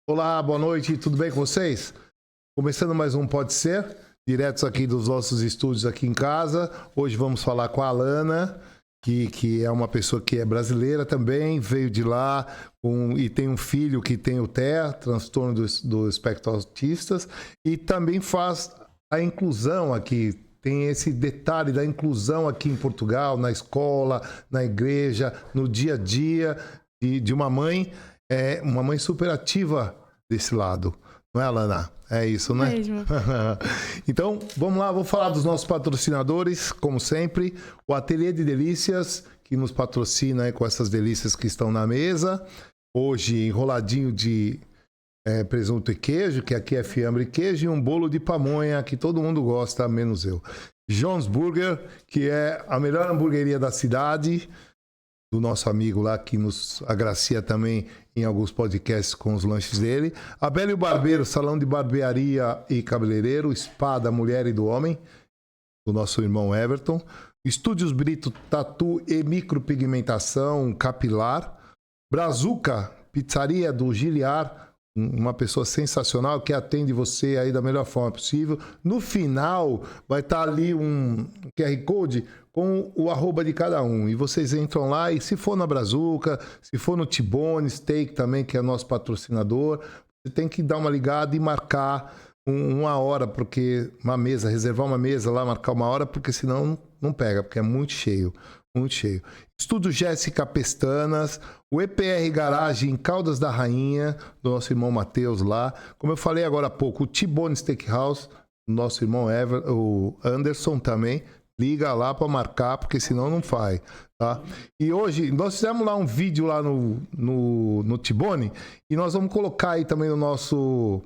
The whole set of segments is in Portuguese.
Olá, boa noite, tudo bem com vocês? Começando mais um Pode Ser, diretos aqui dos nossos estúdios aqui em casa. Hoje vamos falar com a Alana, que é uma pessoa que é brasileira também, veio de lá e tem um filho que tem o TEA, transtorno do espectro autistas, e também faz a inclusão aqui. Tem esse detalhe da inclusão aqui em Portugal, na escola, na igreja, no dia a dia de uma mãe super ativa desse lado. Não é, Alana? É isso, né? Mesmo. Então, vamos lá, vou falar dos nossos patrocinadores, como sempre. O Ateliê de Delícias, que nos patrocina com essas delícias que estão na mesa. Hoje, enroladinho de presunto e queijo, que aqui é fiambre e queijo, e um bolo de pamonha, que todo mundo gosta, menos eu. John's Burger, que é a melhor hamburgueria da cidade, do nosso amigo lá, que nos agracia também em alguns podcasts com os lanches dele. Abelio Barbeiro, salão de barbearia e cabeleireiro, spa da mulher e do homem, do nosso irmão Everton. Estúdios Brito, tatu e micropigmentação capilar. Brazuca, pizzaria do Giliar, uma pessoa sensacional que atende você aí da melhor forma possível. No final vai estar ali um QR Code com o arroba de cada um. E vocês entram lá e se for na Brazuca, se for no T-Bone Steak também, que é nosso patrocinador, você tem que dar uma ligada e marcar uma hora, porque reservar uma mesa lá, marcar uma hora, porque senão não pega, porque é muito cheio. Muito cheio. Estúdio Jéssica Pestanas, o EPR Garage em Caldas da Rainha, do nosso irmão Matheus lá. Como eu falei agora há pouco, o T-Bone Steakhouse, do nosso irmão o Anderson também. Liga lá para marcar, porque senão não faz. Tá? E hoje, nós fizemos lá um vídeo lá no T-Bone e nós vamos colocar aí também no nosso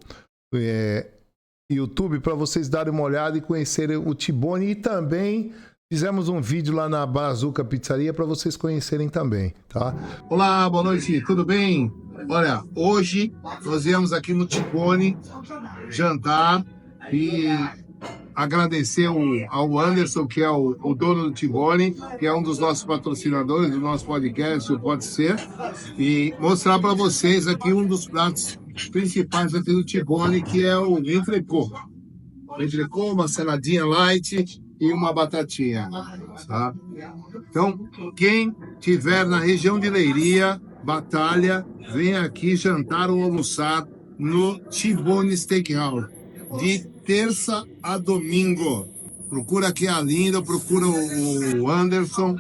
YouTube para vocês darem uma olhada e conhecerem o T-Bone. E também fizemos um vídeo lá na Brazuca Pizzaria para vocês conhecerem também, tá? Olá, boa noite, tudo bem? Olha, hoje nós viemos aqui no T-Bone jantar e agradecer ao Anderson, que é o dono do T-Bone, que é um dos nossos patrocinadores do nosso podcast, o Pode Ser, e mostrar para vocês aqui um dos pratos principais aqui do T-Bone, que é o entrecô. Entrecô, uma saladinha light e uma batatinha, tá? Então, quem tiver na região de Leiria, Batalha, vem aqui jantar ou almoçar no T-Bone Steakhouse, de terça a domingo. Procura aqui a Linda, procura o Anderson,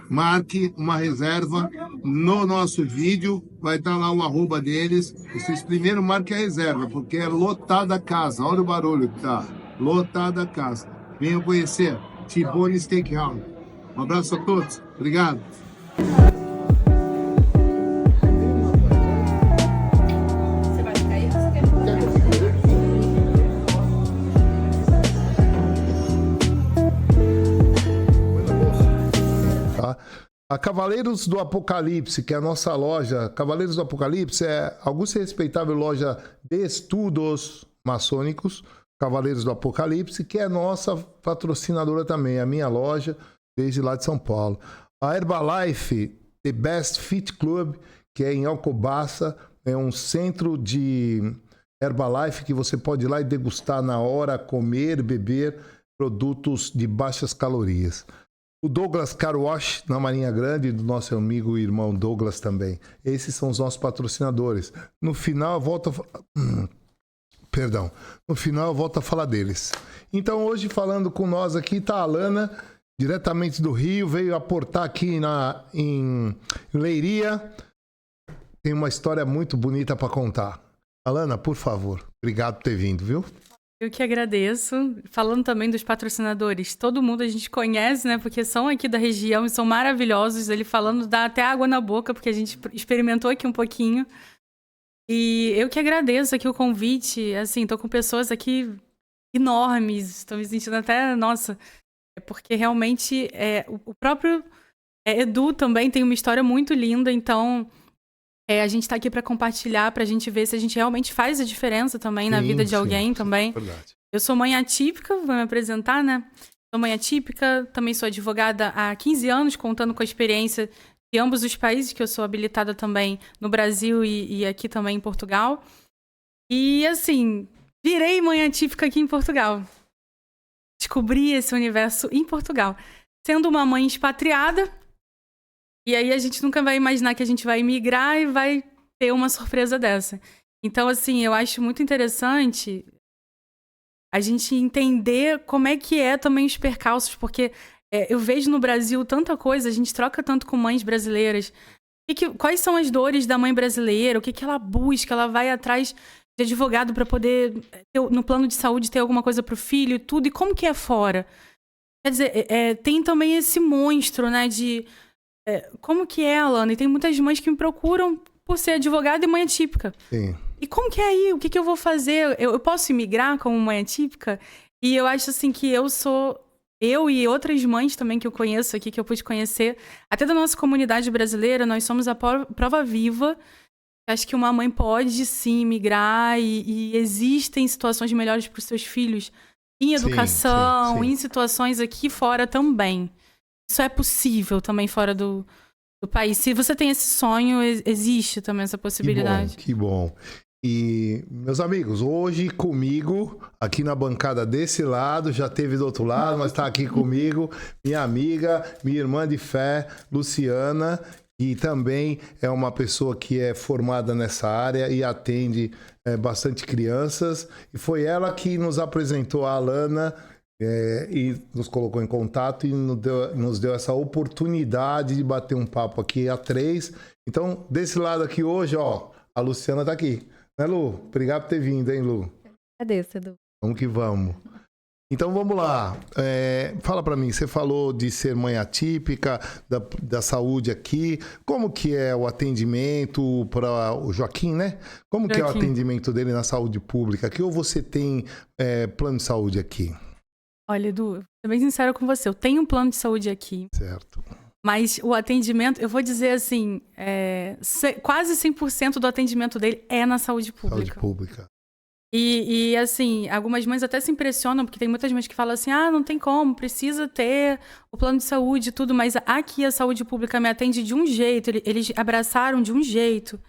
marque uma reserva no nosso vídeo, vai estar lá o arroba deles. Vocês primeiro marquem a reserva, porque é lotada a casa, olha o barulho que tá, lotada a casa. Venham conhecer T-Bone Steakhouse. Um abraço a todos. Obrigado. Você vai ficar aí ou você quer ficar? Tá? A Cavaleiros do Apocalipse, que é a nossa loja, Cavaleiros do Apocalipse é a augusta e respeitável loja de estudos maçônicos, Cavaleiros do Apocalipse, que é nossa patrocinadora também, a minha loja, desde lá de São Paulo. A Herbalife, The Best Fit Club, que é em Alcobaça, é um centro de Herbalife que você pode ir lá e degustar na hora, comer, beber produtos de baixas calorias. O Douglas Car Wash, na Marinha Grande, do nosso amigo e irmão Douglas também. Esses são os nossos patrocinadores. No final, eu volto a falar deles. Então, hoje, falando com nós aqui, está a Alana, diretamente do Rio, veio aportar aqui em Leiria. Tem uma história muito bonita para contar. Alana, por favor, obrigado por ter vindo, viu? Eu que agradeço. Falando também dos patrocinadores, todo mundo a gente conhece, né? Porque são aqui da região e são maravilhosos. Ele falando dá até água na boca, porque a gente experimentou aqui um pouquinho. E eu que agradeço aqui o convite. Assim, tô com pessoas aqui enormes. Estou me sentindo até, nossa, porque realmente o próprio Edu também tem uma história muito linda, então a gente está aqui para compartilhar, para a gente ver se a gente realmente faz a diferença também na vida de alguém também. Verdade. Eu sou mãe atípica, vou me apresentar, né? Sou mãe atípica, também sou advogada há 15 anos, contando com a experiência de ambos os países, que eu sou habilitada também no Brasil e aqui também em Portugal. E, assim, virei mãe atípica aqui em Portugal. Descobri esse universo em Portugal. Sendo uma mãe expatriada, e aí a gente nunca vai imaginar que a gente vai imigrar e vai ter uma surpresa dessa. Então, assim, eu acho muito interessante a gente entender como é que é também os percalços, porque eu vejo no Brasil tanta coisa, a gente troca tanto com mães brasileiras. Quais são as dores da mãe brasileira? O que ela busca? Ela vai atrás de advogado para poder, no plano de saúde, ter alguma coisa para o filho e tudo. E como que é fora? Quer dizer, tem também esse monstro, né, de... como que é, Alana? E tem muitas mães que me procuram por ser advogada e mãe atípica. Sim. E como que é aí? O que eu vou fazer? Eu posso imigrar como mãe atípica? E eu acho, assim, que eu e outras mães também que eu conheço aqui, que eu pude conhecer, até da nossa comunidade brasileira, nós somos a prova viva. Acho que uma mãe pode, sim, migrar e existem situações melhores para os seus filhos em educação, sim. em situações aqui fora também. Isso é possível também fora do país. Se você tem esse sonho, existe também essa possibilidade. Que bom. E, meus amigos, hoje comigo, aqui na bancada desse lado, já teve do outro lado, mas está aqui comigo, minha amiga, minha irmã de fé, Luciana, e também é uma pessoa que é formada nessa área e atende bastante crianças. E foi ela que nos apresentou a Alana e nos colocou em contato e nos deu essa oportunidade de bater um papo aqui a três. Então, desse lado aqui hoje, ó, a Luciana tá aqui. Né, Lu? Obrigado por ter vindo, hein, Lu? Agradeço, Edu. Vamos que vamos. Então, vamos lá. Fala pra mim, você falou de ser mãe atípica, da saúde aqui. Como que é o atendimento para o Joaquim, né? Como que é o atendimento dele na saúde pública aqui? Ou você tem plano de saúde aqui? Olha, Edu, vou ser bem sincera com você. Eu tenho um plano de saúde aqui. Certo. Mas o atendimento, eu vou dizer assim, quase 100% do atendimento dele é na saúde pública. Saúde pública. E assim, algumas mães até se impressionam, porque tem muitas mães que falam assim, não tem como, precisa ter o plano de saúde e tudo, mas aqui a saúde pública me atende de um jeito, eles abraçaram de um jeito.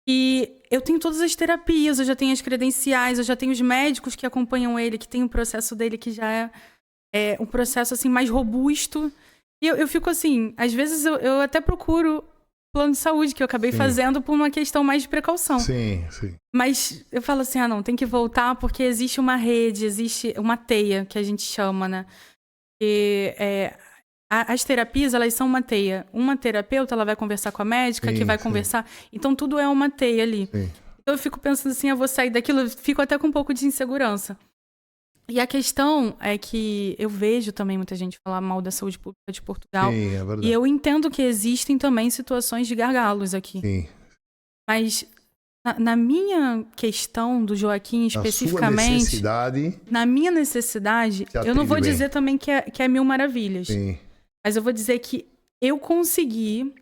E eu tenho todas as terapias, eu já tenho as credenciais, eu já tenho os médicos que acompanham ele, que tem o processo dele que já é um processo assim mais robusto. E eu fico assim, às vezes eu até procuro plano de saúde, que eu acabei fazendo por uma questão mais de precaução. Sim. Mas eu falo assim, não, tem que voltar porque existe uma rede, existe uma teia, que a gente chama, né? E as terapias, elas são uma teia. Uma terapeuta, ela vai conversar com a médica, que vai conversar. Então, tudo é uma teia ali. Sim. Então, eu fico pensando assim, eu vou sair daquilo, eu fico até com um pouco de insegurança. E a questão é que eu vejo também muita gente falar mal da saúde pública de Portugal. Sim, é verdade. E eu entendo que existem também situações de gargalos aqui. Sim. Mas na minha questão do Joaquim especificamente, na minha necessidade, eu não vou dizer também que é mil maravilhas. Sim. Mas eu vou dizer que eu consegui,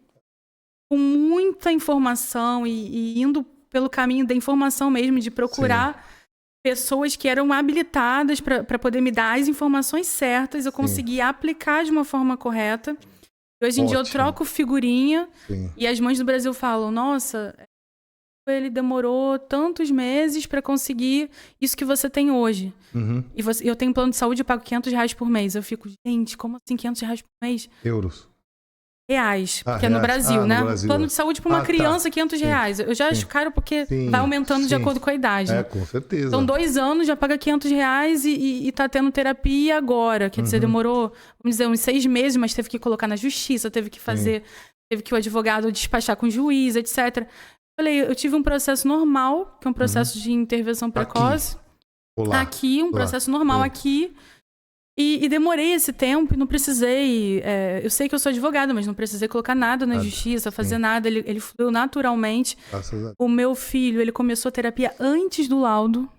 com muita informação e indo pelo caminho da informação mesmo, de procurar pessoas que eram habilitadas para poder me dar as informações certas, eu consegui aplicar de uma forma correta. E hoje em dia eu troco figurinha e as mães do Brasil falam, nossa, ele demorou tantos meses para conseguir isso que você tem hoje. Uhum. E eu tenho plano de saúde e pago R$500 por mês. Eu fico, gente, como assim R$500 por mês? Euros. Reais, porque é no Brasil, né? Plano de saúde para uma criança, R$500. Eu já acho caro porque vai aumentando de acordo com a idade. Né? Com certeza. Então, 2 anos já paga R$500 e tá tendo terapia agora. Quer dizer, demorou, vamos dizer, uns 6 meses, mas teve que colocar na justiça, teve que fazer, teve que o advogado despachar com o juiz, etc. Falei, eu tive um processo normal, que é um processo de intervenção precoce. Aqui, um processo normal aqui. E demorei esse tempo e não precisei... eu sei que eu sou advogada, mas não precisei colocar nada na justiça, fazer nada. Ele fluiu naturalmente. O meu filho, ele começou a terapia antes do laudo.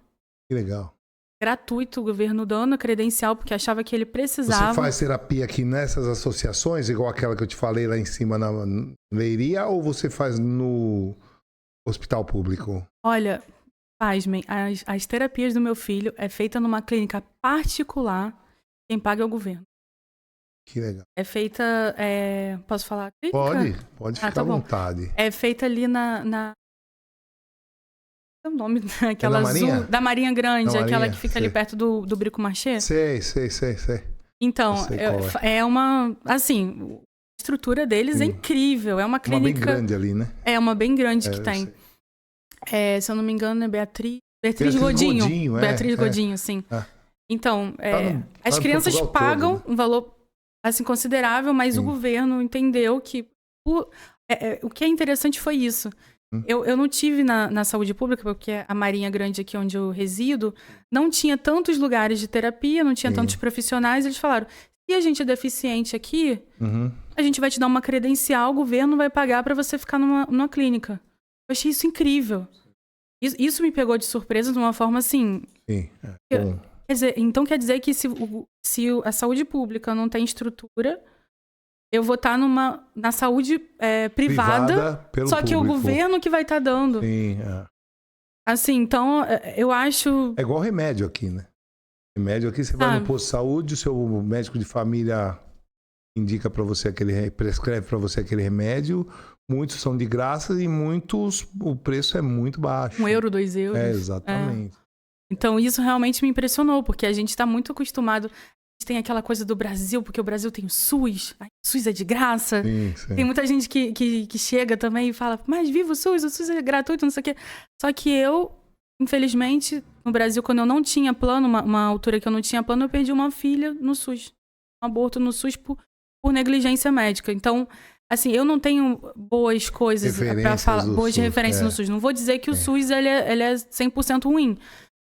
Que legal. Gratuito, o governo dando a credencial, porque achava que ele precisava. Você faz terapia aqui nessas associações, igual aquela que eu te falei lá em cima na Leiria, ou você faz no hospital público? Olha, pasmem, as terapias do meu filho é feita numa clínica particular. Quem paga é o governo. Que legal. É feita... posso falar? Clínica? Pode ficar à vontade. É feita ali na o nome daquela azul, da Marinha Grande, aquela que fica ali perto do Brico Marché. Sei. Então, é uma, assim, a estrutura deles é incrível, é uma clínica... Uma bem grande ali, né? É, uma bem grande que tem. Se eu não me engano, é Beatriz Godinho. Beatriz Godinho, sim. Então, as crianças pagam um valor, assim, considerável, mas o governo entendeu que... o que é interessante foi isso. Eu não tive na saúde pública, porque a Marinha Grande, aqui onde eu resido, não tinha tantos lugares de terapia, não tinha tantos profissionais. Eles falaram, se a gente é deficiente aqui, a gente vai te dar uma credencial, o governo vai pagar para você ficar numa clínica. Eu achei isso incrível. Isso me pegou de surpresa de uma forma assim... Então quer dizer que se a saúde pública não tem estrutura... Eu vou estar na saúde privada só que público. O governo que vai estar dando. Sim, Assim, então, eu acho... É igual remédio aqui, né? Remédio aqui, você vai no posto de saúde, o seu médico de família indica para você prescreve para você aquele remédio. Muitos são de graça e muitos, o preço é muito baixo. 1 euro, 2 euros. Exatamente. Então, isso realmente me impressionou, porque a gente está muito acostumado... Tem aquela coisa do Brasil, porque o Brasil tem o SUS. O SUS é de graça. Sim. Tem muita gente que chega também e fala, mas viva o SUS é gratuito, não sei o quê. Só que eu, infelizmente, no Brasil, quando eu não tinha plano, uma altura que eu não tinha plano, eu perdi uma filha no SUS. Um aborto no SUS por negligência médica. Então, assim, eu não tenho boas coisas para falar, boas referências no SUS. Não vou dizer que o SUS ele é 100% ruim.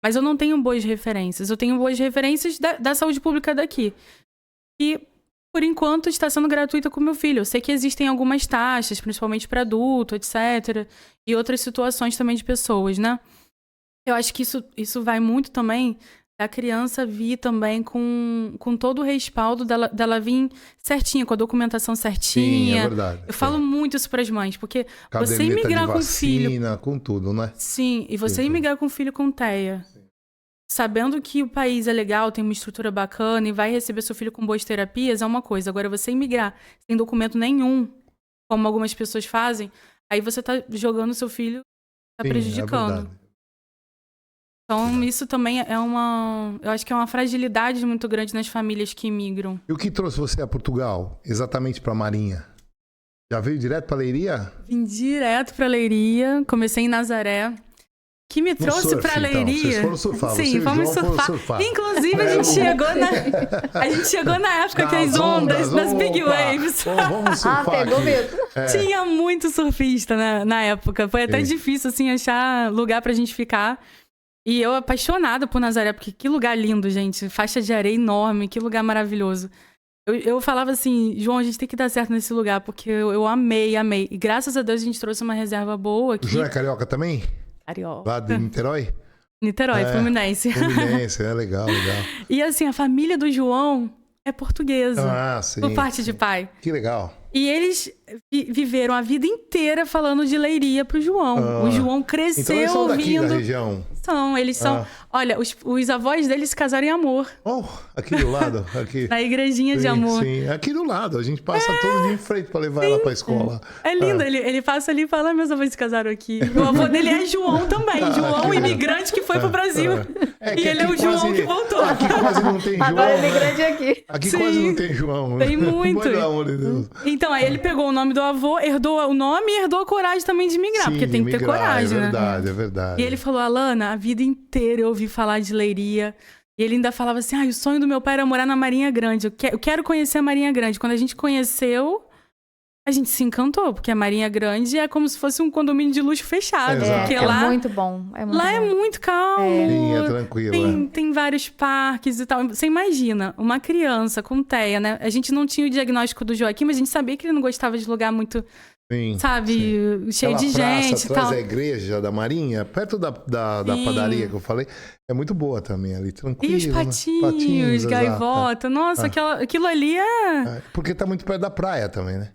Mas eu não tenho boas referências. Eu tenho boas referências da saúde pública daqui. E, por enquanto, está sendo gratuita com meu filho. Eu sei que existem algumas taxas, principalmente para adulto, etc. E outras situações também de pessoas, né? Eu acho que isso vai muito também da criança vir também com todo o respaldo dela vir certinha, com a documentação certinha. Sim, é verdade. Eu falo muito isso para as mães, porque caderneta você imigrar com o filho... com tudo, né? Sim, e você imigrar com o filho com TEA, sabendo que o país é legal, tem uma estrutura bacana e vai receber seu filho com boas terapias, é uma coisa. Agora, você imigrar sem documento nenhum, como algumas pessoas fazem, aí você tá jogando seu filho, tá prejudicando. Então, isso também eu acho que é uma fragilidade muito grande nas famílias que imigram. E o que trouxe você a Portugal, exatamente para a Marinha? Já veio direto para Leiria? Vim direto para Leiria, comecei em Nazaré. Que me trouxe para Leiria. Então. Vocês foram surfar. Sim, fomos surfar. Inclusive, a gente chegou na época que as ondas das Big Waves. Vamos surfar. Pegou mesmo. Tinha muito surfista na época. Foi até difícil, assim, achar lugar pra gente ficar. E eu apaixonada por Nazaré, porque que lugar lindo, gente. Faixa de areia enorme, que lugar maravilhoso. Eu falava assim, João, a gente tem que dar certo nesse lugar, porque eu amei. E graças a Deus a gente trouxe uma reserva boa aqui. O João é carioca também? Carioca. Lá de Niterói? Niterói, Fluminense. Fluminense, legal. E assim, a família do João é portuguesa. Sim. Por parte de pai. Que legal. E eles viveram a vida inteira falando de Leiria pro João. O João cresceu então eles são ouvindo. Daqui da região. Eles são. Olha, os avós deles se casaram em Amor. Aqui do lado. Aqui. Na igrejinha de Amor. Sim, aqui do lado. A gente passa todo dia em frente pra levar ela pra escola. É lindo, ele passa ali e fala, meus avós se casaram aqui. O avô dele é João também. João, imigrante que foi pro Brasil. E ele é o João que voltou. Aqui quase não tem João. Agora imigrante aqui. Aqui quase não tem João. Tem muito. Pelo amor de Deus. Então, aí ele pegou o nome do avô, herdou o nome e herdou a coragem também de migrar. Porque tem que ter coragem, né? É verdade. E ele falou, Alana, a vida inteira eu ouvi falar de Leiria. E ele ainda falava assim, o sonho do meu pai era morar na Marinha Grande. Eu quero conhecer a Marinha Grande. Quando a gente conheceu, a gente se encantou. Porque a Marinha Grande é como se fosse um condomínio de luxo fechado. Porque lá, muito bom. Lá é muito calmo. Sim, é tranquilo. Tem vários parques e tal. Você imagina, uma criança com TEA, né? A gente não tinha o diagnóstico do Joaquim, mas a gente sabia que ele não gostava de lugar muito... Sim, cheio de gente e tal. Atrás da igreja da Marinha, perto da padaria que eu falei, é muito boa também ali, tranquilo. E os patinhos, gaivota. Nossa, aquilo ali é... Porque tá muito perto da praia também, né?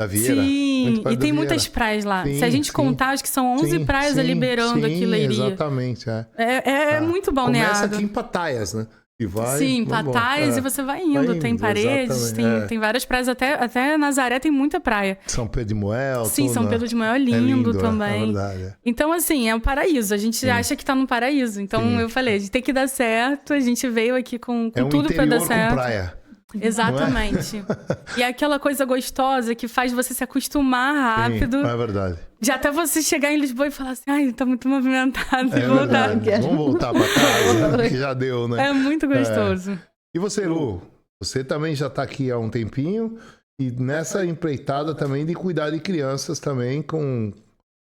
Da Vieira. Sim, e tem muitas praias lá. Se a gente contar, acho que são 11 praias liberando aqui Leiria. Exatamente, É muito balneado. Começa aqui em Pataias, né? E vai. Sim, Patais, e você vai indo. Tem paredes, tem várias praias. Até Nazaré tem muita praia. São Pedro de Moel. Sim, São Pedro de Moel é lindo também. É verdade. Então, assim, é um paraíso. A gente acha que tá no paraíso. Então, eu falei, a gente tem que dar certo. A gente veio aqui com tudo pra dar certo. Com praia. Exatamente. E é aquela coisa gostosa que faz você se acostumar rápido. Sim, é verdade. Já até você chegar em Lisboa e falar assim, ai, tá muito movimentado. É voltar. Vamos voltar pra casa, que já deu, né? É muito gostoso. E você, Lu? Você também já tá aqui há um tempinho e nessa empreitada também de cuidar de crianças também com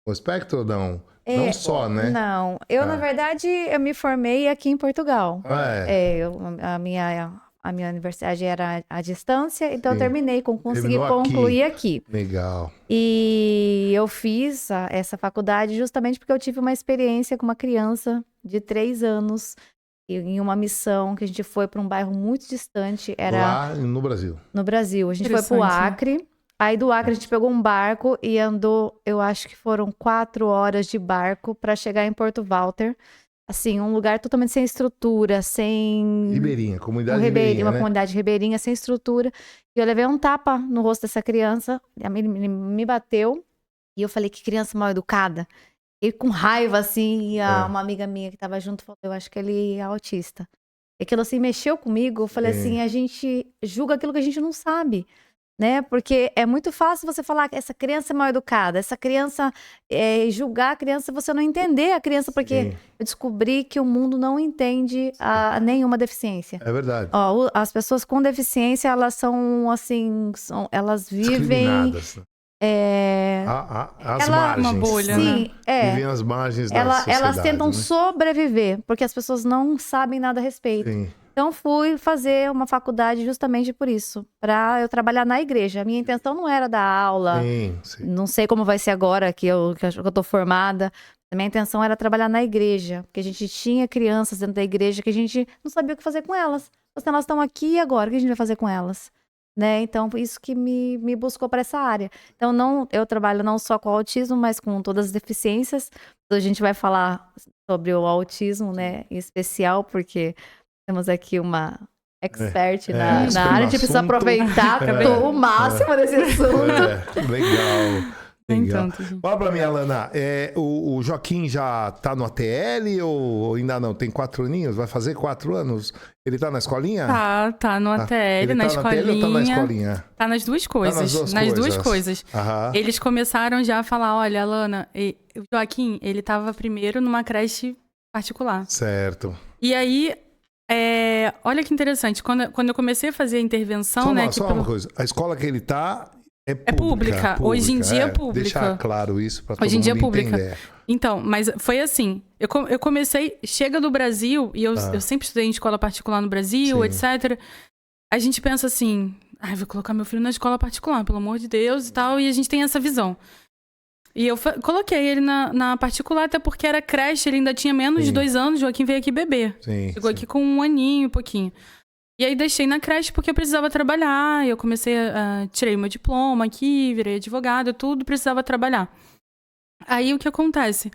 o espectro ou não? Não só, né? Não. Eu, na verdade, eu me formei aqui em Portugal. A minha universidade era à distância, então eu consegui concluir aqui. Legal. E eu fiz essa faculdade justamente porque eu tive uma experiência com uma criança de 3 anos em uma missão que a gente foi para um bairro muito distante. Lá no Brasil? No Brasil. A gente foi para o Acre. Aí do Acre a gente pegou um barco e andou, eu acho que foram 4 horas de barco para chegar em Porto Walter. Assim, um lugar totalmente sem estrutura, sem... Ribeirinha, comunidade ribeirinha, uma comunidade ribeirinha, sem estrutura. E eu levei um tapa no rosto dessa criança, me bateu, e eu falei, que criança mal educada. E com raiva, assim, uma amiga minha que tava junto falou, eu acho que ele é autista. E aquilo, assim, mexeu comigo. Eu falei assim, a gente julga aquilo que a gente não sabe. Né? Porque é muito fácil você falar que essa criança é mal educada, essa criança, julgar a criança, você não entender a criança, porque eu descobri que o mundo não entende nenhuma deficiência. É verdade. As pessoas com deficiência, elas são assim, elas vivem... As margens. Uma bolha, sim, né? Vivem as margens da sociedade. Elas tentam sobreviver, porque as pessoas não sabem nada a respeito. Sim. Então, fui fazer uma faculdade justamente por isso, para eu trabalhar na igreja. A minha intenção não era dar aula, não sei como vai ser agora que eu tô formada. A minha intenção era trabalhar na igreja, porque a gente tinha crianças dentro da igreja que a gente não sabia o que fazer com elas. Então, elas estão aqui e agora, o que a gente vai fazer com elas? Né? Então, isso que me buscou para essa área. Então, eu trabalho não só com o autismo, mas com todas as deficiências. Então, a gente vai falar sobre o autismo, né, em especial, porque... Temos aqui uma expert na área, a gente precisa aproveitar o máximo desse assunto. Legal. Fala pra mim, Alana, o Joaquim já tá no ATL ou ainda não? Tem 4 aninhos? Vai fazer 4 anos? Ele tá na escolinha? Tá no ATL, ele na tá escolinha. ATL ou tá na escolinha? Tá nas duas coisas. Nas duas coisas. Eles começaram já a falar, olha, Alana, o Joaquim, ele tava primeiro numa creche particular. Certo. E aí... olha que interessante, quando eu comecei a fazer a intervenção, só uma coisa, a escola que ele tá é pública. Hoje em dia é pública. Deixar claro isso para todo mundo Hoje em dia é entender. pública. Então, mas foi assim, eu comecei, chega do Brasil, e eu sempre estudei em escola particular no Brasil, etc. A gente pensa assim, vou colocar meu filho na escola particular, pelo amor de Deus e tal, e a gente tem essa visão. E eu coloquei ele na particular, até porque era creche, ele ainda tinha menos de 2 anos, Joaquim veio aqui beber. Chegou aqui com 1 aninho e pouquinho. E aí deixei na creche porque eu precisava trabalhar, eu comecei tirei meu diploma aqui, virei advogada, tudo, precisava trabalhar. Aí o que acontece?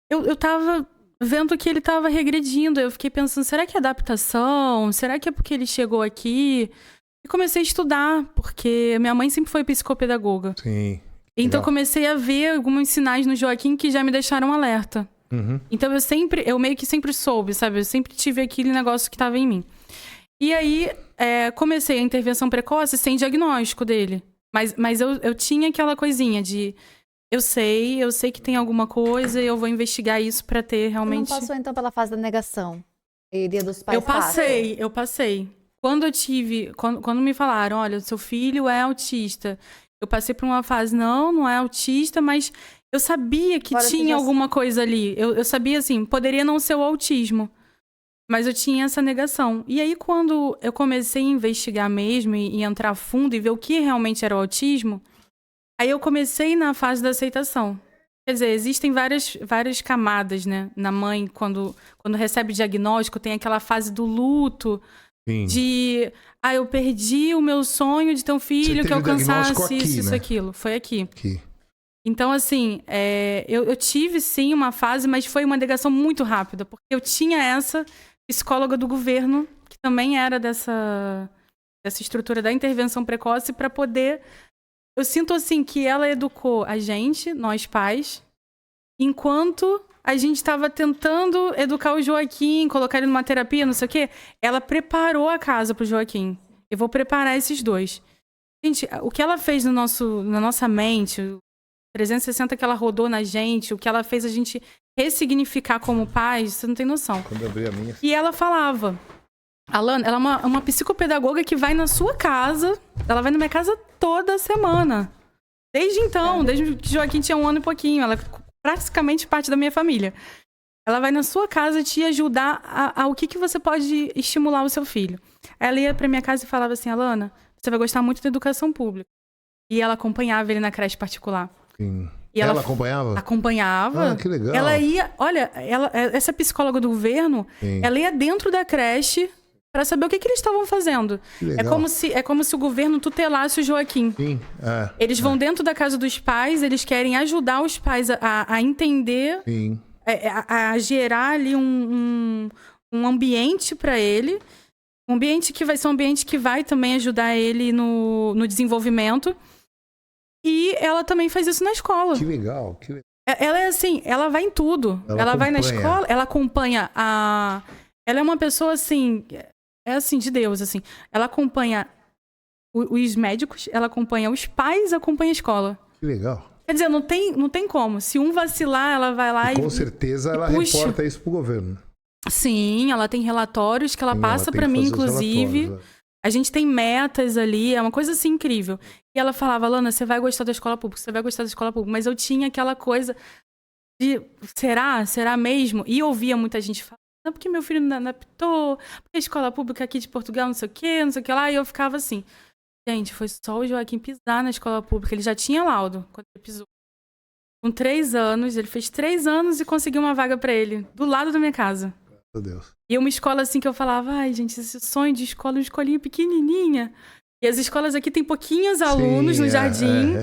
Eu tava vendo que ele tava regredindo, eu fiquei pensando, será que é adaptação? Será que é porque ele chegou aqui? E comecei a estudar, porque minha mãe sempre foi psicopedagoga. Sim. Então, comecei a ver alguns sinais no Joaquim que já me deixaram alerta. Então, eu meio que sempre soube, sabe? Eu sempre tive aquele negócio que estava em mim. E aí, comecei a intervenção precoce sem diagnóstico dele. Mas eu tinha aquela coisinha de... Eu sei que tem alguma coisa e eu vou investigar isso para ter realmente... Você não passou, então, pela fase da negação? Iria dos pais Eu passei. Quando me falaram, olha, seu filho é autista... Eu passei por uma fase, não é autista, mas eu sabia que tinha alguma coisa ali. Eu sabia, assim, poderia não ser o autismo, mas eu tinha essa negação. E aí, quando eu comecei a investigar mesmo e entrar a fundo e ver o que realmente era o autismo, aí eu comecei na fase da aceitação. Quer dizer, existem várias camadas, né? Na mãe, quando recebe diagnóstico, tem aquela fase do luto, de... eu perdi o meu sonho de ter um filho que alcançasse isso, aquilo. Foi aqui. Então, assim, eu tive sim uma fase, mas foi uma negação muito rápida, porque eu tinha essa psicóloga do governo, que também era dessa estrutura da intervenção precoce, para poder... Eu sinto, assim, que ela educou a gente, nós pais, enquanto a gente estava tentando educar o Joaquim, colocar ele numa terapia, não sei o quê. Ela preparou a casa pro Joaquim. Eu vou preparar esses dois. Gente, o que ela fez na nossa mente, o 360 que ela rodou na gente, o que ela fez a gente ressignificar como pais, você não tem noção. Quando eu abri a minha... E ela falava... Alana, ela é uma psicopedagoga que vai na sua casa, ela vai na minha casa toda semana. Desde então, desde que Joaquim tinha 1 ano e pouquinho, ela é praticamente parte da minha família. Ela vai na sua casa te ajudar a o que você pode estimular o seu filho. Ela ia pra minha casa e falava assim, Alana, você vai gostar muito da educação pública. E ela acompanhava ele na creche particular. Sim. E ela acompanhava? Acompanhava. Ah, que legal. Ela ia, olha, essa psicóloga do governo, Sim. ela ia dentro da creche para saber o que eles estavam fazendo. É como se o governo tutelasse o Joaquim. Sim. Eles vão dentro da casa dos pais, eles querem ajudar os pais a entender, Sim. A gerar ali um ambiente para ele. Um ambiente que vai ser um ambiente que vai também ajudar ele no desenvolvimento. E ela também faz isso na escola. Que legal, que legal. Ela é assim, ela vai em tudo. Ela vai na escola, ela acompanha a... Ela é uma pessoa assim... É assim, de Deus, assim. Ela acompanha os médicos, ela acompanha os pais, acompanha a escola. Que legal. Quer dizer, não tem como. Se um vacilar, ela vai lá Com certeza ela reporta isso pro governo. Sim, ela tem relatórios que ela passa para mim, inclusive. A gente tem metas ali, é uma coisa assim incrível. E ela falava, Alana, você vai gostar da escola pública, você vai gostar da escola pública. Mas eu tinha aquela coisa de, será mesmo? E ouvia muita gente falar, não, porque meu filho não adaptou, porque a escola pública aqui de Portugal, não sei o que lá. E eu ficava assim, gente, foi só o Joaquim pisar na escola pública, ele já tinha laudo quando ele pisou. Com 3 anos, ele fez 3 anos e conseguiu uma vaga para ele, do lado da minha casa. Meu Deus. E uma escola assim que eu falava, ai, gente, esse sonho de escola, uma escolinha pequenininha. E as escolas aqui tem pouquinhos alunos no jardim,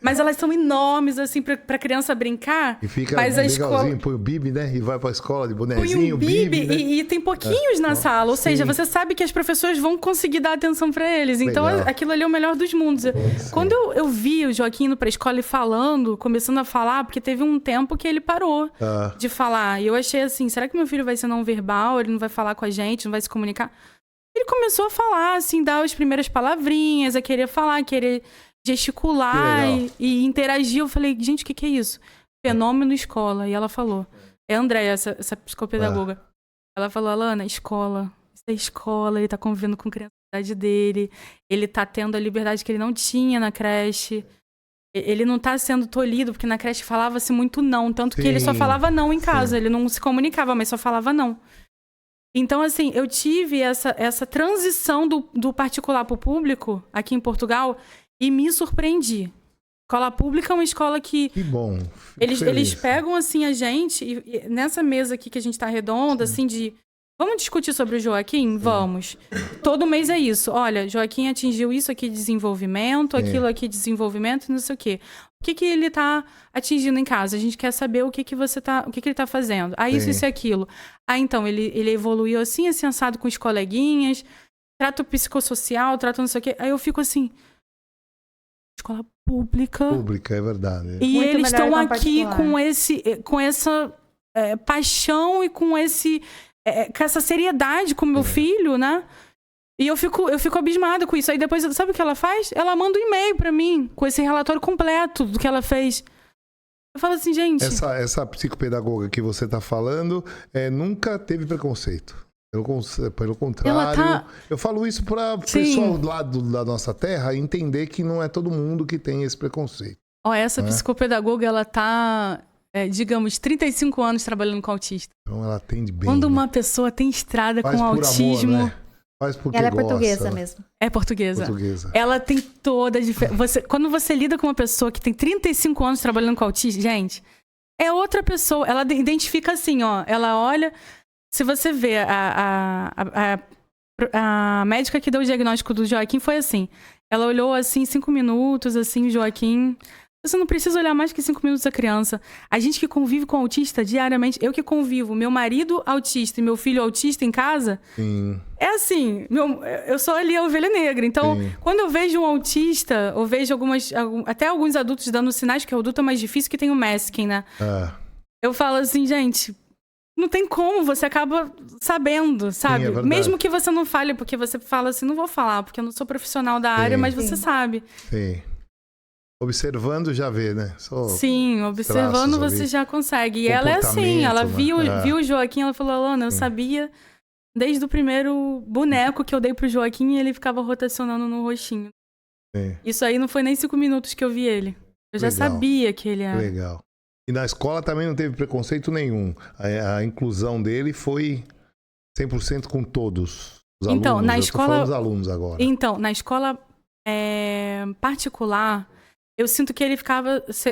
mas elas são enormes, assim, pra criança brincar. E fica mas legalzinho, põe o bibe, né? E vai pra escola de bonezinho, põe um bibe, né? e tem pouquinhos na sala. Ou seja, você sabe que as professoras vão conseguir dar atenção pra eles. Então, aquilo ali é o melhor dos mundos. Quando eu vi o Joaquim indo pra escola e falando, começando a falar, porque teve um tempo que ele parou de falar. E eu achei assim, será que meu filho vai ser não verbal? Ele não vai falar com a gente, não vai se comunicar? Ele começou a falar, assim, dar as primeiras palavrinhas, a querer falar, a querer gesticular e interagir. Eu falei, gente, o que é isso? Fenômeno escola. E ela falou, é a Andréia, essa psicopedagoga. Ela falou, Alana, escola. Isso é escola, ele tá convivendo com a criança da idade dele, ele tá tendo a liberdade que ele não tinha na creche. Ele não tá sendo tolhido, porque na creche falava-se muito não, tanto que ele só falava não em casa, ele não se comunicava, mas só falava não. Então, assim, eu tive essa transição do particular para o público aqui em Portugal e me surpreendi. Escola pública é uma escola que... Que bom. Eles pegam, assim, a gente... E nessa mesa aqui que a gente tá redonda, assim, de... Vamos discutir sobre o Joaquim? Vamos. Todo mês é isso. Olha, Joaquim atingiu isso aqui de desenvolvimento, aquilo aqui de desenvolvimento, não sei o quê. O que ele tá atingindo em casa? A gente quer saber o que ele tá fazendo. Ah, isso e aquilo. Ah, então, ele evoluiu assim, assado com os coleguinhas, trata o psicossocial, trata não sei o quê. Aí eu fico assim... Escola pública. Pública, é verdade. E muito eles estão aqui particular. com essa paixão e com essa seriedade com meu filho, né? E eu fico abismada com isso. Aí depois, sabe o que ela faz? Ela manda um e-mail pra mim, com esse relatório completo do que ela fez. Eu falo assim, gente... Essa psicopedagoga que você tá falando nunca teve preconceito. Pelo contrário, eu falo isso para o pessoal lá da nossa terra entender que não é todo mundo que tem esse preconceito. Essa psicopedagoga, ela tá... digamos, 35 anos trabalhando com autista. Então ela atende bem. Quando uma pessoa tem estrada com autismo... Amor, né? Faz porque ela é gosta, portuguesa mesmo. É portuguesa. Ela tem toda a diferença. Quando você lida com uma pessoa que tem 35 anos trabalhando com autista, gente, é outra pessoa. Ela identifica assim, ó. Ela olha... Se você vê a médica que deu o diagnóstico do Joaquim foi assim. Ela olhou assim 5 minutos, assim, o Joaquim... Você não precisa olhar mais que 5 minutos a criança. A gente que convive com autista diariamente, eu que convivo, meu marido autista e meu filho autista em casa, é assim, eu sou ali a ovelha negra. Então, quando eu vejo um autista, ou vejo até alguns adultos dando sinais, que o adulto é mais difícil, que tem o masking, né? Eu falo assim, gente, não tem como, você acaba sabendo, sabe? Sim, é mesmo que você não fale, porque você fala assim, não vou falar, porque eu não sou profissional da área, mas você sabe. Sim. Observando já vê, né? Sim, observando você já consegue. E ela é assim, ela viu o Joaquim, ela falou, Alana, eu sabia desde o primeiro boneco que eu dei pro Joaquim e ele ficava rotacionando no rostinho. Isso aí não foi nem 5 minutos que eu vi ele. Eu já sabia que ele era. Legal. E na escola também não teve preconceito nenhum. A inclusão dele foi 100% com todos os alunos. Então, na escola... dos alunos agora. Então, na escola particular... Eu sinto que ele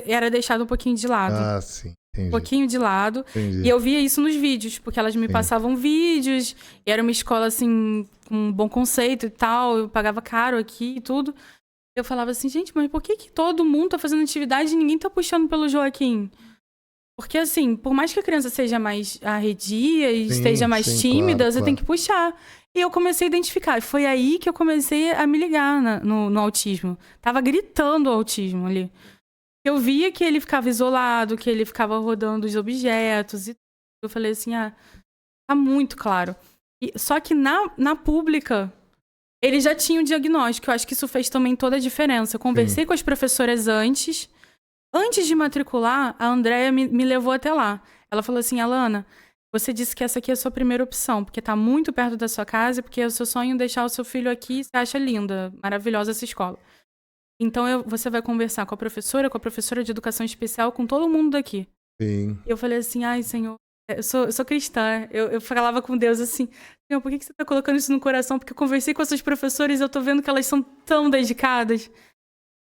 era deixado um pouquinho de lado. Ah, sim. Entendi. Um pouquinho de lado. Entendi. E eu via isso nos vídeos, porque elas me passavam vídeos. E era uma escola, assim, com um bom conceito e tal. Eu pagava caro aqui e tudo. Eu falava assim, gente, mas por que todo mundo tá fazendo atividade e ninguém tá puxando pelo Joaquim? Porque, assim, por mais que a criança seja mais arredia e esteja mais tímida, você tem que puxar. E eu comecei a identificar. E foi aí que eu comecei a me ligar no autismo. Tava gritando o autismo ali. Eu via que ele ficava isolado, que ele ficava rodando os objetos. E eu falei assim, tá muito claro. Só que na pública, ele já tinha um diagnóstico. Eu acho que isso fez também toda a diferença. Eu conversei com as professoras antes. Antes de matricular, a Andréia me levou até lá. Ela falou assim, Alana... Você disse que essa aqui é a sua primeira opção, porque tá muito perto da sua casa, porque é o seu sonho deixar o seu filho aqui e você acha linda, maravilhosa essa escola. Então, você vai conversar com a professora de educação especial, com todo mundo daqui. Sim. E eu falei assim, ai, Senhor, eu sou cristã. Eu falava com Deus assim, Senhor, por que você tá colocando isso no coração? Porque eu conversei com essas professoras e eu tô vendo que elas são tão dedicadas.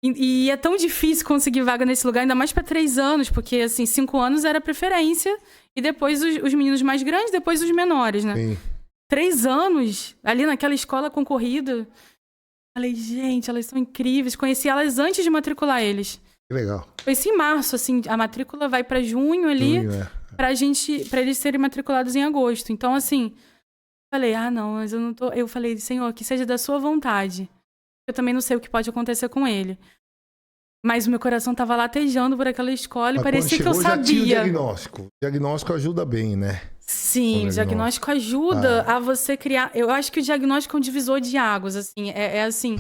E é tão difícil conseguir vaga nesse lugar, ainda mais para 3 anos, porque, assim, 5 anos era preferência, e depois os meninos mais grandes, depois os menores, né? Sim. 3 anos, ali naquela escola concorrida. Falei, gente, elas são incríveis. Conheci elas antes de matricular eles. Que legal. Conheci em março, assim, a matrícula vai para junho ali, pra eles serem matriculados em agosto. Então, assim, falei, não, mas eu não tô... Eu falei, Senhor, que seja da sua vontade. Eu também não sei o que pode acontecer com ele. Mas o meu coração tava latejando por aquela escola e parecia que eu sabia. Já tinha o diagnóstico. O diagnóstico ajuda bem, né? Sim, o diagnóstico ajuda a você criar... Eu acho que o diagnóstico é um divisor de águas, assim. Assim,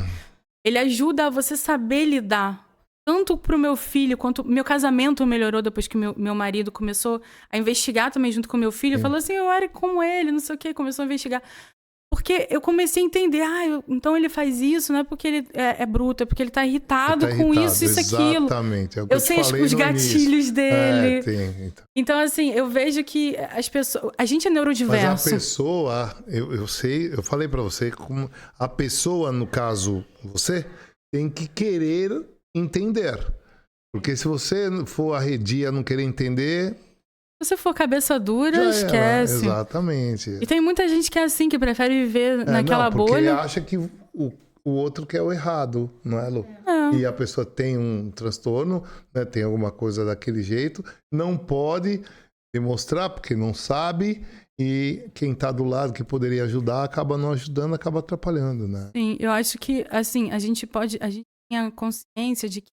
ele ajuda a você saber lidar. Tanto pro meu filho, quanto... Meu casamento melhorou depois que meu marido começou a investigar também junto com meu filho. Falou assim, eu era como ele, não sei o quê. Começou a investigar. Porque eu comecei a entender, então ele faz isso, não é porque ele é bruto, é porque ele tá irritado com isso, aquilo. Exatamente. É o que eu sei os gatilhos dele. Então. Então, assim, eu vejo que as pessoas... A gente é neurodiverso. Mas a pessoa, eu sei, eu falei pra você, como a pessoa, no caso, você, tem que querer entender. Porque se você for arredia, não querer entender... Se você for cabeça dura, esquece. Exatamente. E tem muita gente que é assim, que prefere viver naquela bolha. Porque acha que o outro quer o errado, não é, Lu? E a pessoa tem um transtorno, né, tem alguma coisa daquele jeito, não pode demonstrar porque não sabe, e quem está do lado que poderia ajudar acaba não ajudando, acaba atrapalhando, né? Sim, eu acho que, assim, a gente tem a consciência de que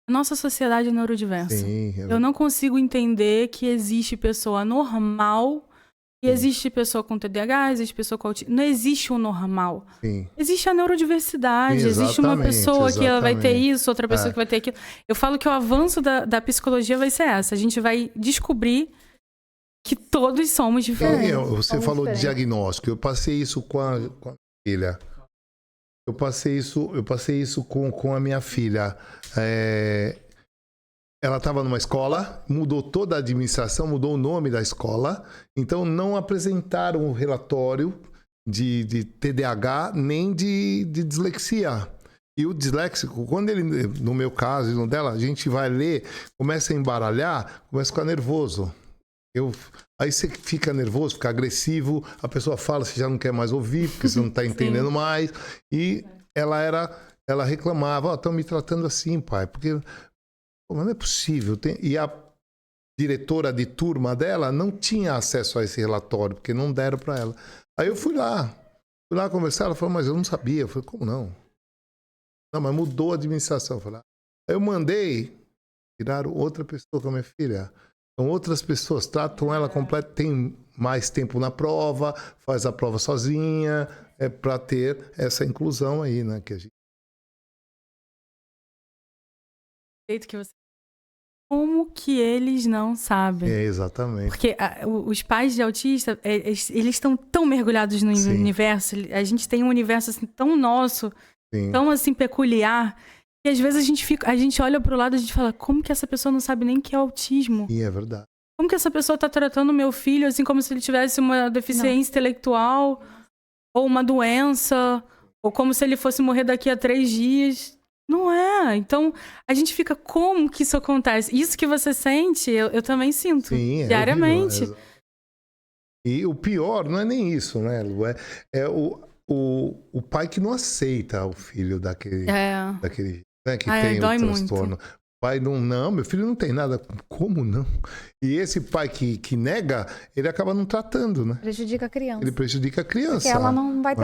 a nossa sociedade é neurodiversa. Sim, eu não consigo entender que existe pessoa normal e existe pessoa com TDAH, existe pessoa com autismo. Não existe o normal. Sim. Existe a neurodiversidade. Existe uma pessoa que ela vai ter isso, outra pessoa que vai ter aquilo. Eu falo que o avanço da psicologia vai ser essa. A gente vai descobrir que todos somos diferentes. Você falou de diagnóstico. Eu passei isso com a filha. Eu passei isso com a minha filha. Ela estava numa escola, mudou toda a administração, mudou o nome da escola, então não apresentaram o relatório de TDAH nem de dislexia. E o disléxico, quando ele, no meu caso e no dela, a gente vai ler, começa a embaralhar, começa a ficar nervoso. Aí você fica nervoso, fica agressivo, a pessoa fala, você já não quer mais ouvir, porque você não está entendendo mais. E ela reclamava, estão me tratando assim, pai, porque Mas não é possível. E a diretora de turma dela não tinha acesso a esse relatório, porque não deram para ela. Aí eu fui lá conversar, ela falou, mas eu não sabia. Eu falei, como não? Não, mas mudou a administração. Eu falei, aí eu mandei, tiraram outra pessoa com a minha filha. Então outras pessoas tratam ela completa, tem mais tempo na prova, faz a prova sozinha, para ter essa inclusão aí, né? Que a gente... que você... Como que eles não sabem? Exatamente. Porque os pais de autista, eles estão tão mergulhados no universo. A gente tem um universo assim, tão nosso, tão assim peculiar, que às vezes a gente olha pro lado e a gente fala, como que essa pessoa não sabe nem que é autismo? E é verdade. Como que essa pessoa tá tratando o meu filho assim como se ele tivesse uma deficiência intelectual, ou uma doença, ou como se ele fosse morrer daqui a 3 dias? Não é. Então, a gente fica, como que isso acontece? Isso que você sente, eu também sinto. Diariamente. E o pior não é nem isso, né, Lu? É o pai que não aceita o filho daquele né, que tem o transtorno. Muito. O pai não, meu filho não tem nada. Como não? E esse pai que nega, ele acaba não tratando, né? Prejudica a criança. Ele prejudica a criança. Porque ela não vai ter,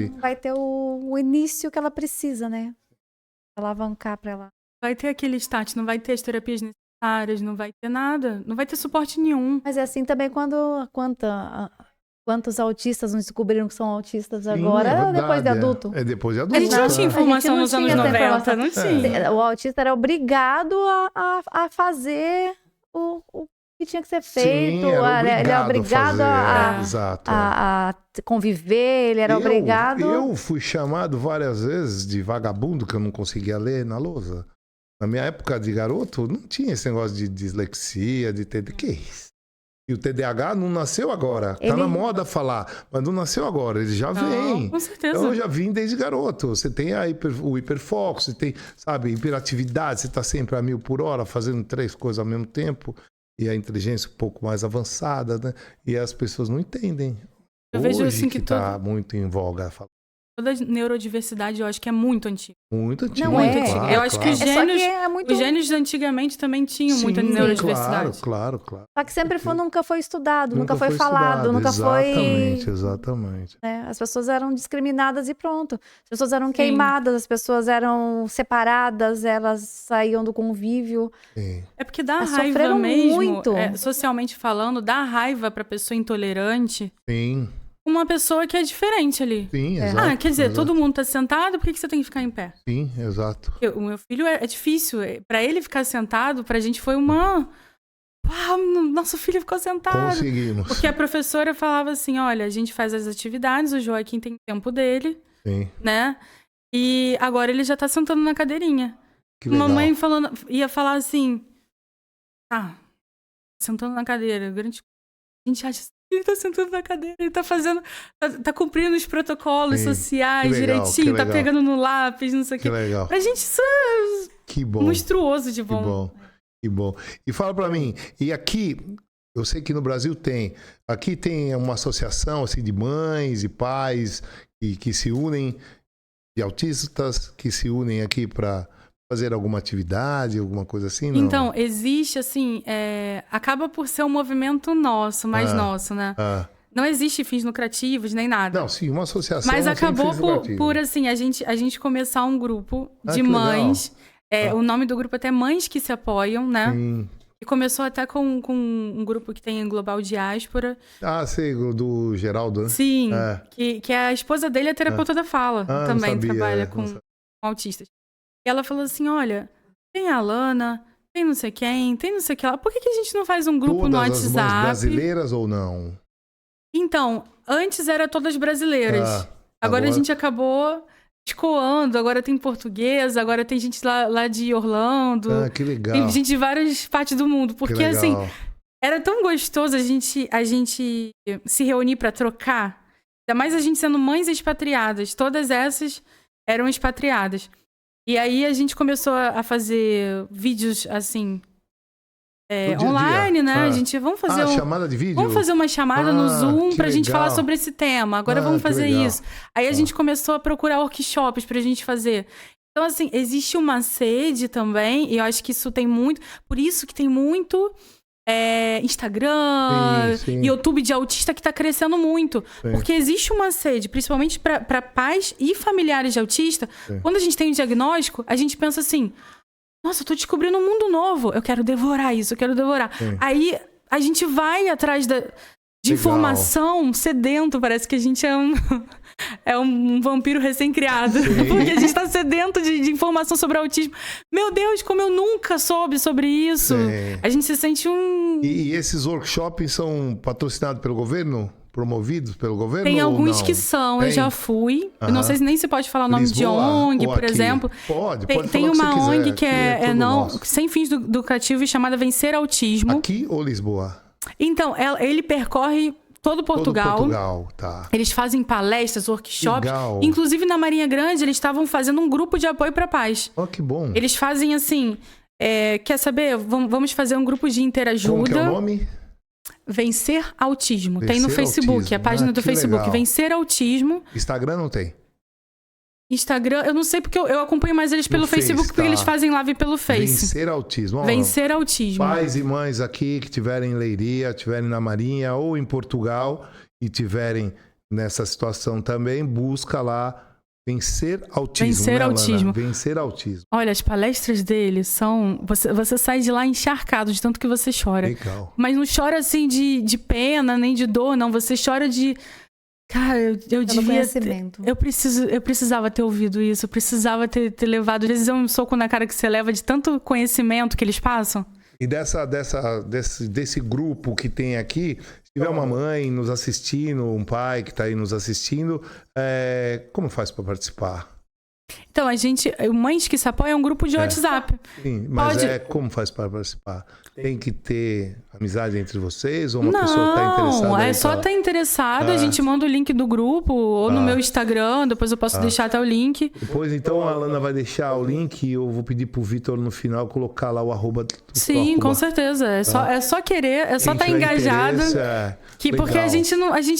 não vai ter o início que ela precisa, né? Alavancar para ela. Vai ter aquele start, não vai ter as terapias necessárias, não vai ter nada, não vai ter suporte nenhum. Mas é assim também quantos autistas não descobriram que são autistas agora, depois de adulto? É depois de adulto. A gente não tinha informação nos anos 90, não tinha. O autista era obrigado a fazer o que tinha que ser feito. Ele era obrigado a conviver, ele era obrigado... Eu fui chamado várias vezes de vagabundo, que eu não conseguia ler na lousa. Na minha época de garoto, não tinha esse negócio de dislexia, de TDAH. Que isso? E o TDAH não nasceu agora. Tá na moda falar, mas não nasceu agora. Ele já vem. Com certeza. Então, eu já vim desde garoto. Você tem o hiperfoco, você tem, sabe, hiperatividade. Você tá sempre a 1000 por hora, fazendo 3 coisas ao mesmo tempo. E a inteligência um pouco mais avançada, né? E as pessoas não entendem. Eu vejo assim que tá muito em voga. Toda a neurodiversidade, eu acho que é muito antiga. Muito antiga. Muito antiga. Claro, eu acho que os gênios de antigamente também tinham muita neurodiversidade. Claro. Só que sempre nunca foi estudado, nunca foi falado, nunca foi... Exatamente. As pessoas eram discriminadas e pronto. As pessoas eram queimadas, as pessoas eram separadas, elas saíam do convívio. Sim. É porque dá raiva mesmo, muito. Socialmente falando, dá raiva pra pessoa intolerante. Sim. Uma pessoa que é diferente ali. Sim, exato. Quer dizer, todo mundo tá sentado, por que você tem que ficar em pé? Sim, exato. O meu filho é difícil. Pra ele ficar sentado, pra gente foi uma... nosso filho ficou sentado. Conseguimos. Porque a professora falava assim, olha, a gente faz as atividades, o Joaquim tem tempo dele, né? E agora ele já tá sentando na cadeirinha. Que legal. Mamãe ia falar assim, sentando na cadeira, a gente acha ele tá sentando na cadeira, ele tá fazendo, tá cumprindo os protocolos sociais direitinho, tá pegando no lápis, não sei o quê. Que legal. Pra gente isso é monstruoso de bom. Que bom. E fala pra mim, e aqui, eu sei que no Brasil aqui tem uma associação assim, de mães e pais que se unem, de autistas, que se unem aqui pra fazer alguma atividade, alguma coisa assim? Não? Então, existe assim, acaba por ser um movimento nosso, mais nosso, né? Não existe fins lucrativos, nem nada. Não, sim, uma associação. Mas acabou por assim, a gente começar um grupo de mães. O nome do grupo até Mães que se Apoiam, né? Sim. E começou até com um grupo que tem em Global Diáspora. Sei, do Geraldo, né? Sim, que a esposa dele é terapeuta da fala, também trabalha com autistas. E ela falou assim, olha, tem a Alana, tem não sei quem, tem não sei o que lá. Por que a gente não faz um grupo no WhatsApp? Todas as mães brasileiras ou não? Então, antes era todas brasileiras. Agora a gente acabou escoando, agora tem português, agora tem gente lá de Orlando. Que legal. Tem gente de várias partes do mundo. Porque assim, era tão gostoso a gente se reunir para trocar. Ainda mais a gente sendo mães expatriadas. Todas essas eram expatriadas. E aí a gente começou a fazer vídeos assim online, né? A gente vamos fazer chamada de vídeo. Vamos fazer uma chamada no Zoom pra gente falar sobre esse tema. Agora vamos fazer isso. Aí a gente começou a procurar workshops pra gente fazer. Então, assim, existe uma sede também, e eu acho que isso tem muito... Por isso que tem muito Instagram, YouTube de autista que tá crescendo muito. Sim. Porque existe uma sede, principalmente para pais e familiares de autista. Sim. Quando a gente tem um diagnóstico, a gente pensa assim... Nossa, eu tô descobrindo um mundo novo. Eu quero devorar isso, eu quero devorar. Sim. Aí, a gente vai atrás de informação sedento. Parece que a gente é um vampiro recém-criado. Porque a gente tá sedento de informação sobre autismo. Meu Deus, como eu nunca soube sobre isso. Sim. A gente se sente E esses workshops são patrocinados pelo governo? Promovidos pelo governo? Tem alguns que são, eu já fui. Eu não sei se nem se pode falar o nome de ONG, por exemplo. Pode tem uma ONG que é sem fins lucrativos, chamada Vencer Autismo. Aqui ou Lisboa? Então, ele percorre todo Portugal. Todo Portugal, tá. Eles fazem palestras, workshops. Legal. Inclusive, na Marinha Grande, eles estavam fazendo um grupo de apoio para pais. Oh, que bom. Eles fazem assim, quer saber? Vamos fazer um grupo de interajuda. Como que é o nome? Vencer Autismo. Tem no Facebook, a página do Facebook. Legal. Vencer Autismo. Instagram não tem? Instagram, eu não sei porque eu acompanho mais eles pelo Facebook, porque eles fazem live pelo Face. Vencer Autismo. Vencer Autismo. Pais e mães aqui que tiverem em Leiria, tiverem na Marinha ou em Portugal e tiverem nessa situação também, busca lá Vencer Autismo. Vencer Autismo. Vencer Autismo. Olha, as palestras dele são... Você sai de lá encharcado de tanto que você chora. Legal. Mas não chora assim de pena, nem de dor, não. Você chora de... Cara, eu devia eu precisava ter ouvido isso. Eu precisava ter levado... Às vezes é um soco na cara que você leva de tanto conhecimento que eles passam. E desse grupo que tem aqui, se tiver uma mãe nos assistindo, um pai que está aí nos assistindo, como faz para participar? Então, Mães que se Apoiam é um grupo de WhatsApp. Sim, mas como faz para participar? Tem que ter amizade entre vocês ou uma pessoa está interessada? Não, só estar interessado, a gente manda o link do grupo ou no meu Instagram, depois eu posso deixar até o link. Depois, então, a Alana vai deixar o link e eu vou pedir pro Vitor no final colocar lá o arroba. Sim, com certeza. É só querer, é só estar engajada. Porque a gente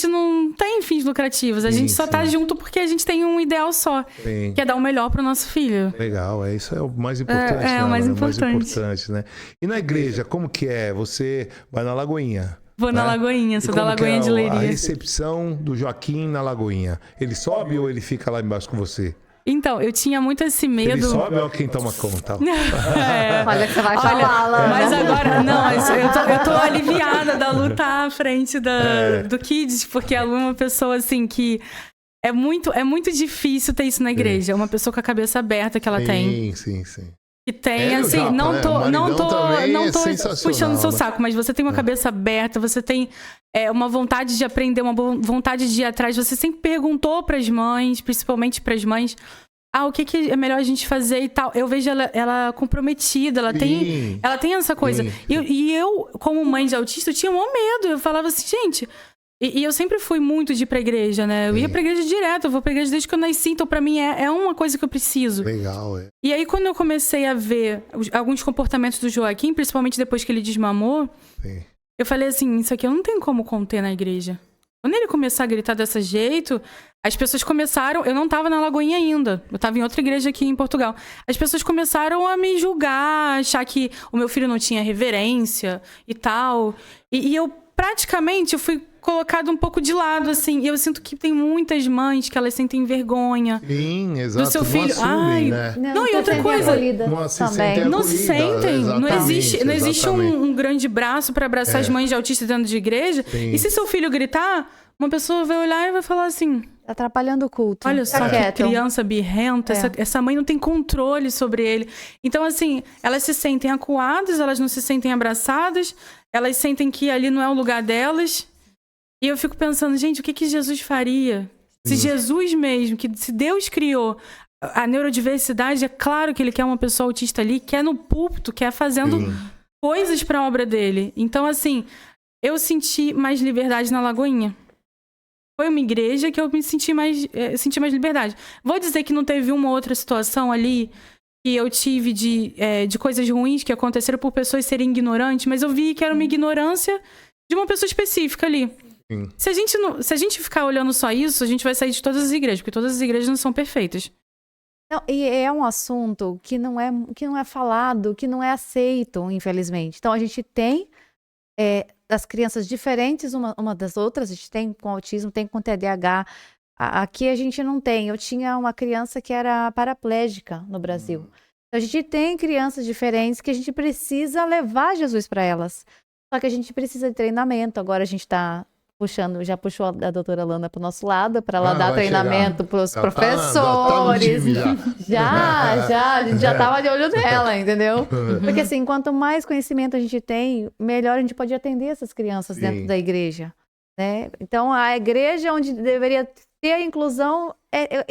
não tem fins lucrativos, a gente só tá junto porque a gente tem um ideal só, que é dar o melhor pro nosso filho. Legal, isso é o mais importante. É o mais importante, né? E na igreja, como que é? Você vai na Lagoinha? Vou na Lagoinha, sou da Lagoinha de Leiria. A recepção do Joaquim na Lagoinha, ele sobe ou ele fica lá embaixo com você? Então, eu tinha muito esse medo... Ele sobe ou quem toma conta? Olha que você vai falar lá. Mas agora, não, eu tô aliviada da luta à frente do Kids, porque a Lu é uma pessoa assim que... É muito difícil ter isso na igreja. É uma pessoa com a cabeça aberta que ela tem. Sim. E tem, assim, não tô puxando o seu saco, mas você tem uma cabeça aberta, você tem uma vontade de aprender, uma vontade de ir atrás. Você sempre perguntou pras mães, principalmente pras mães, o que é melhor a gente fazer e tal. Eu vejo ela comprometida, ela tem essa coisa. E eu, como mãe de autista, eu tinha um medo. Eu falava assim, gente... E eu sempre fui muito de ir pra igreja, né? Eu ia pra igreja direto, eu vou pra igreja desde que eu nasci, então pra mim é uma coisa que eu preciso. Legal, E aí quando eu comecei a ver alguns comportamentos do Joaquim, principalmente depois que ele desmamou, eu falei assim, isso aqui eu não tenho como conter na igreja. Quando ele começou a gritar desse jeito, as pessoas começaram... Eu não tava na Lagoinha ainda, eu tava em outra igreja aqui em Portugal. As pessoas começaram a me julgar, achar que o meu filho não tinha reverência e tal. E eu praticamente fui colocado um pouco de lado, assim. E eu sinto que tem muitas mães que elas sentem vergonha. Sim, exato. Do seu filho. Né? Não, e outra coisa. Não se sentem. Não existe um grande braço para abraçar as mães de autista dentro de igreja. Sim. E se seu filho gritar, uma pessoa vai olhar e vai falar assim... Tá atrapalhando o culto. Olha só que criança birrenta. Essa mãe não tem controle sobre ele. Então, assim, elas se sentem acuadas, elas não se sentem abraçadas, elas sentem que ali não é o lugar delas. E eu fico pensando, gente, o que Jesus faria? Se Jesus mesmo, se Deus criou a neurodiversidade, é claro que ele quer uma pessoa autista ali, quer no púlpito, quer fazendo coisas para a obra dele. Então, assim, eu senti mais liberdade na Lagoinha. Foi uma igreja que eu me senti mais liberdade. Vou dizer que não teve uma outra situação ali que eu tive de coisas ruins que aconteceram por pessoas serem ignorantes, mas eu vi que era uma ignorância de uma pessoa específica ali. Sim. Se a gente ficar olhando só isso, a gente vai sair de todas as igrejas, porque todas as igrejas não são perfeitas. Não, e é um assunto que não é falado, que não é aceito, infelizmente. Então, a gente tem as crianças diferentes uma das outras, a gente tem com autismo, tem com TDAH. Aqui a gente não tem. Eu tinha uma criança que era paraplégica no Brasil. Então, a gente tem crianças diferentes que a gente precisa levar Jesus para elas. Só que a gente precisa de treinamento. Agora a gente está já puxou a doutora Lana para o nosso lado, para ela dar treinamento para os professores. A gente já estava de olho nela, entendeu? Porque assim, quanto mais conhecimento a gente tem, melhor a gente pode atender essas crianças dentro da igreja, né? Então, a igreja onde deveria ter a inclusão,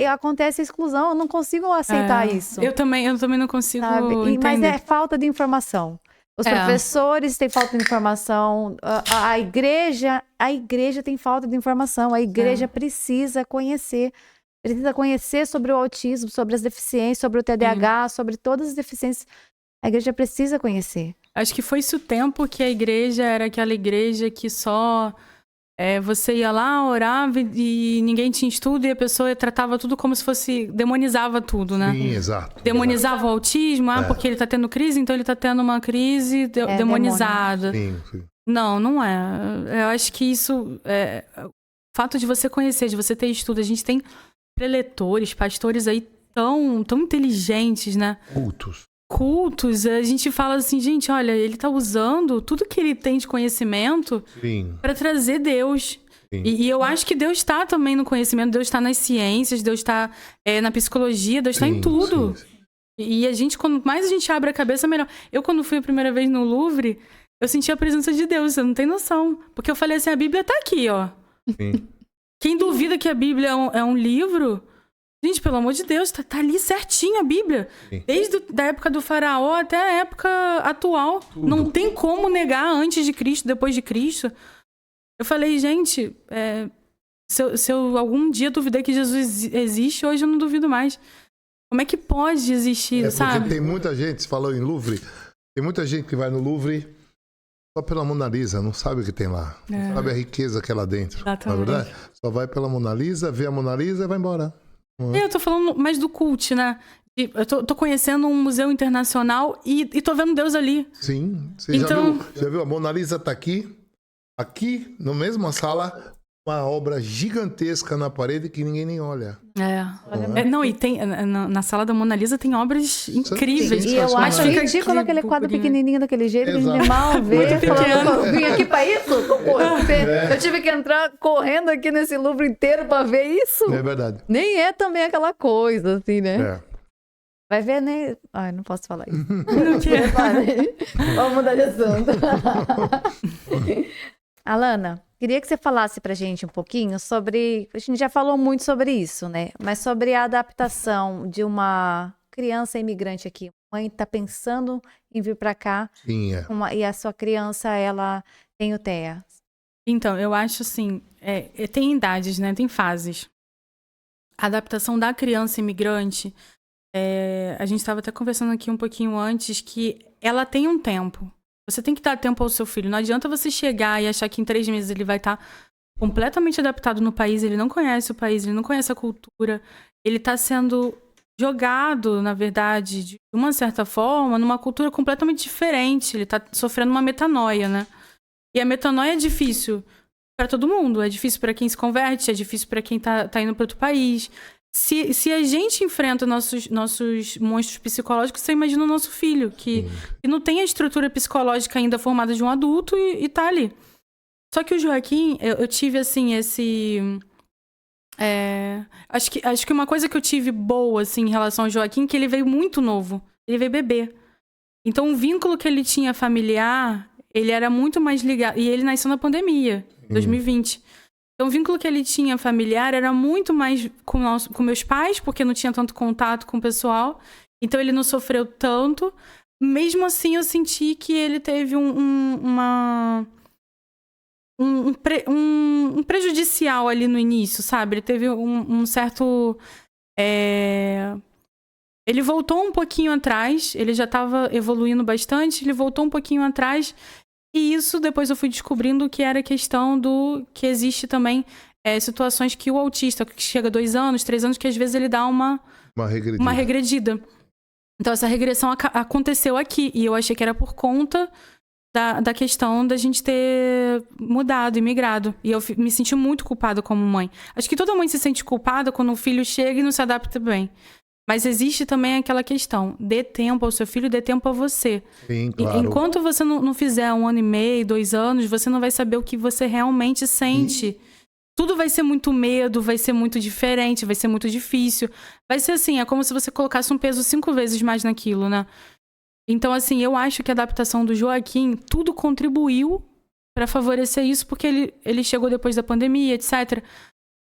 acontece a exclusão. Eu não consigo aceitar isso. Eu também não consigo entender. Mas é falta de informação. Os professores têm falta de informação, a igreja tem falta de informação, a igreja precisa conhecer sobre o autismo, sobre as deficiências, sobre o TDAH, sobre todas as deficiências. A igreja precisa conhecer. Acho que foi-se o tempo que a igreja era aquela igreja que só você ia lá, orava e ninguém tinha estudo e a pessoa tratava tudo como se fosse... demonizava tudo, né? Sim, exato. Demonizava o autismo, porque ele tá tendo crise, então ele tá tendo uma crise demonizada. Sim. Não é. Eu acho que isso... o fato de você conhecer, de você ter estudo, a gente tem preletores, pastores aí tão inteligentes, né? Cultos, a gente fala assim, gente, olha, ele tá usando tudo que ele tem de conhecimento para trazer Deus. E eu acho que Deus está também no conhecimento, Deus está nas ciências, Deus está na psicologia, Deus está em tudo. Sim. E a gente, quanto mais a gente abre a cabeça, melhor. Eu, quando fui a primeira vez no Louvre, eu senti a presença de Deus, você não tem noção. Porque eu falei assim, a Bíblia tá aqui, ó. Sim. Quem duvida que a Bíblia é um livro... Gente, pelo amor de Deus, tá ali certinho a Bíblia. Sim. Desde a época do faraó até a época atual. Tudo. Não tem como negar antes de Cristo, depois de Cristo. Eu falei, gente, se eu algum dia duvidei que Jesus existe, hoje eu não duvido mais. Como é que pode existir, sabe? Porque tem muita gente, você falou em Louvre, tem muita gente que vai no Louvre só pela Mona Lisa, não sabe o que tem lá. Não sabe a riqueza que é lá dentro. Exatamente. Na verdade, só vai pela Mona Lisa, vê a Mona Lisa e vai embora. Eu tô falando mais do cult, né? Eu tô conhecendo um museu internacional e tô vendo Deus ali. Sim. Você já viu? A Mona Lisa tá aqui, na mesma sala, uma obra gigantesca na parede que ninguém nem olha. E tem na sala da Mona Lisa tem obras incríveis. E eu acho ridículo aquele quadro pequenininho daquele jeito, que a gente mal vê. Falando, vim aqui pra isso? Eu tive que entrar correndo aqui nesse Louvre inteiro pra ver isso. É verdade. Nem é também aquela coisa, assim, né? Vai ver, né? Ai, não posso falar isso. Vamos mudar de assunto. Alana, queria que você falasse pra gente um pouquinho sobre... A gente já falou muito sobre isso, né? Mas sobre a adaptação de uma criança imigrante aqui. A mãe tá pensando em vir pra cá. Sim, e a sua criança, ela tem o TEA. Então, eu acho assim... tem idades, né? Tem fases. A adaptação da criança imigrante... a gente estava até conversando aqui um pouquinho antes que ela tem um tempo. Você tem que dar tempo ao seu filho. Não adianta você chegar e achar que em 3 meses ele vai estar completamente adaptado no país. Ele não conhece o país, ele não conhece a cultura. Ele está sendo jogado, na verdade, de uma certa forma, numa cultura completamente diferente. Ele está sofrendo uma metanoia, né? E a metanoia é difícil para todo mundo. É difícil para quem se converte, é difícil para quem tá indo para outro país. Se a gente enfrenta nossos monstros psicológicos, você imagina o nosso filho, que não tem a estrutura psicológica ainda formada de um adulto e tá ali. Só que o Joaquim, eu tive, assim, esse... Acho que uma coisa que eu tive boa, assim, em relação ao Joaquim, é que ele veio muito novo. Ele veio bebê. Então, o vínculo que ele tinha familiar, ele era muito mais ligado... E ele nasceu na pandemia, 2020. Então, o vínculo que ele tinha familiar era muito mais com meus pais, porque não tinha tanto contato com o pessoal. Então, ele não sofreu tanto. Mesmo assim, eu senti que ele teve um prejudicial ali no início, sabe? Ele teve um certo... Ele voltou um pouquinho atrás. Ele já estava evoluindo bastante. Ele voltou um pouquinho atrás... E isso depois eu fui descobrindo que era questão que existe também situações que o autista, que chega a 2 anos, 3 anos, que às vezes ele dá uma uma regredida. Então, essa regressão aconteceu aqui. E eu achei que era por conta da questão da gente ter mudado e migrado. E eu me senti muito culpada como mãe. Acho que toda mãe se sente culpada quando o filho chega e não se adapta bem. Mas existe também aquela questão. Dê tempo ao seu filho, dê tempo a você. Sim, claro. Enquanto você não fizer 1 ano e meio, 2 anos, você não vai saber o que você realmente sente. Tudo vai ser muito medo, vai ser muito diferente, vai ser muito difícil. Vai ser assim, é como se você colocasse um peso 5 vezes mais naquilo, né? Então, assim, eu acho que a adaptação do Joaquim, tudo contribuiu para favorecer isso, porque ele chegou depois da pandemia, etc.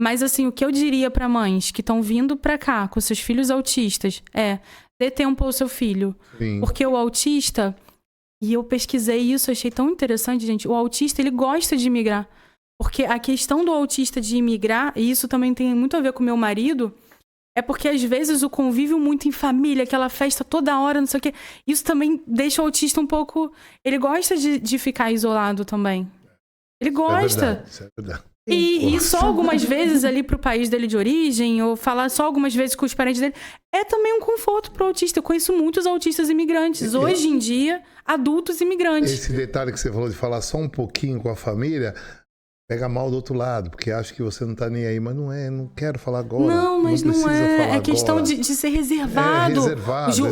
Mas, assim, o que eu diria para mães que estão vindo para cá com seus filhos autistas é: dê tempo ao seu filho. Sim. Porque o autista, e eu pesquisei isso, achei tão interessante, gente, o autista, ele gosta de migrar. Porque a questão do autista de imigrar, e isso também tem muito a ver com meu marido, é porque às vezes o convívio muito em família, aquela festa toda hora, não sei o quê, isso também deixa o autista um pouco... Ele gosta de ficar isolado também. Ele gosta. Isso é verdade. E só algumas vezes ali pro país dele de origem, ou falar só algumas vezes com os parentes dele, é também um conforto pro autista. Eu conheço muitos autistas imigrantes. Hoje em dia, adultos imigrantes. Esse detalhe que você falou de falar só um pouquinho com a família... Pega mal do outro lado, porque acha que você não tá nem aí. Mas não quero falar agora. Não, mas não é. É questão de ser reservado.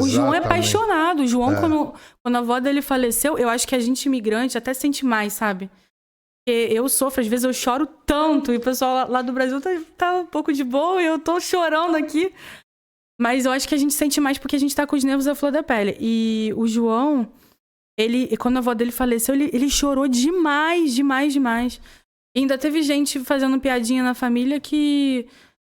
O João é apaixonado. O João, quando a avó dele faleceu, eu acho que a gente imigrante até sente mais, sabe? Porque eu sofro, às vezes eu choro tanto. E o pessoal lá do Brasil tá um pouco de boa e eu tô chorando aqui. Mas eu acho que a gente sente mais porque a gente tá com os nervos à flor da pele. E o João, quando a avó dele faleceu, ele chorou demais, demais, demais. E ainda teve gente fazendo piadinha na família que...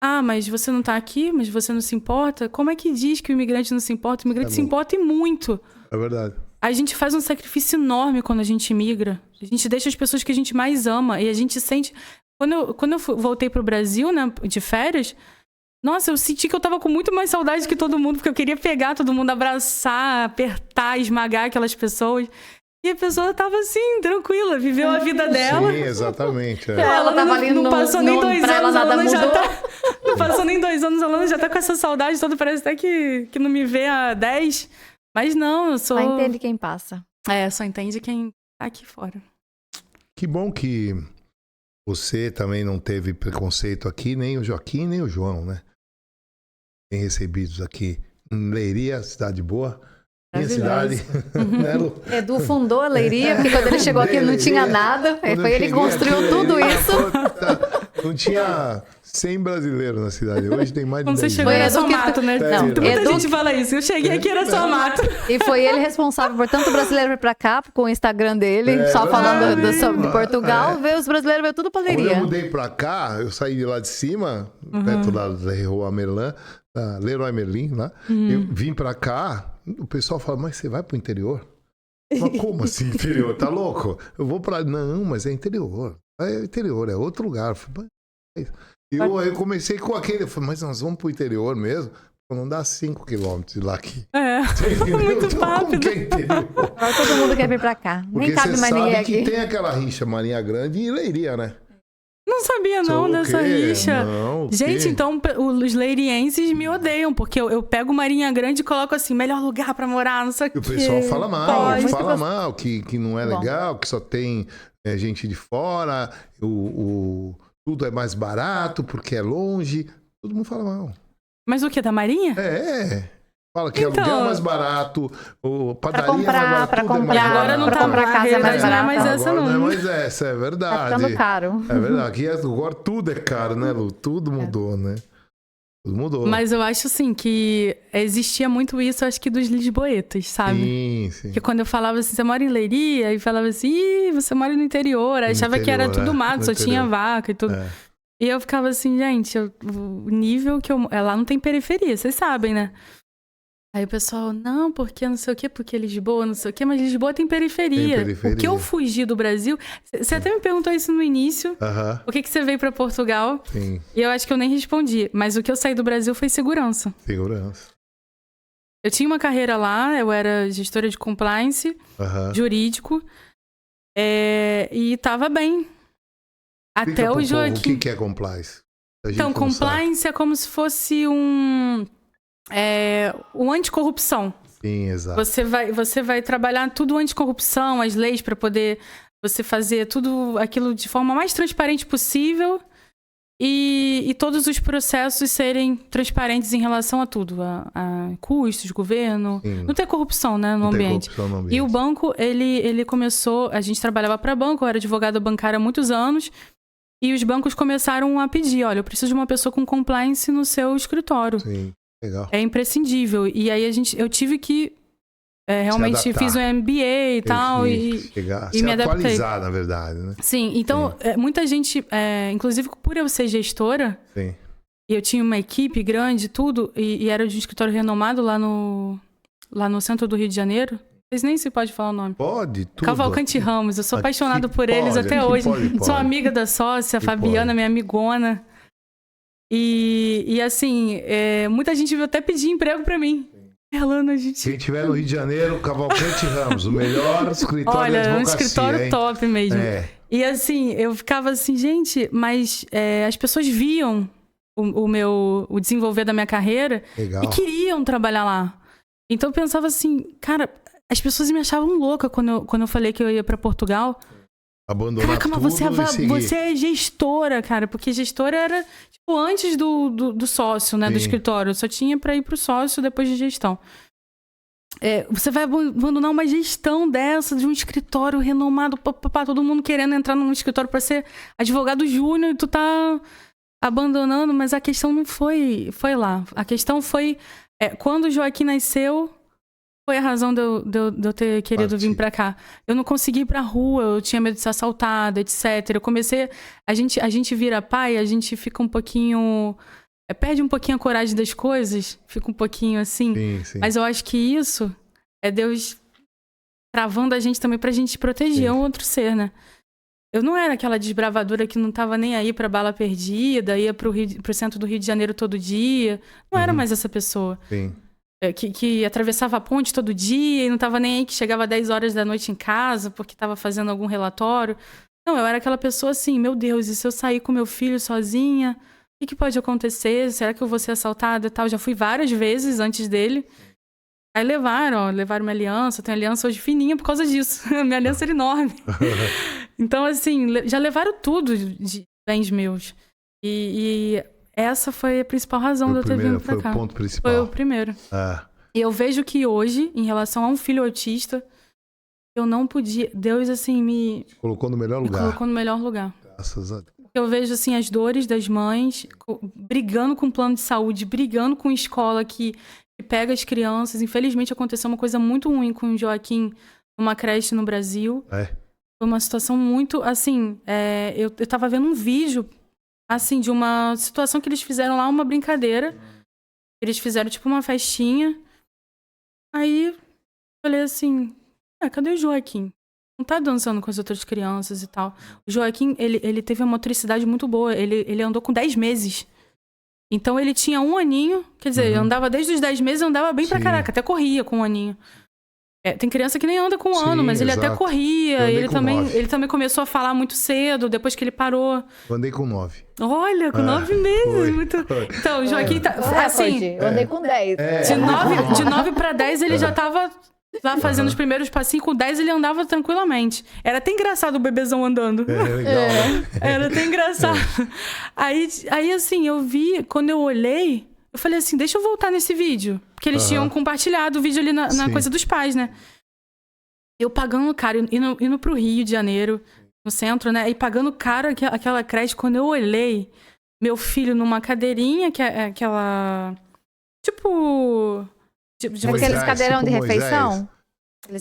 Ah, mas você não tá aqui? Mas você não se importa? Como é que diz que o imigrante não se importa? O imigrante se importa e muito. É verdade. A gente faz um sacrifício enorme quando a gente imigra. A gente deixa as pessoas que a gente mais ama. E a gente sente... Quando eu voltei pro Brasil, né, de férias... Nossa, eu senti que eu tava com muito mais saudade que todo mundo. Porque eu queria pegar todo mundo, abraçar, apertar, esmagar aquelas pessoas... E a pessoa tava assim, tranquila, viveu a vida dela. Sim, exatamente. Ela tava ali não passou nem 2 anos, ela já tá... Não passou nem 2 anos, ela já tá com essa saudade toda, parece até que não me vê há 10. Mas não, eu sou... Só entende quem passa. Só entende quem tá aqui fora. Que bom que você também não teve preconceito aqui, nem o Joaquim, nem o João, né? Bem recebidos aqui em Leiria, cidade boa. Minha cidade. Né, Lu? Edu fundou a Leiria, porque quando ele chegou aqui não tinha nada. Foi ele que construiu tudo isso. Não tinha 100 brasileiros na cidade. Hoje tem mais de 10. Quando você chegou era só mato, né? Não, muita gente fala isso. Eu cheguei aqui era só mato. E foi ele responsável por tanto brasileiro vir pra cá, com o Instagram dele, só falando de Portugal, veio os brasileiros, veio tudo pra Leiria. Quando eu mudei pra cá, eu saí de lá de cima, perto lá da Rua Merlin, da Leroy Merlin, lá. Eu vim pra cá, o pessoal fala, mas você vai pro interior? Mas como assim interior? Tá louco? Eu vou pra... Não, mas é interior. É interior, é outro lugar. Eu comecei com aquele, eu falei, mas nós vamos pro interior mesmo? Não dá 5 quilômetros de lá aqui. Muito rápido. Agora todo mundo quer vir pra cá. Nem cabe mais ninguém aqui. Que tem aquela rixa Marinha Grande e Leiria, né? Não sabia não dessa rixa. Não, gente, então os leirienses me odeiam, porque eu pego Marinha Grande e coloco assim, melhor lugar pra morar, não sei o quê. O pessoal fala mal, que não é legal, que só tem gente de fora, tudo é mais barato porque é longe. Todo mundo fala mal. Mas o que, da Marinha? Fala que aluguel é mais barato, padaria pra comprar. E agora não tá comprar casa é mais barato. Não é mais essa, não. Não é mais essa, é verdade. Tá ficando caro. É verdade. Aqui agora tudo é caro, né, Lu? Tudo mudou, né? Tudo mudou. Mas eu acho, assim, que existia muito isso, acho que dos lisboetas, sabe? Sim. Porque quando eu falava assim, você mora em Leiria? E falava assim, ih, você mora no interior. Aí achava que era tudo mato, só tinha vaca e tudo. E eu ficava assim, gente, o nível que eu... Lá não tem periferia, vocês sabem, né? Aí o pessoal, não, porque não sei o quê, porque Lisboa, não sei o quê, mas Lisboa tem periferia. O que eu fugi do Brasil... Você até me perguntou isso no início, por que você veio pra Portugal? Sim. E eu acho que eu nem respondi, mas o que eu saí do Brasil foi segurança. Eu tinha uma carreira lá, eu era gestora de compliance, jurídico, e tava bem. Até o Joaquim... O que é compliance? Então, compliance é como se fosse um o anticorrupção. Sim, exato. Você vai trabalhar tudo anticorrupção, as leis para poder você fazer tudo aquilo de forma mais transparente possível e todos os processos serem transparentes em relação a tudo, a custos, governo. Sim. Não ter corrupção, né, no ambiente. E o banco, ele começou, a gente trabalhava para banco, eu era advogada bancária há muitos anos, e os bancos começaram a pedir, olha, eu preciso de uma pessoa com compliance no seu escritório. Sim, legal. É imprescindível. E aí eu tive que realmente fiz um MBA e tal, e me adaptei. Atualizar, na verdade, né? Sim, então muita gente, inclusive por eu ser gestora, sim. E eu tinha uma equipe grande, tudo, e era de um escritório renomado lá no centro do Rio de Janeiro. Vocês nem se pode falar o nome. Pode, tudo. Cavalcante Ramos, eu sou apaixonada por eles até hoje. Pode. Sou amiga da sócia, Fabiana, minha amigona. E assim, muita gente veio até pedir emprego pra mim. Alana, gente... Quem estiver no Rio de Janeiro, Cavalcante Ramos, o melhor escritório de advocacia. Olha, um escritório top mesmo. E assim, eu ficava assim, gente, mas as pessoas viam o desenvolver da minha carreira. Legal. E queriam trabalhar lá. Então eu pensava assim, cara, as pessoas me achavam louca quando eu falei que eu ia pra Portugal. Abandonar Caraca, mas você é gestora, cara, porque gestora era tipo antes do sócio, né, do escritório. Eu só tinha pra ir pro sócio depois de gestão. Você vai abandonar uma gestão dessa, de um escritório renomado, todo mundo querendo entrar num escritório pra ser advogado júnior, e tu tá abandonando, mas a questão não foi lá. A questão foi, quando o Joaquim nasceu, foi a razão de eu ter querido vir pra cá. Eu não consegui ir pra rua, eu tinha medo de ser assaltada, etc. Eu comecei... A gente vira pai, a gente fica um pouquinho... perde um pouquinho a coragem das coisas, fica um pouquinho assim. Sim. Mas eu acho que isso é Deus travando a gente também pra gente proteger um outro ser, né? Eu não era aquela desbravadora que não tava nem aí pra bala perdida, ia pro centro do Rio de Janeiro todo dia. Não era mais essa pessoa. Sim. Que atravessava a ponte todo dia e não tava nem aí, que chegava 10 horas da noite em casa porque tava fazendo algum relatório. Não, eu era aquela pessoa assim, meu Deus, e se eu sair com meu filho sozinha, o que pode acontecer? Será que eu vou ser assaltada e tal? Já fui várias vezes antes dele. Aí levaram minha aliança, eu tenho aliança hoje fininha por causa disso. Minha aliança era enorme. Então, assim, já levaram tudo de bens meus. E essa foi a principal razão de eu ter vindo pra cá. Foi o ponto principal. Foi o primeiro. E eu vejo que hoje, em relação a um filho autista, eu não podia... Deus, assim, me... Colocou no melhor lugar. Me colocou no melhor lugar. Graças a Deus. Eu vejo, assim, as dores das mães, brigando com o plano de saúde, brigando com escola que pega as crianças. Infelizmente, aconteceu uma coisa muito ruim com o Joaquim numa creche no Brasil. Foi uma situação muito, assim... eu tava vendo um vídeo... assim, de uma situação que eles fizeram lá, uma brincadeira. Eles fizeram, tipo, uma festinha. Aí, falei assim, cadê o Joaquim? Não tá dançando com as outras crianças e tal. O Joaquim, ele teve uma motricidade muito boa. Ele andou com 10 meses. Então, ele tinha 1 aninho. Quer dizer, andava desde os 10 meses, andava bem pra caraca. Até corria com 1 aninho. Tem criança que nem anda com 1 ano, mas ele até corria. Ele também começou a falar muito cedo, depois que ele parou. Eu andei com 9. Olha, com 9 meses. Então, o Joaquim tá... assim, eu andei com 10. De 9 pra 10, ele já tava lá fazendo os primeiros passinhos. Com 10, ele andava tranquilamente. Era até engraçado o bebezão andando. Legal. Era até engraçado. Aí, assim, eu vi... Quando eu olhei... Eu falei assim, deixa eu voltar nesse vídeo. Porque eles tinham compartilhado o vídeo ali na coisa dos pais, né? Eu pagando caro, indo pro Rio de Janeiro, no centro, né? E pagando caro aquela creche. Quando eu olhei, meu filho numa cadeirinha, que é aquela... Tipo... Aqueles cadeirão de refeição?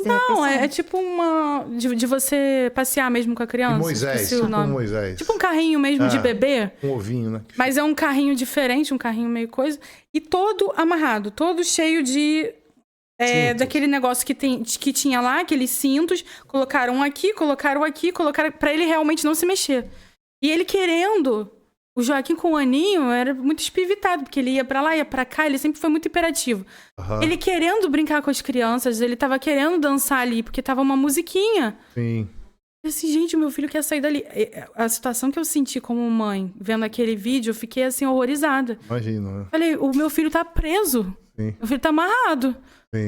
Não, é tipo uma... De você passear mesmo com a criança. Moisés, tipo Moisés. Tipo um carrinho mesmo de bebê. Um ovinho, né? Mas é um carrinho diferente, um carrinho meio coisa. E todo amarrado, todo cheio de... daquele negócio que tinha lá, aqueles cintos. Colocaram pra ele realmente não se mexer. E ele querendo... O Joaquim com 1 aninho era muito espivitado, porque ele ia pra lá, ia pra cá, ele sempre foi muito imperativo. Ele querendo brincar com as crianças, ele tava querendo dançar ali, porque tava uma musiquinha. Sim. Eu assim, gente, meu filho quer sair dali. A situação que eu senti como mãe, vendo aquele vídeo, eu fiquei assim, horrorizada. Imagina, né? Falei, o meu filho tá preso. Sim. Meu filho tá amarrado.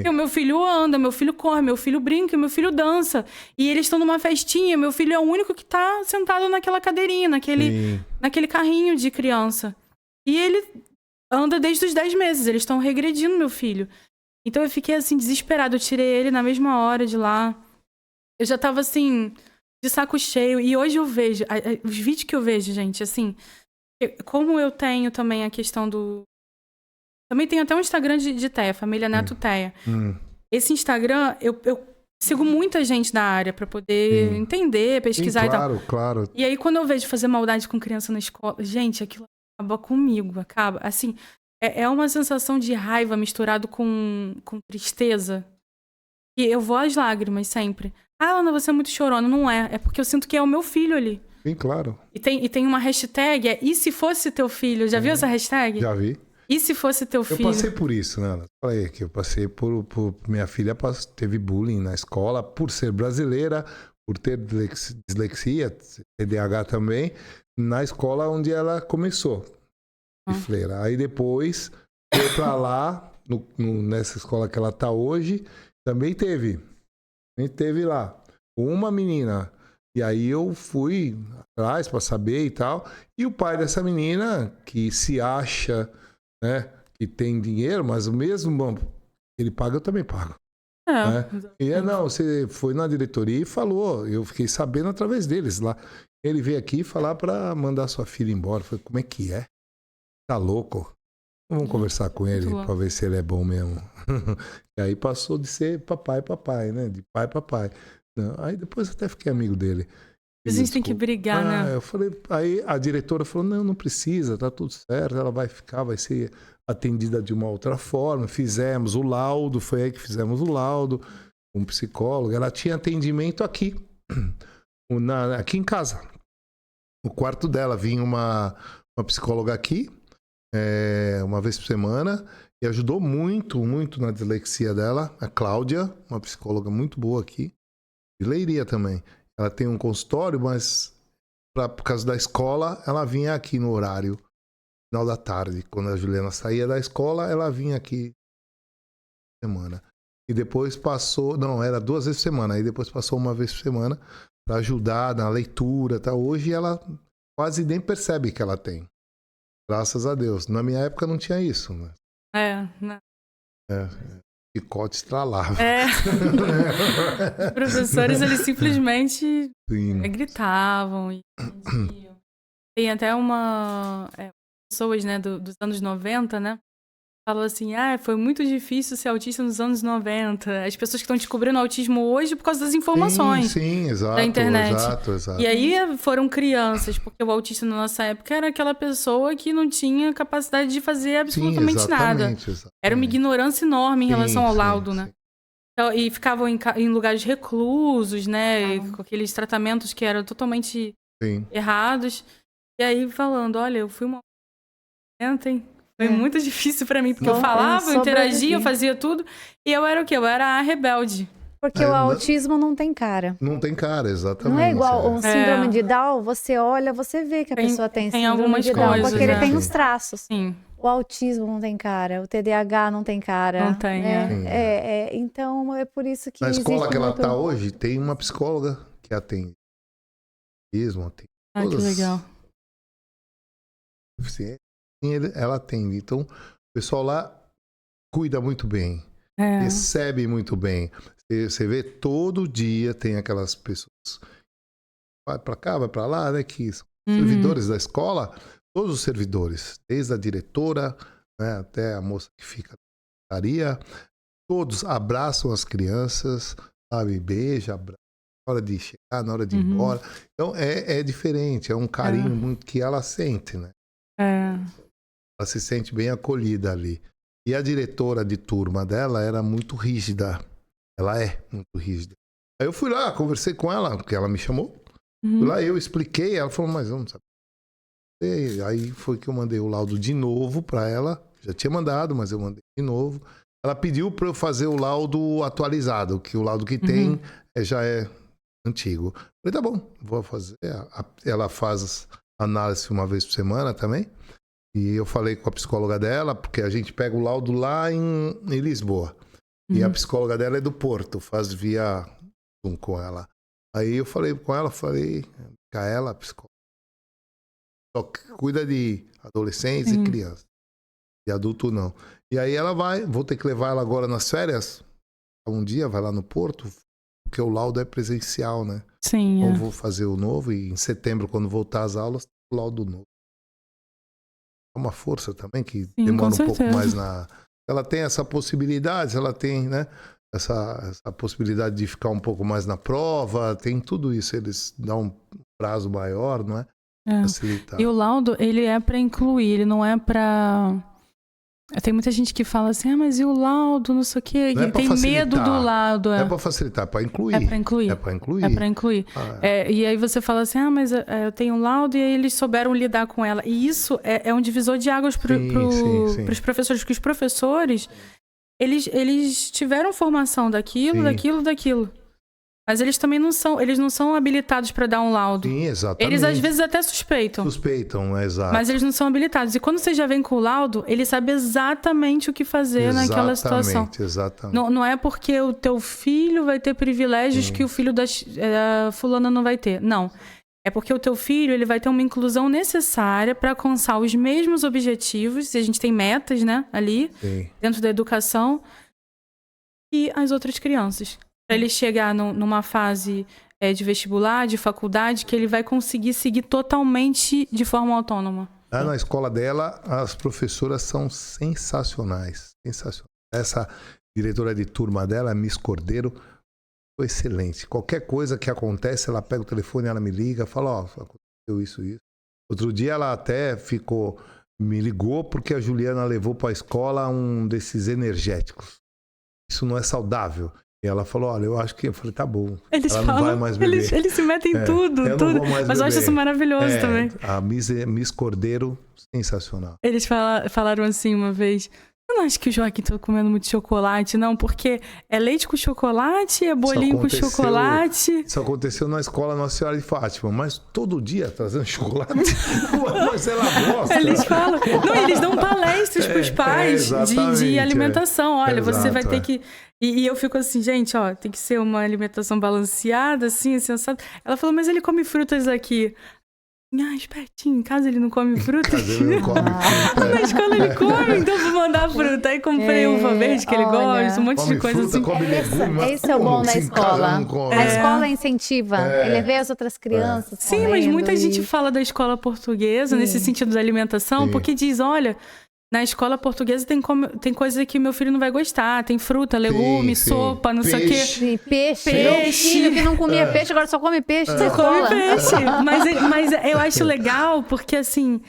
O meu filho anda, meu filho corre, meu filho brinca, meu filho dança. E eles estão numa festinha, meu filho é o único que tá sentado naquela cadeirinha, naquele carrinho de criança. E ele anda desde os 10 meses, eles estão regredindo meu filho. Então eu fiquei assim, desesperada. Eu tirei ele na mesma hora de lá. Eu já tava assim, de saco cheio. E hoje eu vejo, os vídeos que eu vejo, gente, assim, como eu tenho também a questão do... Também tenho até um Instagram de Teia, Família Neto Teia. Esse Instagram, eu sigo muita gente da área pra poder entender, pesquisar e tal. Claro. E aí, quando eu vejo fazer maldade com criança na escola, gente, aquilo acaba comigo, acaba. Assim, é uma sensação de raiva misturado com tristeza. E eu vou às lágrimas sempre. Ah, Ana, você é muito chorona. Não é. É porque eu sinto que é o meu filho ali. Sim, claro. E tem uma hashtag, e se fosse teu filho? Já viu essa hashtag? Já vi. E se fosse teu filho? Eu passei por isso, né? Falei aqui, eu passei por... Minha filha teve bullying na escola por ser brasileira, por ter dislexia, TDAH também, na escola onde ela começou. De freira. Aí depois, foi pra lá, nessa escola que ela tá hoje, também teve. Lá. Uma menina. E aí eu fui atrás pra saber e tal. E o pai dessa menina, que se acha... né, que tem dinheiro, mas o mesmo ele paga, eu também pago. Né? E não, você foi na diretoria e falou, eu fiquei sabendo através deles lá. Ele veio aqui falar para mandar sua filha embora. Eu falei, como é que é? Tá louco? Vamos conversar com ele para ver se ele é bom mesmo. E aí passou de ser papai, né? De pai. Não, aí depois até fiquei amigo dele. A gente tem que brigar, né? Eu falei, aí a diretora falou, não precisa, tá tudo certo, ela vai ser atendida de uma outra forma. Fizemos o laudo, foi aí que fizemos o laudo, um psicólogo. Ela tinha atendimento aqui, aqui em casa. No quarto dela vinha uma psicóloga aqui, uma vez por semana, e ajudou muito na dislexia dela, a Cláudia, uma psicóloga muito boa aqui, de Leiria também. Ela tem um consultório, mas por causa da escola, ela vinha aqui no horário, final da tarde. Quando a Juliana saía da escola, ela vinha aqui semana. E depois passou, era 2 vezes por semana, aí depois passou 1 vez por semana para ajudar na leitura, tá? Hoje ela quase nem percebe que ela tem. Graças a Deus. Na minha época não tinha isso, né? Né? Picote estralava. Os professores, eles simplesmente gritavam. E tem até pessoas, né, dos anos 90, né? Falam assim, foi muito difícil ser autista nos anos 90. As pessoas que estão descobrindo autismo hoje por causa das informações exato, da internet. Exato. E aí foram crianças, porque o autista na nossa época era aquela pessoa que não tinha capacidade de fazer absolutamente nada. Exatamente. Era uma ignorância enorme em relação ao laudo, né? Então, e ficavam em lugares reclusos, né? Com aqueles tratamentos que eram totalmente errados. E aí falando, olha, eu fui uma... Foi muito difícil pra mim, porque eu falava, eu interagia, eu fazia tudo. E eu era o quê? Eu era a rebelde. Porque o autismo não tem cara. Não tem cara, exatamente. Não é igual o síndrome de Down, você olha, você vê que a pessoa tem síndrome de Down, porque ele tem os traços. Sim. O autismo não tem cara, o TDAH não tem cara. Não tem, então é por isso que na escola que ela tá hoje, tem uma psicóloga que atende. Que legal. Ela atende. Então, o pessoal lá cuida muito bem, recebe muito bem. Você vê todo dia tem aquelas pessoas vai para cá, vai para lá, né? Que são servidores da escola, todos os servidores, desde a diretora, né, até a moça que fica na secretaria, todos abraçam as crianças, sabe? Beija, abraça. Na hora de chegar, na hora de ir embora. Então é diferente, é um carinho muito que ela sente, né? Ela se sente bem acolhida ali. E a diretora de turma dela era muito rígida. Ela é muito rígida. Aí eu fui lá, conversei com ela, porque ela me chamou. Fui lá, eu expliquei, ela falou, mas eu não sabia. Aí foi que eu mandei o laudo de novo para ela. Já tinha mandado, mas eu mandei de novo. Ela pediu para eu fazer o laudo atualizado, que o laudo que tem já é antigo. Eu falei, tá bom, vou fazer. Ela faz análise 1 vez por semana também. E eu falei com a psicóloga dela, porque a gente pega o laudo lá em Lisboa. E a psicóloga dela é do Porto, faz via Zoom com ela. Aí eu falei com ela, Micaela, psicóloga, só que cuida de adolescentes e crianças. De adulto não. E aí ela vou ter que levar ela agora nas férias. Um dia vai lá no Porto, porque o laudo é presencial, né? Sim. Então vou fazer o novo e em setembro, quando voltar às aulas, o laudo novo. É uma força também que demora um pouco mais na... Ela tem essa possibilidade, ela tem, né? Essa possibilidade de ficar um pouco mais na prova, tem tudo isso. Eles dão um prazo maior, não é? Facilitar. E o laudo, ele é para incluir, ele não é para... Tem muita gente que fala assim, mas e o laudo, não sei o quê, não tem medo do laudo. Não é para facilitar, é para incluir. É para incluir. É para incluir. É para incluir. E aí você fala assim, mas eu tenho um laudo e aí eles souberam lidar com ela. E isso é um divisor de águas para os professores, porque os professores, eles tiveram formação daquilo. Mas eles também não são habilitados para dar um laudo. Sim, exatamente. Eles às vezes até suspeitam. Exato. Mas eles não são habilitados. E quando você já vem com o laudo, ele sabe exatamente o que fazer naquela situação. Exatamente. Não é porque o teu filho vai ter privilégios que o filho da fulana não vai ter. Não. É porque o teu filho ele vai ter uma inclusão necessária para alcançar os mesmos objetivos. E a gente tem metas, né, ali, dentro da educação. E as outras crianças. Para ele chegar numa fase de vestibular, de faculdade, que ele vai conseguir seguir totalmente de forma autônoma. Lá na escola dela, as professoras são sensacionais. Essa diretora de turma dela, Miss Cordeiro, foi excelente. Qualquer coisa que acontece, ela pega o telefone, ela me liga, fala, aconteceu isso. Outro dia ela até me ligou porque a Juliana levou para a escola um desses energéticos. Isso não é saudável. E ela falou, olha, eu acho que... Eu falei, tá bom. Ela não vai mais beber. Eles se metem em tudo. Mas eu acho isso maravilhoso também. A Miss Cordeiro, sensacional. Eles falaram assim uma vez, eu não acho que o Joaquim tá comendo muito chocolate, não, porque é leite com chocolate, é bolinho com chocolate. Isso aconteceu na escola Nossa Senhora de Fátima, mas todo dia trazendo chocolate, mas ela gosta. Eles falam, eles dão palestras pros pais de alimentação. Olha, você vai ter que... E eu fico assim, gente, tem que ser uma alimentação balanceada, assim, assado. Ela falou, mas ele come frutas aqui. Espertinho, em casa ele não come fruta. Na escola ele come, então vou mandar fruta. Aí comprei uva verde que ele gosta, um monte de coisa assim. Esse é o bom da escola. A escola incentiva, ele vê as outras crianças. Sim, mas muita gente fala da escola portuguesa, nesse sentido da alimentação, porque diz, olha... Na escola portuguesa tem coisa que meu filho não vai gostar. Tem fruta, legume, sopa, não sei o quê. Peixe. Meu filho que não comia peixe, agora só come peixe. Você come peixe. Mas eu acho legal porque, assim,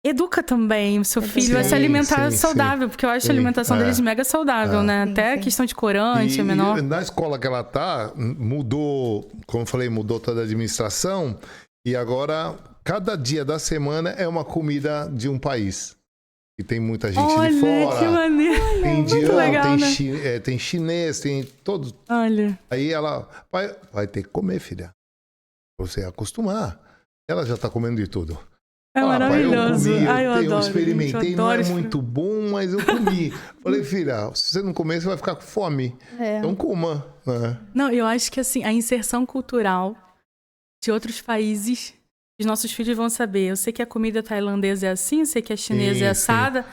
educa também o seu filho a se alimentar saudável. Porque eu acho a alimentação deles mega saudável, né? Até a questão de corante é menor. Na escola que ela tá, mudou, como eu falei, mudou toda a administração. E agora, cada dia da semana é uma comida de um país. E tem muita gente de fora. Que maneiro. Tem indiano, tem chinês, tem todos. Olha. Aí ela vai ter que comer, filha. Pra você acostumar. Ela já tá comendo de tudo. É maravilhoso. Eu adoro. Eu experimentei, não é muito bom, mas eu comi. Falei, filha, se você não comer, você vai ficar com fome. Então coma. Não, eu acho que assim, a inserção cultural de outros países... Os nossos filhos vão saber. Eu sei que a comida tailandesa é assim, eu sei que a chinesa é assada.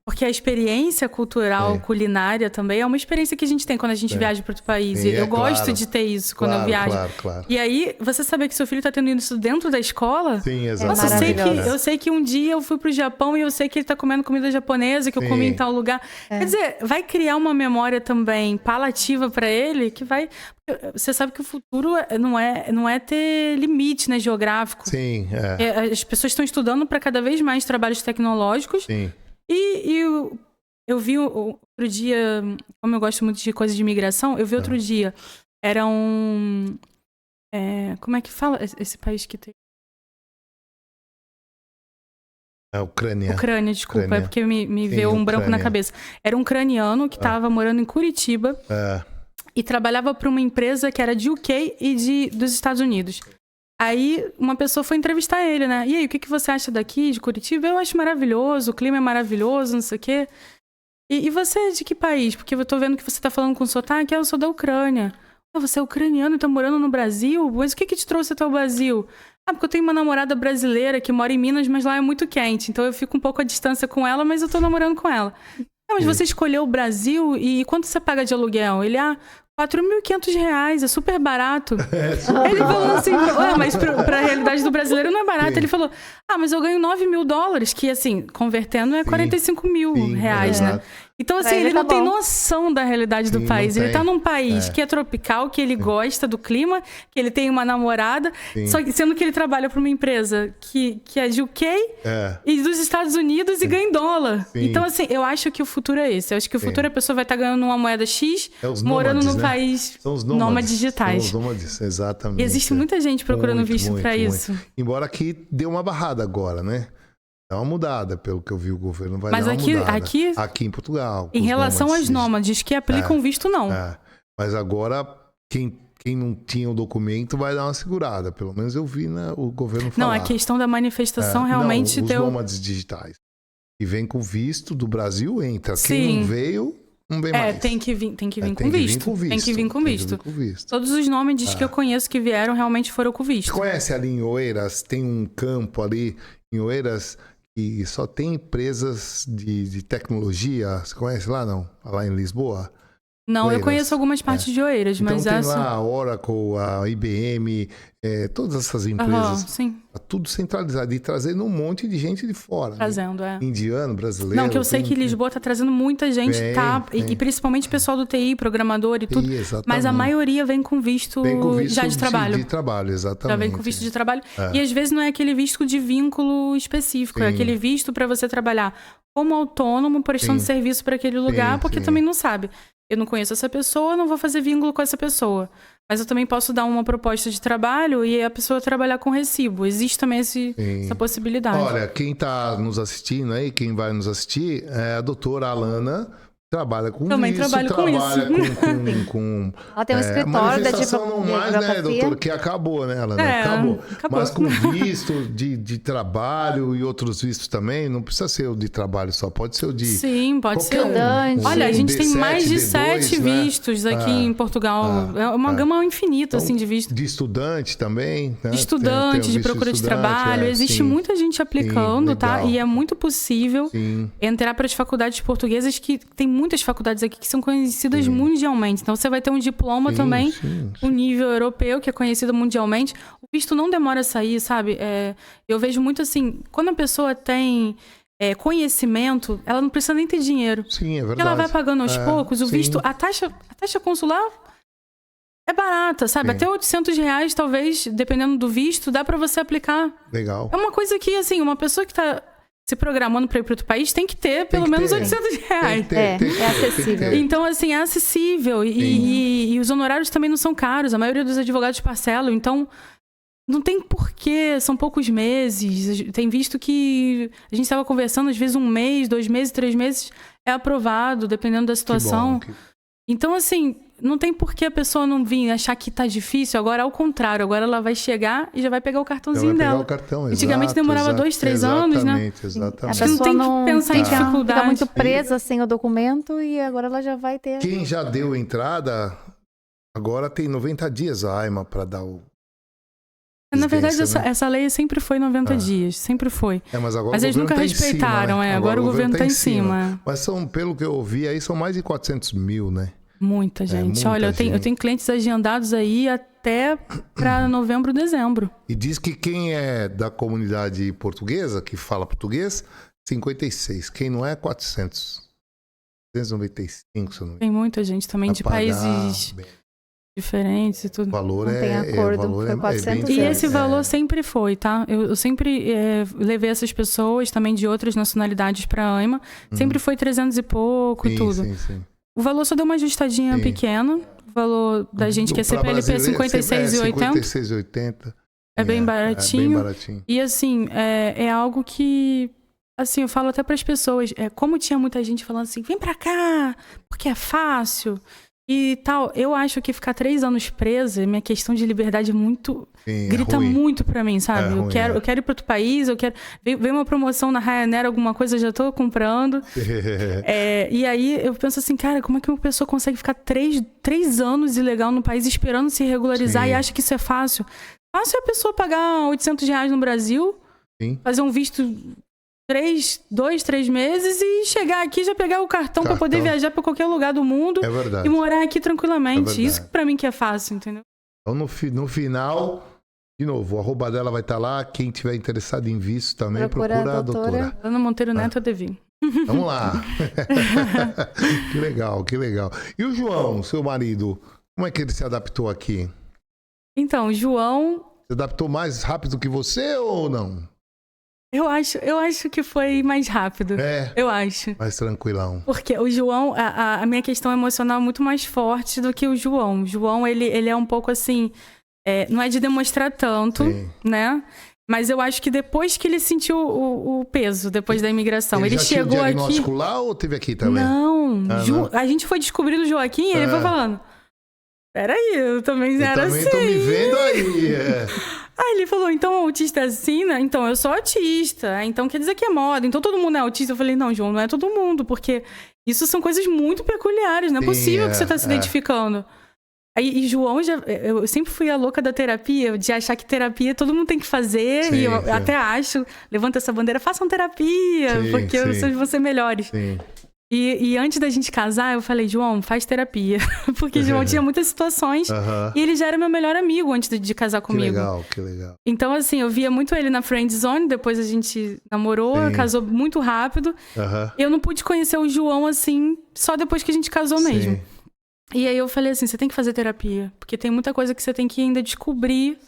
Porque a experiência cultural, culinária também é uma experiência que a gente tem quando a gente viaja para outro país. Eu gosto de ter isso quando eu viajo. Claro. E aí, você saber que seu filho está tendo isso dentro da escola... Sim, exatamente. Nossa, eu sei que um dia eu fui pro Japão e eu sei que ele está comendo comida japonesa, que eu comi em tal lugar. Quer dizer, vai criar uma memória também palativa para ele, que vai... Você sabe que o futuro não é ter limite, né, geográfico. Sim, As pessoas estão estudando para cada vez mais trabalhos tecnológicos. Sim. E eu vi outro dia, como eu gosto muito de coisas de imigração, eu vi outro dia, era um... como é que fala esse país que tem? Ucrânia. Ucrânia, desculpa, Ucrânia. É porque me veio um branco na cabeça. Era um ucraniano que estava morando em Curitiba e trabalhava para uma empresa que era de UK e dos Estados Unidos. Aí uma pessoa foi entrevistar ele, né? E aí, o que você acha daqui, de Curitiba? Eu acho maravilhoso, o clima é maravilhoso, não sei o quê. E você é de que país? Porque eu tô vendo que você tá falando com sotaque, eu sou da Ucrânia. Você é ucraniano e tá morando no Brasil? Mas o que te trouxe até o Brasil? Porque eu tenho uma namorada brasileira que mora em Minas, mas lá é muito quente. Então eu fico um pouco à distância com ela, mas eu tô namorando com ela. Mas você escolheu o Brasil e quanto você paga de aluguel? Ele, R$4.500, é super barato. Ele falou assim, mas pra realidade do brasileiro não é barato. Sim. Ele falou, mas eu ganho $9.000, que assim, convertendo é R$45 mil, né? Então, assim, ele não tem noção da realidade do país. Ele tá num país que é tropical, que ele gosta do clima, que ele tem uma namorada, só que, sendo que ele trabalha para uma empresa que é de UK e dos Estados Unidos e ganha em dólar. Sim. Então, assim, eu acho que o futuro é esse. Eu acho que o futuro a pessoa vai estar ganhando uma moeda X, morando num país nômades digitais. São os nômades, exatamente. E existe muita gente procurando visto para isso. Embora aqui dê uma barrada agora, né? Dá uma mudada, pelo que eu vi, o governo vai dar uma mudada. Aqui em Portugal. Em relação aos nômades que aplicam visto, não. Mas agora, quem não tinha o documento vai dar uma segurada. Pelo menos eu vi o governo falar. Não, a questão da manifestação realmente deu... Os nômades digitais. E vem com visto do Brasil, entra. Sim. Quem não veio, não vem mais. Tem que vir com visto. Tem que vir com visto. Todos os nômades que eu conheço que vieram realmente foram com visto. Você conhece ali em Oeiras? Tem um campo ali em Oeiras... E só tem empresas de tecnologia. Você conhece lá, não? Lá em Lisboa? Não, Oeiras. Eu conheço algumas partes de Oeiras, então mas tem lá a Oracle, a IBM, todas essas empresas. Sim. Tá tudo centralizado e trazendo um monte de gente de fora. Trazendo, né? Indiano, brasileiro. Não, que eu sei que Lisboa tá trazendo muita gente, e principalmente pessoal do TI, programador e tudo. Mas a maioria vem com visto já de trabalho. De trabalho, exatamente. Já vem com visto de trabalho. E às vezes não é aquele visto de vínculo específico, é aquele visto para você trabalhar como autônomo, prestando serviço para aquele lugar, porque também não sabe. Eu não conheço essa pessoa, não vou fazer vínculo com essa pessoa. Mas eu também posso dar uma proposta de trabalho e a pessoa trabalhar com recibo. Existe também essa possibilidade. Olha, quem está nos assistindo aí, quem vai nos assistir, é a doutora Alana. Trabalha com também isso. Trabalho com isso. Com ela tem um escritório da não mais, né, doutora? Que acabou, né, Alana? Acabou. Mas com visto de trabalho e outros vistos também, não precisa ser o de trabalho só, pode ser o de... Sim, pode ser. Olha, a gente tem mais de 7 vistos aqui em Portugal. É uma gama infinita, assim, de vistos. De estudante também, né? Estudante, de procura de trabalho. Existe muita gente aplicando, tá? E é muito possível entrar para as faculdades portuguesas que tem muitas faculdades aqui que são conhecidas mundialmente. Então, você vai ter um diploma também, um nível europeu, que é conhecido mundialmente. O visto não demora a sair, sabe? Eu vejo muito assim, quando a pessoa tem conhecimento, ela não precisa nem ter dinheiro. Sim, é verdade. Ela vai pagando aos poucos. O visto, a taxa consular é barata, sabe? Até R$800, talvez, dependendo do visto, dá pra você aplicar. Legal. É uma coisa que, assim, uma pessoa que tá se programando para ir para outro país, tem que ter pelo menos R$800. É acessível. Então, assim, é acessível. E os honorários também não são caros. A maioria dos advogados parcelam. Então, não tem porquê. São poucos meses. Tem visto que a gente estava conversando, às vezes 1 mês, 2 meses, 3 meses é aprovado, dependendo da situação. Então, assim, não tem por que a pessoa não vir achar que tá difícil. Agora, ao contrário, agora ela vai chegar e já vai pegar o cartãozinho dela. O cartão, antigamente demorava 2, 3 anos, né? Exatamente. A pessoa não tem que pensar em dificuldade. Fica muito presa sem o documento e agora ela já vai ter... Quem já deu entrada, agora tem 90 dias a AIMA para dar o... Na verdade, essa lei sempre foi 90 dias, sempre foi. Mas eles nunca respeitaram, cima, né? Agora o governo tá em cima. Mas pelo que eu ouvi, aí são mais de 400 mil, né? Muita gente. Olha, eu tenho clientes agendados aí até para novembro, dezembro. E diz que quem é da comunidade portuguesa, que fala português, 56. Quem não é, 400. 295, se eu não me engano. Tem muita gente também de países... diferentes e tudo. O valor não tem acordo, foi 400 E esse valor sempre foi, tá? Eu sempre levei essas pessoas também de outras nacionalidades para a AIMA. Sempre foi 300 e pouco e tudo. Sim. O valor só deu uma ajustadinha pequena. O valor da gente que é CPLP é 56,80. 56,80. É bem baratinho. É bem baratinho. E assim, é algo que... Assim, eu falo até para as pessoas. Como tinha muita gente falando assim, vem para cá, porque é fácil... e tal. Eu acho que ficar 3 anos presa, minha questão de liberdade é muito... Sim, grita muito pra mim, sabe? É eu quero ir pra outro país, eu quero... Vem uma promoção na Ryanair, alguma coisa, eu já tô comprando. E aí eu penso assim, cara, como é que uma pessoa consegue ficar 3 anos ilegal no país esperando se regularizar e acha que isso é fácil? Fácil é a pessoa pagar R$800 no Brasil, fazer um visto 2, 3 meses e chegar aqui já pegar o cartão pra poder viajar pra qualquer lugar do mundo e morar aqui tranquilamente. Isso pra mim que é fácil, entendeu? Então no final, de novo, o arroba dela vai estar lá. Quem tiver interessado em visto também, procura a doutora. Ana Monteiro Neto, Adevi. Vamos lá. Que legal, que legal. E o João, seu marido, como é que ele se adaptou aqui? Então, o João... Se adaptou mais rápido que você ou não? Eu acho que foi mais rápido. Eu acho. Mais tranquilão. Porque o João, a minha questão emocional é muito mais forte do que o João. O João, ele é um pouco assim... não é de demonstrar tanto, né? Mas eu acho que depois que ele sentiu o peso, depois da imigração, ele chegou aqui... Ele já tinha diagnóstico lá ou teve aqui também? Não. A gente foi descobrindo o Joaquim e ele foi falando... Peraí, eu também era assim. Eu também tô me vendo aí. Aí ele falou, então autista é assim, né? Então eu sou autista. Então quer dizer que é moda. Então todo mundo é autista. Eu falei, não, João, não é todo mundo. Porque isso são coisas muito peculiares. Não é possível que você tá se identificando. Aí, João, eu sempre fui a louca da terapia, de achar que terapia todo mundo tem que fazer. E eu até acho, levanta essa bandeira, façam terapia, porque vocês vão ser melhores. E antes da gente casar, eu falei, João, faz terapia. Porque João tinha muitas situações e ele já era meu melhor amigo antes de casar comigo. Que legal. Então, assim, eu via muito ele na friend zone, depois a gente namorou, casou muito rápido. Eu não pude conhecer o João, assim, só depois que a gente casou mesmo. E aí eu falei assim, você tem que fazer terapia, porque tem muita coisa que você tem que ainda descobrir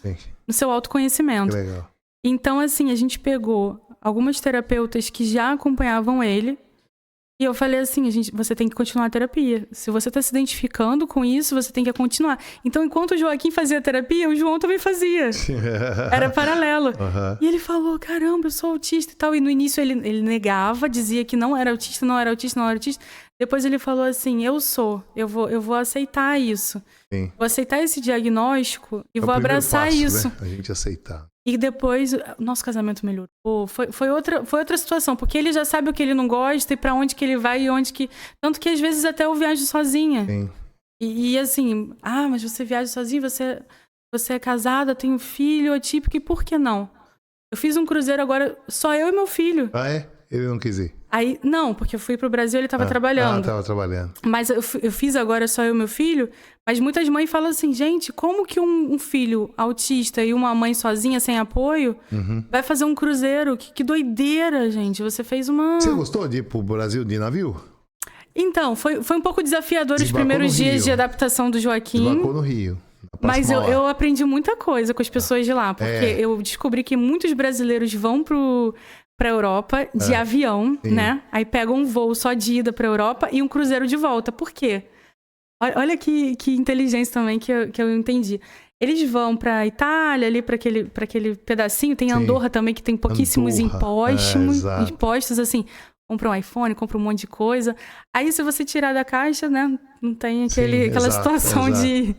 no seu autoconhecimento. Que legal. Então, assim, a gente pegou algumas terapeutas que já acompanhavam ele, e eu falei assim, você tem que continuar a terapia. Se você tá se identificando com isso, você tem que continuar. Então, enquanto o Joaquim fazia terapia, o João também fazia. Era paralelo. E ele falou, caramba, eu sou autista e tal. E no início ele negava, dizia que não era autista. Depois ele falou assim, eu vou aceitar isso. Vou aceitar esse diagnóstico e vou abraçar isso. Né? A gente aceitar. E depois, o nosso casamento melhorou. Foi outra situação, porque ele já sabe o que ele não gosta e pra onde que ele vai e onde que... Tanto que às vezes até eu viajo sozinha. E assim, mas você viaja sozinha, você é casada, tem um filho atípico, e por que não? Eu fiz um cruzeiro agora, só eu e meu filho. Ah, é? Ele não quis ir? Aí, não, porque eu fui pro Brasil e ele tava trabalhando. Tava trabalhando. Mas eu fiz agora só eu e meu filho, mas muitas mães falam assim, gente, como que um filho autista e uma mãe sozinha, sem apoio, vai fazer um cruzeiro? Que doideira, gente. Você fez uma... Você gostou de ir pro Brasil de navio? Então, foi um pouco desafiador os primeiros dias de adaptação do Joaquim. Desbarcou no Rio. Mas eu aprendi muita coisa com as pessoas de lá, porque eu descobri que muitos brasileiros vão pra Europa de avião, né? Aí pegam um voo só de ida pra Europa e um cruzeiro de volta. Por quê? Olha que inteligência também que eu entendi. Eles vão pra Itália, ali pra aquele pedacinho. Tem Andorra também, que tem pouquíssimos impostos, assim. Compra um iPhone, compra um monte de coisa. Aí, se você tirar da caixa, né? Não tem aquela situação de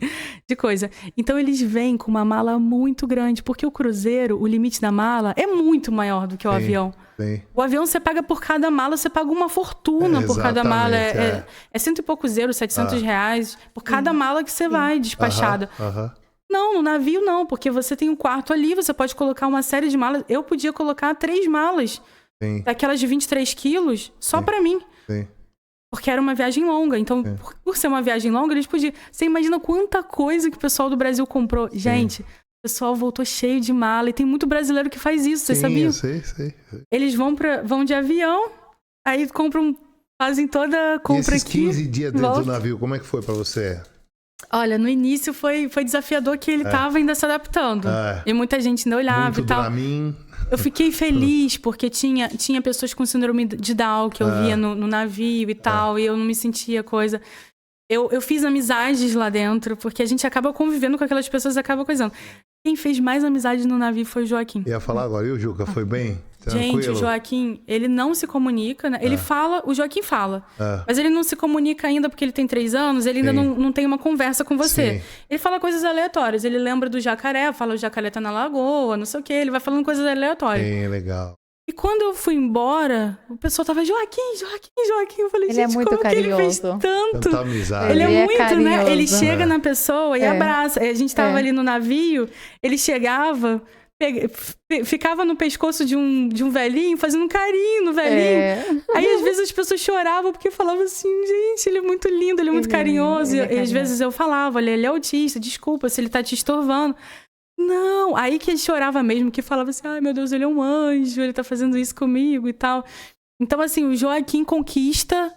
coisa. Então, eles vêm com uma mala muito grande. Porque o cruzeiro, o limite da mala, é muito maior do que o avião. O avião, você paga por cada mala, você paga uma fortuna por cada mala. É 100 e poucos euros, R$700 por cada mala que você vai despachada. Não, no navio não, porque você tem um quarto ali, você pode colocar uma série de malas. Eu podia colocar 3 malas. Daquelas de 23 quilos, só pra mim. Porque era uma viagem longa. Então, por ser uma viagem longa, eles podiam... Você imagina quanta coisa que o pessoal do Brasil comprou. Gente, o pessoal voltou cheio de mala. E tem muito brasileiro que faz isso, vocês sabiam? Sei. Eles vão de avião, aí fazem toda a compra aqui. E esses 15 dias dentro do navio, como é que foi pra você? Olha, no início foi desafiador, que ele tava ainda se adaptando. E muita gente ainda olhava muito e tal. Dramin. Eu fiquei feliz porque tinha pessoas com síndrome de Down que eu via no navio e tal, e eu não me sentia coisa. Eu fiz amizades lá dentro, porque a gente acaba convivendo com aquelas pessoas e acaba coisando. Quem fez mais amizade no navio foi o Joaquim. Ia falar agora, e o Juca, foi bem? Tranquilo? Gente, o Joaquim, ele não se comunica, né? Ele fala, o Joaquim fala, mas ele não se comunica ainda porque ele tem 3 anos, ele ainda não tem uma conversa com você. Sim. Ele fala coisas aleatórias, ele lembra do jacaré, fala o jacaré tá na lagoa, não sei o quê, ele vai falando coisas aleatórias. Sim, legal. E quando eu fui embora, o pessoal tava, Joaquim. Eu falei, ele gente, é muito como carinhoso. Que ele fez tanto? Tanta amizade. Ele é muito, carinhoso. né? Ele chega na pessoa e abraça. A gente tava ali no navio, ele chegava, ficava no pescoço de um velhinho, fazendo um carinho no velhinho. Aí, às vezes, as pessoas choravam porque falavam assim, gente, ele é muito lindo, ele é muito carinhoso. E às vezes eu falava, olha, ele é autista, desculpa se ele tá te estorvando. Não, aí que ele chorava mesmo, que falava assim, ai meu Deus, ele é um anjo, ele tá fazendo isso comigo e tal. Então, assim, o Joaquim conquista,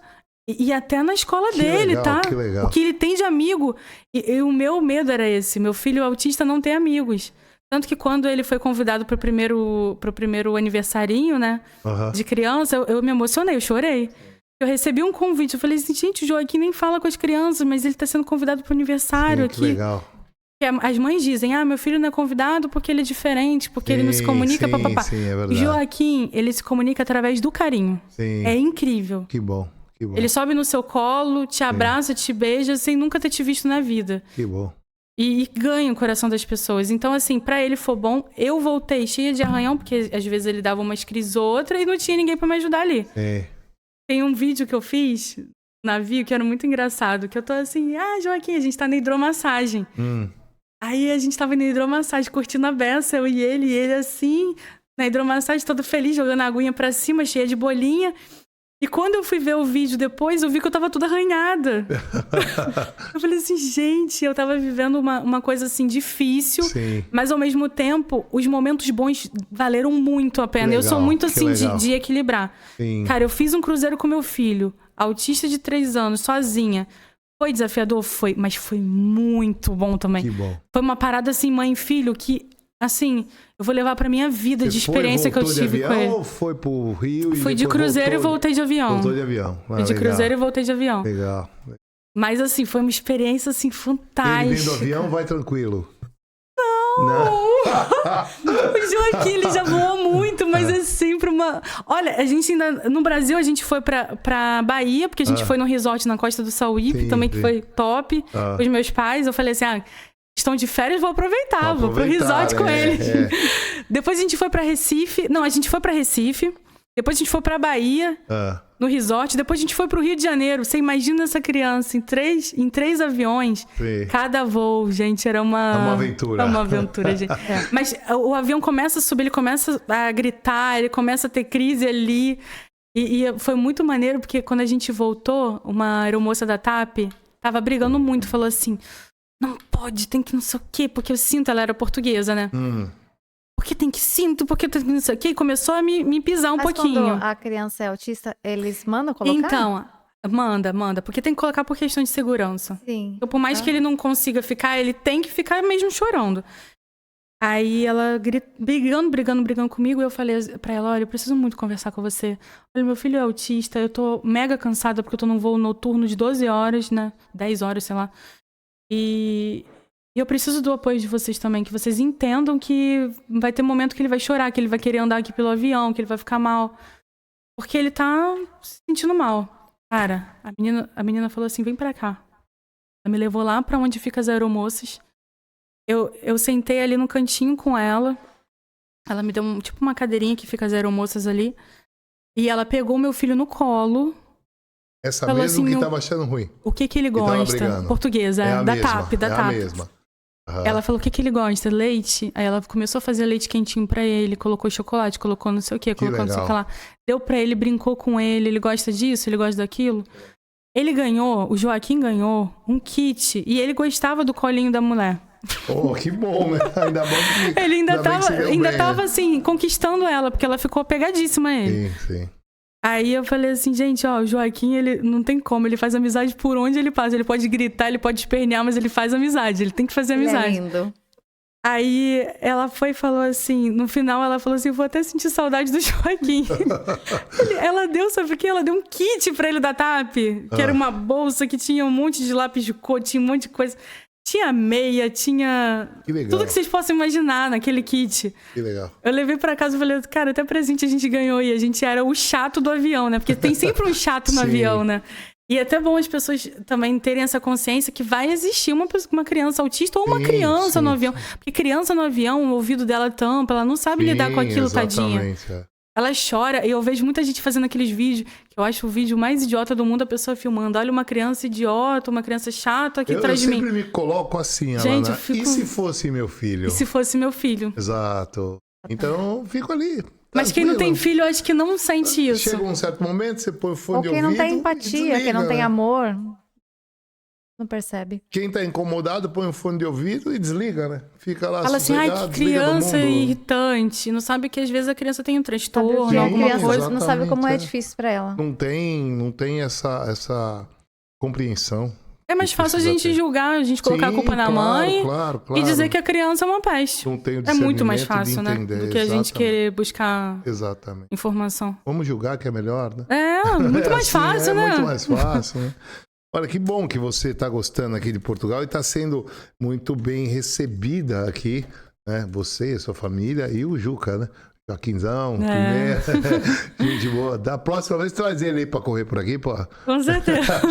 e até na escola dele, legal, tá? Que legal. O que ele tem de amigo, e o meu medo era esse, meu filho autista não tem amigos. Tanto que quando ele foi convidado pro primeiro aniversarinho, né, de criança, eu me emocionei, eu chorei. Eu recebi um convite, eu falei assim, gente, o Joaquim nem fala com as crianças, mas ele tá sendo convidado pro aniversário aqui. Que legal. As mães dizem, meu filho não é convidado porque ele é diferente, porque ele não se comunica, papapá. Sim, é verdade. O Joaquim, ele se comunica através do carinho. Sim. É incrível. Que bom, que bom. Ele sobe no seu colo, te abraça, te beija, sem nunca ter te visto na vida. Que bom. E ganha o coração das pessoas. Então, assim, pra ele foi bom. Eu voltei cheia de arranhão, porque às vezes ele dava umas crises ou outra e não tinha ninguém pra me ajudar ali. É. Tem um vídeo que eu fiz no navio que era muito engraçado, que eu tô assim, Joaquim, a gente tá na hidromassagem. Aí a gente tava na hidromassagem, curtindo a beça, eu e ele assim, na hidromassagem, todo feliz, jogando a aguinha pra cima, cheia de bolinha. E quando eu fui ver o vídeo depois, eu vi que eu tava toda arranhada. Eu falei assim, gente, eu tava vivendo uma coisa assim, difícil. Sim. Mas ao mesmo tempo, os momentos bons valeram muito a pena. Legal, eu sou muito assim de equilibrar. Sim. Cara, eu fiz um cruzeiro com meu filho, autista de 3 anos, sozinha. Foi desafiador? Foi, mas foi muito bom também. Que bom. Foi uma parada assim, mãe e filho, que, assim, eu vou levar pra minha vida de experiência que eu tive com ele. Ou foi pro Rio? Fui de cruzeiro e voltei de avião. Voltou de avião. Fui de cruzeiro e voltei de avião. Legal. Mas, assim, foi uma experiência, assim, fantástica. Ele dentro do avião, vai tranquilo. Não. O Joaquim, ele já voou muito, mas é sempre uma... Olha, a gente ainda... No Brasil, a gente foi pra Bahia, porque a gente foi num resort na Costa do Sauípe, também, que foi top. Com os meus pais, eu falei assim, estão de férias, vou aproveitar, vou pro resort com eles. Depois a gente foi pra Recife. Não, a gente foi pra Recife. Depois a gente foi pra Bahia, no resort. Depois a gente foi pro Rio de Janeiro. Você imagina essa criança em três aviões. Sim. Cada voo, gente, era uma aventura. É uma aventura, gente. Mas o avião começa a subir, ele começa a gritar, ele começa a ter crise ali. E foi muito maneiro, porque quando a gente voltou, uma aeromoça da TAP tava brigando muito. Falou assim, não pode, tem que não sei o quê. Porque o cinto, ela era portuguesa, né? Porque tem que cinto, porque tem que não sei o quê. E começou a me pisar um pouquinho. Quando a criança é autista, eles mandam colocar? Então, manda. Porque tem que colocar por questão de segurança. Sim. Então, por mais que ele não consiga ficar, ele tem que ficar mesmo chorando. Aí ela brigando comigo. E eu falei pra ela, olha, eu preciso muito conversar com você. Olha, meu filho é autista, eu tô mega cansada porque eu tô num voo noturno de 12 horas, né? 10 horas, sei lá. E eu preciso do apoio de vocês também, que vocês entendam que vai ter momento que ele vai chorar, que ele vai querer andar aqui pelo avião, que ele vai ficar mal. Porque ele tá se sentindo mal. Cara, a menina falou assim, vem pra cá. Ela me levou lá pra onde ficam as aeromoças. Eu sentei ali no cantinho com ela. Ela me deu uma cadeirinha que fica as aeromoças ali. E ela pegou meu filho no colo. Essa mesmo assim, que tava achando ruim. O que ele gosta? Portuguesa, da TAP. A mesma. Ela falou o que ele gosta? Leite. Aí ela começou a fazer leite quentinho pra ele, colocou chocolate, colocou não sei o quê, colocou não sei o que lá. Deu pra ele, brincou com ele gosta disso, ele gosta daquilo. O Joaquim ganhou um kit e ele gostava do colinho da mulher. Oh, que bom, né? Ainda bom que... Ele ainda tava assim, conquistando ela, porque ela ficou apegadíssima a ele. Sim. Aí eu falei assim, gente, o Joaquim, ele não tem como, ele faz amizade por onde ele passa. Ele pode gritar, ele pode espernear, mas ele faz amizade, ele tem que fazer amizade. Ele é lindo. Aí ela foi e falou assim, no final ela falou assim, vou até sentir saudade do Joaquim. Ela deu, sabe o quê? Ela deu um kit pra ele da TAP, que era uma bolsa que tinha um monte de lápis de cor, tinha um monte de coisa. Tinha meia, tinha Que legal. tudo que vocês possam imaginar naquele kit. Que legal. Eu levei pra casa e falei, cara, até presente a gente ganhou. E a gente era o chato do avião, né? Porque tem sempre um chato no avião, né? E é até bom as pessoas também terem essa consciência que vai existir uma criança autista ou uma criança no avião. Porque criança no avião, o ouvido dela tampa, ela não sabe lidar com aquilo, tadinha. Ela chora, e eu vejo muita gente fazendo aqueles vídeos, que eu acho o vídeo mais idiota do mundo, a pessoa filmando. Olha uma criança idiota, uma criança chata aqui atrás de mim. Eu sempre me coloco assim, gente, Alana, e se fosse meu filho? E se fosse meu filho? Exato. Então, fico ali. Mas quem não tem filho, eu acho que não sente isso. Chega um certo momento, você põe o fone de ouvido. Ou quem não tem empatia, quem não tem amor, não percebe. Quem tá incomodado, põe o fone de ouvido e desliga, né? Fica lá fala assim, ai, que criança irritante. Não sabe que às vezes a criança tem um transtorno, alguma coisa. Não sabe como é difícil pra ela. Não tem essa compreensão. É mais fácil a gente julgar, a gente colocar a culpa na mãe e dizer que a criança é uma peste. Não tem o é muito mais fácil, né? Do que a gente querer buscar informação. Vamos julgar que é melhor, né? É, muito mais fácil, né? Muito mais fácil, né? Olha, que bom que você está gostando aqui de Portugal e está sendo muito bem recebida aqui, né? Você, sua família e o Juca, né? Joaquinzão, primeiro. Gente boa. Da próxima vez, traz ele aí pra correr por aqui, pô. Com certeza.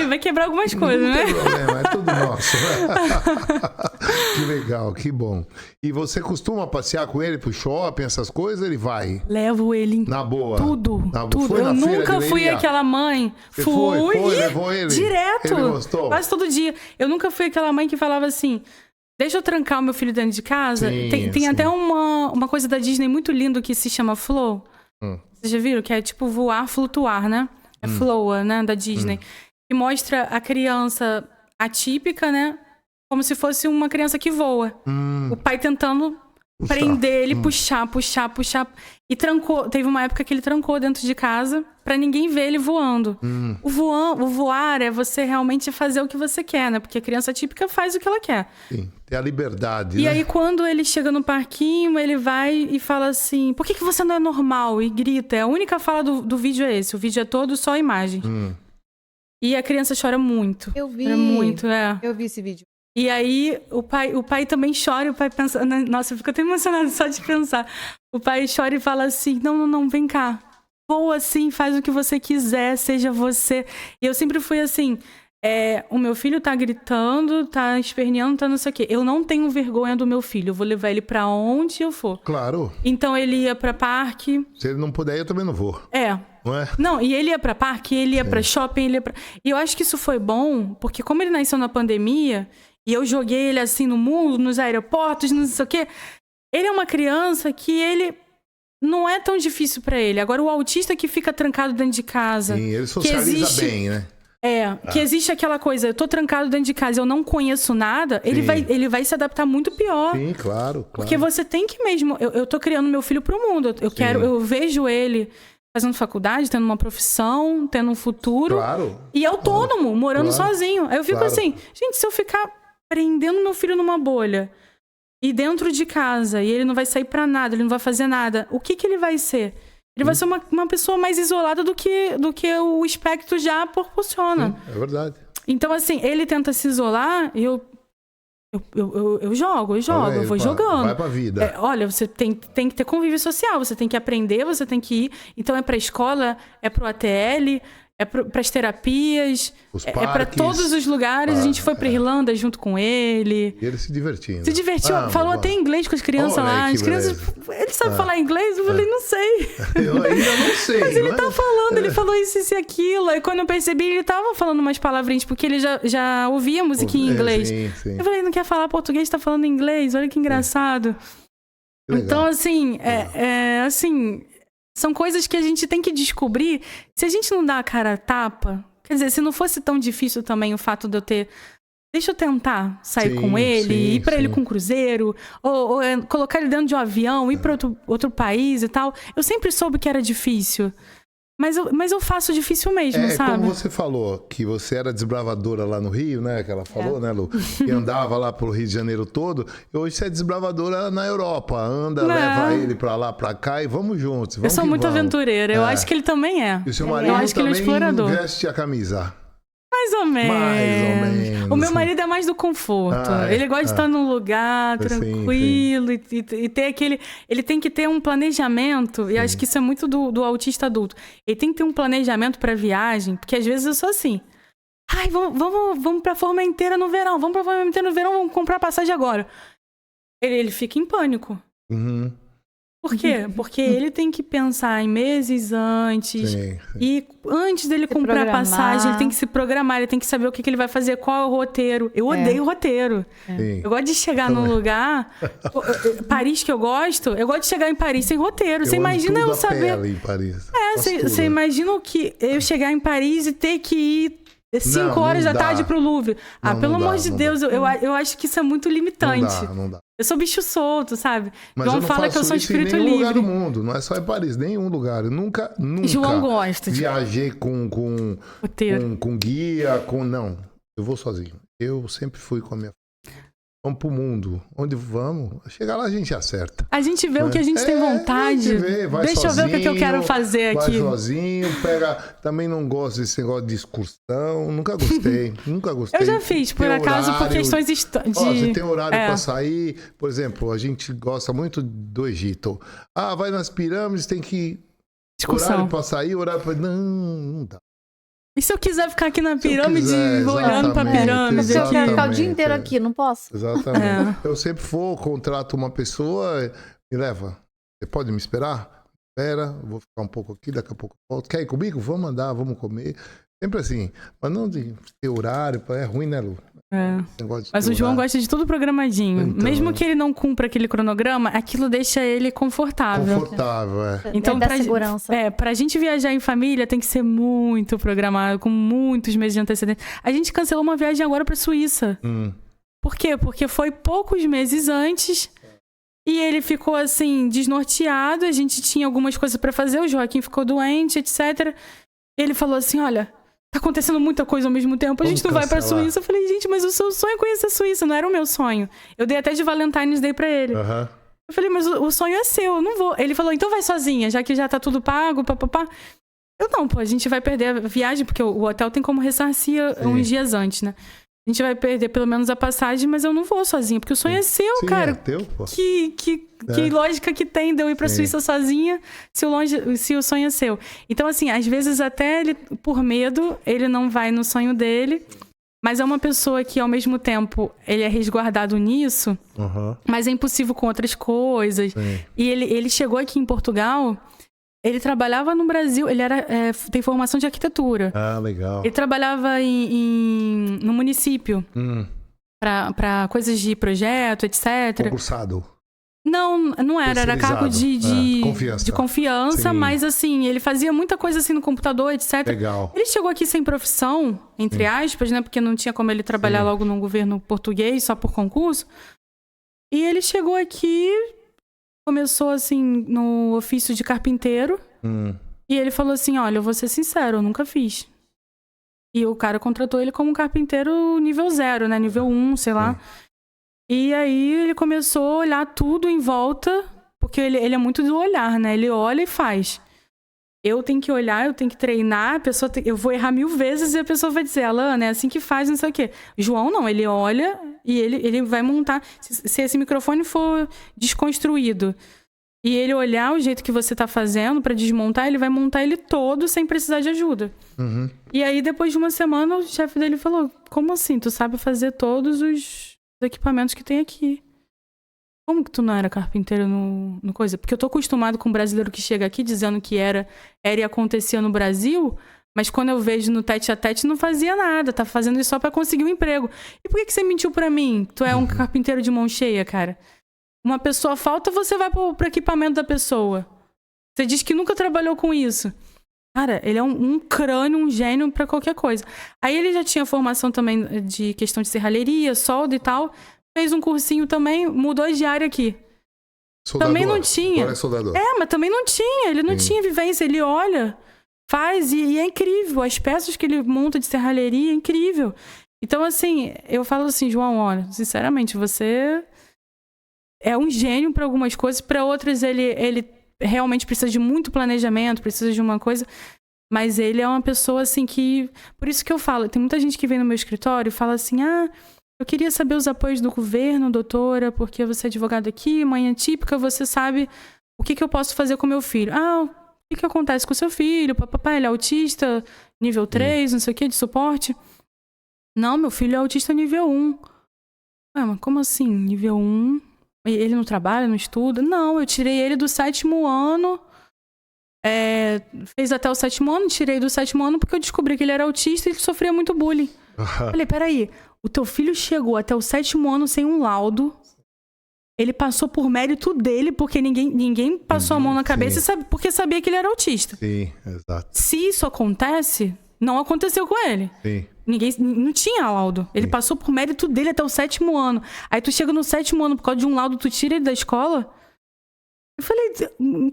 Vai quebrar algumas coisas, né? Não tem problema, é tudo nosso. Que legal, que bom. E você costuma passear com ele pro shopping, essas coisas? Ele vai? Levo ele. Na boa? Tudo. Tudo. Eu nunca fui aquela mãe. Levou ele? Direto. Ele gostou? Quase todo dia. Eu nunca fui aquela mãe que falava assim... Deixa eu trancar o meu filho dentro de casa. Tem até uma coisa da Disney muito linda que se chama Flow. Vocês já viram? Que é tipo voar, flutuar, né? É Flow, né? Da Disney. Que mostra a criança atípica, né? Como se fosse uma criança que voa. O pai tentando prender ele, puxar. E trancou. Teve uma época que ele trancou dentro de casa pra ninguém ver ele voando. O voar é você realmente fazer o que você quer, né? Porque a criança típica faz o que ela quer. Sim, tem a liberdade, E né? aí, quando ele chega no parquinho, ele vai e fala assim, por que você não é normal? E grita. A única fala do vídeo é esse. O vídeo é todo só imagem. E a criança chora muito. Eu vi. Chora muito, Eu vi esse vídeo. E aí, o pai também chora, o pai pensa... Nossa, eu fico até emocionada só de pensar. O pai chora e fala assim, não, vem cá. Voa assim, faz o que você quiser, seja você. E eu sempre fui assim, o meu filho tá gritando, tá esperneando, tá não sei o quê. Eu não tenho vergonha do meu filho, eu vou levar ele pra onde eu for. Claro. Então ele ia pra parque. Se ele não puder, eu também não vou. Não é? Não, e ele ia pra parque, ele ia pra shopping, ele ia pra... E eu acho que isso foi bom, porque como ele nasceu na pandemia... E eu joguei ele assim no mundo, nos aeroportos, não sei o quê. Ele é uma criança que ele não é tão difícil pra ele. Agora, o autista que fica trancado dentro de casa... Sim, ele socializa bem, né? Que existe aquela coisa, eu tô trancado dentro de casa, eu não conheço nada, ele vai se adaptar muito pior. Sim, claro. Porque você tem que mesmo... Eu tô criando meu filho pro mundo. Eu vejo ele... fazendo faculdade, tendo uma profissão, tendo um futuro. Claro. E autônomo, morando sozinho. Aí eu fico assim, gente, se eu ficar prendendo meu filho numa bolha e dentro de casa, e ele não vai sair pra nada, ele não vai fazer nada, o que ele vai ser? Ele vai ser uma pessoa mais isolada do que o espectro já proporciona. Sim, é verdade. Então, assim, ele tenta se isolar e eu jogo, eu vou jogando. Vai pra vida. Olha, você tem que ter convívio social, você tem que aprender, você tem que ir. Então é pra escola, é pro ATL, é pras terapias, é pra todos os lugares. A gente foi pra Irlanda junto com ele. E ele se divertindo. Se divertiu, falou até inglês com as crianças lá. As crianças, ele sabe falar inglês? Eu falei, não sei. Eu ainda não sei. Mas ele tá falando, ele falou isso e aquilo. Aí quando eu percebi, ele tava falando umas palavrinhas, porque ele já ouvia musiquinha em inglês. Sim. Eu falei, não quer falar português, tá falando inglês, olha que engraçado. Então, assim, assim, são coisas que a gente tem que descobrir. Se a gente não dá a cara a tapa, quer dizer, se não fosse tão difícil também o fato de eu ter... Deixa eu tentar sair com ele, ir pra ele com um cruzeiro, ou colocar ele dentro de um avião, ir pra outro país e tal. Eu sempre soube que era difícil. Mas eu faço difícil mesmo, sabe? Como você falou, que você era desbravadora lá no Rio, né? Que ela falou, né, Lu? E andava lá pro Rio de Janeiro todo. E hoje você é desbravadora na Europa. Leva ele pra lá, pra cá e vamos juntos. Eu sou muito aventureira. Eu acho que ele também é. E o seu marido também veste a camisa. Mais ou menos. O meu marido é mais do conforto. Ele gosta de estar num lugar tranquilo e ter aquele... Ele tem que ter um planejamento, e acho que isso é muito do autista adulto. Ele tem que ter um planejamento para viagem, porque às vezes eu sou assim. Ai, vamos pra Formenteira no verão. Vamos pra Formenteira no verão, vamos comprar passagem agora. Ele fica em pânico. Uhum. Por quê? Porque ele tem que pensar em meses antes. Sim. E antes dele comprar a passagem, ele tem que se programar, ele tem que saber o que ele vai fazer, qual é o roteiro. Eu odeio roteiro. Eu gosto de chegar num lugar... Paris, que eu gosto de chegar em Paris sem roteiro. Você imagina eu saber... Em Paris. Você imagina o que eu chegar em Paris e ter que ir 5 horas da tarde pro Louvre. Pelo amor de Deus, eu acho que isso é muito limitante. Não dá. Eu sou bicho solto, sabe? Mas João fala que eu sou espírito livre. Em nenhum lugar do mundo, não é só em Paris, nenhum lugar. Eu nunca João gosta. Viajei com guia, não. Eu vou sozinho. Eu sempre fui com a minha... Vamos pro mundo. Onde vamos? Chegar lá a gente acerta. A gente vê o que a gente tem vontade. Deixa sozinho, eu ver o que eu quero fazer aqui. Vai sozinho, Também não gosto desse negócio de excursão. Nunca gostei. Eu já fiz, por acaso, por questões de... Você tem horário pra sair. Por exemplo, a gente gosta muito do Egito. Vai nas pirâmides, tem que... Excursão. Horário pra sair, horário pra... Não dá. E se eu quiser ficar aqui na pirâmide, olhando pra pirâmide? Se eu quero ficar o dia inteiro aqui, não posso? Exatamente. Eu sempre contrato uma pessoa, me leva. Você pode me esperar? Espera, vou ficar um pouco aqui, daqui a pouco eu volto. Quer ir comigo? Vamos andar, vamos comer. Sempre assim. Mas não de ter horário, é ruim, né, Lu? Mas o João gosta de tudo programadinho. Então, mesmo que ele não cumpra aquele cronograma, aquilo deixa ele confortável. Então, pra gente viajar em família, tem que ser muito programado, com muitos meses de antecedência. A gente cancelou uma viagem agora pra Suíça. Por quê? Porque foi poucos meses antes e ele ficou, assim, desnorteado. A gente tinha algumas coisas pra fazer, o Joaquim ficou doente, etc. Ele falou assim, olha... Tá acontecendo muita coisa ao mesmo tempo. A gente não vai pra Suíça. Eu falei, gente, mas o seu sonho é conhecer a Suíça. Não era o meu sonho. Eu dei até de Valentine's Day pra ele. Eu falei, mas o sonho é seu, eu não vou. Ele falou, então vai sozinha, já que já tá tudo pago, papapá. Eu não, a gente vai perder a viagem, porque o hotel tem como ressarcir uns dias antes, né? A gente vai perder pelo menos a passagem, mas eu não vou sozinha, porque o sonho é seu, cara. É teu, pô. Que lógica que tem de eu ir pra Suíça sozinha se o sonho é seu. Então, assim, às vezes até ele, por medo, ele não vai no sonho dele, mas é uma pessoa que, ao mesmo tempo, ele é resguardado nisso, mas é impossível com outras coisas. E ele chegou aqui em Portugal... Ele trabalhava no Brasil, ele tem formação de arquitetura. Legal. Ele trabalhava no município, para coisas de projeto, etc. Concursado? Não era cargo de confiança, Sim. Mas assim, ele fazia muita coisa assim no computador, etc. Legal. Ele chegou aqui sem profissão, entre aspas, né? Porque não tinha como ele trabalhar logo no governo português, só por concurso. E ele chegou aqui... Começou, assim, no ofício de carpinteiro. E ele falou assim, olha, eu vou ser sincero, eu nunca fiz. E o cara contratou ele como um carpinteiro nível 0, né? Nível 1, sei lá. E aí ele começou a olhar tudo em volta, porque ele é muito do olhar, né? Ele olha e faz. Eu tenho que olhar, eu tenho que treinar, eu vou errar 1000 vezes e a pessoa vai dizer, Alana, é assim que faz, não sei o quê. João não, ele olha e ele vai montar. Se esse microfone for desconstruído e ele olhar o jeito que você tá fazendo pra desmontar, ele vai montar ele todo sem precisar de ajuda. E aí, depois de uma semana, o chefe dele falou, como assim? Tu sabe fazer todos os equipamentos que tem aqui. Como que tu não era carpinteiro no coisa? Porque eu tô acostumado com um brasileiro que chega aqui dizendo que era e acontecia no Brasil, mas quando eu vejo no tete a tete não fazia nada, tá fazendo isso só pra conseguir um emprego. E por que você mentiu pra mim? Tu é um carpinteiro de mão cheia, cara. Uma pessoa falta, você vai pro equipamento da pessoa. Você diz que nunca trabalhou com isso. Cara, ele é um crânio, um gênio pra qualquer coisa. Aí ele já tinha formação também de questão de serralheria, solda e tal. Fez um cursinho também, mudou de área aqui. Soldador. Também não tinha. Agora é soldador. Mas também não tinha. Ele não tinha vivência. Ele olha, faz e é incrível. As peças que ele monta de serralheria é incrível. Então, assim, eu falo assim, João, olha, sinceramente, você é um gênio para algumas coisas. Para outras, ele realmente precisa de muito planejamento, precisa de uma coisa. Mas ele é uma pessoa, assim, que... Por isso que eu falo, tem muita gente que vem no meu escritório e fala assim, eu queria saber os apoios do governo, doutora, porque você é advogado aqui, mãe típica, você sabe o que eu posso fazer com meu filho. O que acontece com o seu filho? Papai, ele é autista, nível 3, não sei o que, de suporte? Não, meu filho é autista nível 1. Mas como assim, nível 1? Ele não trabalha, não estuda? Não, eu tirei ele do 7º ano... fez até o 7º ano, tirei do 7º ano porque eu descobri que ele era autista e ele sofria muito bullying. Falei, peraí, o teu filho chegou até o 7º ano sem um laudo, ele passou por mérito dele, porque ninguém passou a mão na cabeça porque sabia que ele era autista. Sim, exato. Se isso acontece, não aconteceu com ele. Sim. Não tinha laudo. Ele passou por mérito dele até o 7º ano. Aí tu chega no 7º ano por causa de um laudo, tu tira ele da escola... Eu falei,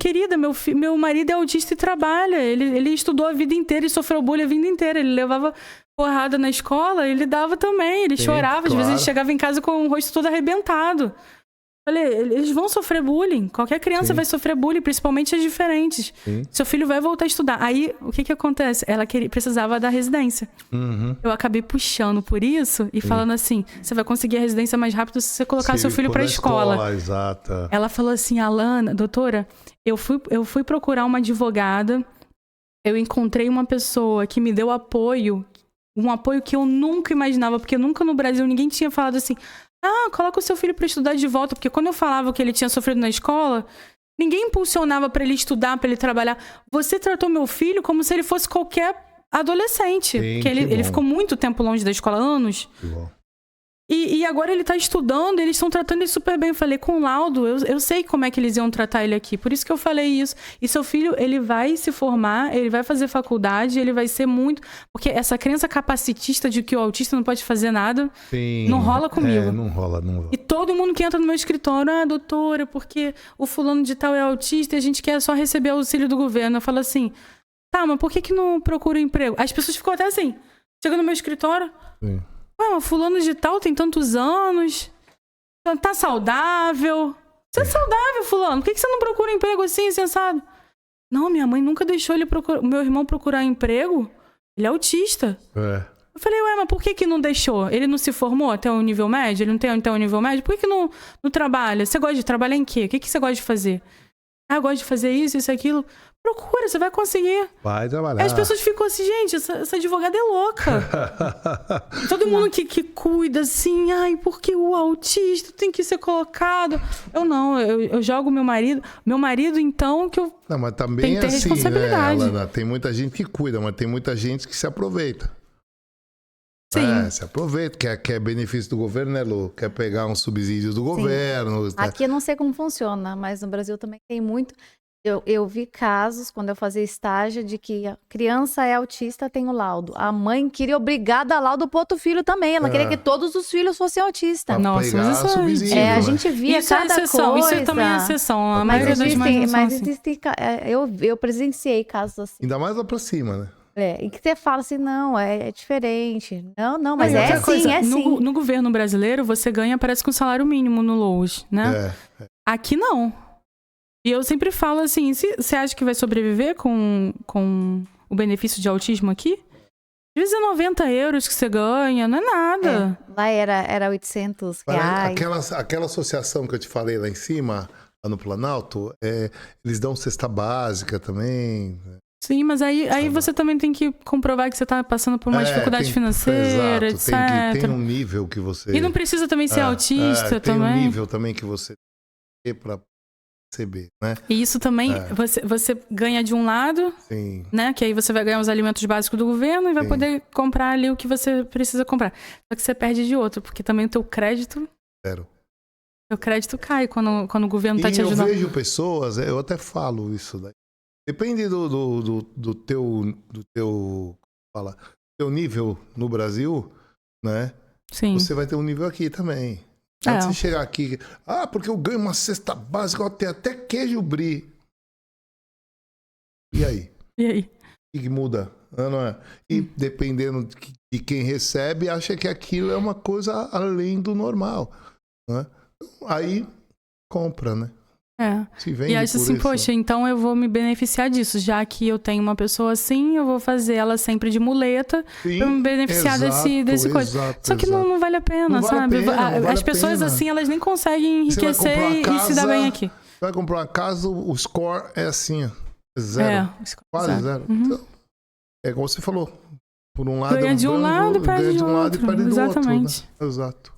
querida, meu marido é autista e trabalha. Ele estudou a vida inteira e sofreu bullying a vida inteira. Ele levava porrada na escola, ele dava também. Ele chorava, claro. Às vezes ele chegava em casa com o rosto todo arrebentado. Falei, eles vão sofrer bullying. Qualquer criança vai sofrer bullying, principalmente as diferentes. Seu filho vai voltar a estudar. Aí, o que acontece? Ela precisava da residência. Eu acabei puxando por isso e falando assim, você vai conseguir a residência mais rápido se você colocar seu filho pra escola. Exato. Ela falou assim, Alana, doutora, eu fui procurar uma advogada, eu encontrei uma pessoa que me deu apoio, um apoio que eu nunca imaginava, porque nunca no Brasil ninguém tinha falado assim, coloca o seu filho para estudar de volta, porque quando eu falava que ele tinha sofrido na escola, ninguém impulsionava para ele estudar, para ele trabalhar. Você tratou meu filho como se ele fosse qualquer adolescente, porque ele ficou muito tempo longe da escola, anos. Que bom. E agora ele tá estudando, eles estão tratando ele super bem. Eu falei, com laudo, eu sei como é que eles iam tratar ele aqui. Por isso que eu falei isso. E seu filho, ele vai se formar, ele vai fazer faculdade, ele vai ser muito... Porque essa crença capacitista de que o autista não pode fazer nada, não rola comigo. Não rola. E todo mundo que entra no meu escritório, doutora, porque o fulano de tal é autista e a gente quer só receber auxílio do governo. Eu falo assim, mas por que não procura emprego? As pessoas ficam até assim, chega no meu escritório... Sim. Mas fulano de tal tem tantos anos, tá saudável. Você é saudável, fulano. Por que você não procura emprego assim, sensado? Não, minha mãe nunca deixou meu irmão procurar emprego. Ele é autista. Eu falei, mas por que não deixou? Ele não se formou até o nível médio? Ele não tem até o nível médio? Por que não trabalha? Você gosta de trabalhar em quê? O que você gosta de fazer? Eu gosto de fazer isso, aquilo. Procura, você vai conseguir. Vai trabalhar. Aí as pessoas ficam assim, gente, essa advogada é louca. Todo mundo que cuida assim, porque o autista tem que ser colocado. Eu jogo meu marido. Meu marido, então, que eu mas também tenho que ter assim, responsabilidade. Alana, tem muita gente que cuida, mas tem muita gente que se aproveita. Sim. Se aproveita, quer benefício do governo, né, Lu? Quer pegar uns subsídios do governo. Aqui eu não sei como funciona, mas no Brasil também tem muito. Eu vi casos, quando eu fazia estágio, de que a criança é autista, tem o laudo. A mãe queria obrigar a dar laudo pro outro filho também. Ela queria que todos os filhos fossem autistas. Nossa, mas isso a gente via isso cada exceção, coisa. Isso também é exceção. A Mas maioria das mães não existem, eu presenciei casos assim. Ainda mais lá pra cima, né? E que você fala assim, não, é diferente. Não, mas é sim. No governo brasileiro, você ganha, parece que um salário mínimo no LOAS, né? Aqui não. E eu sempre falo assim, você acha que vai sobreviver com o benefício de autismo aqui? Às vezes é 90 euros que você ganha, não é nada. Lá era 800 reais. Aquela associação que eu te falei lá em cima, lá no Planalto, eles dão cesta básica também. Sim, mas aí você também tem que comprovar que você está passando por uma dificuldade financeira, etc. Tem um nível que você... E não precisa também ser autista também. Tem um nível também que você tem para receber, né? E isso também, você ganha de um lado, sim, né? Que aí você vai ganhar os alimentos básicos do governo e vai poder comprar ali o que você precisa comprar. Só que você perde de outro, porque também o teu crédito... Zero. O crédito cai quando o governo está te ajudando. Eu vejo pessoas, eu até falo isso daí. Depende do teu nível no Brasil, né? Sim. Você vai ter um nível aqui também. Antes de chegar aqui, porque eu ganho uma cesta básica, eu tenho até queijo brie. E aí? O que muda? Não é? E dependendo de quem recebe, acha que aquilo é uma coisa além do normal. Né? Aí compra, né? E acho assim, poxa, então eu vou me beneficiar disso. Já que eu tenho uma pessoa assim, eu vou fazer ela sempre de muleta pra me beneficiar desse coisa. Só que não vale a pena, sabe? As pessoas assim, elas nem conseguem enriquecer e se dar bem aqui. Vai comprar uma casa, o score é assim, ó. Zero. Quase zero. Então, é como você falou. Por um lado, ganha de um lado, perde de um lado e perde do Exatamente. outro. Né? Exato.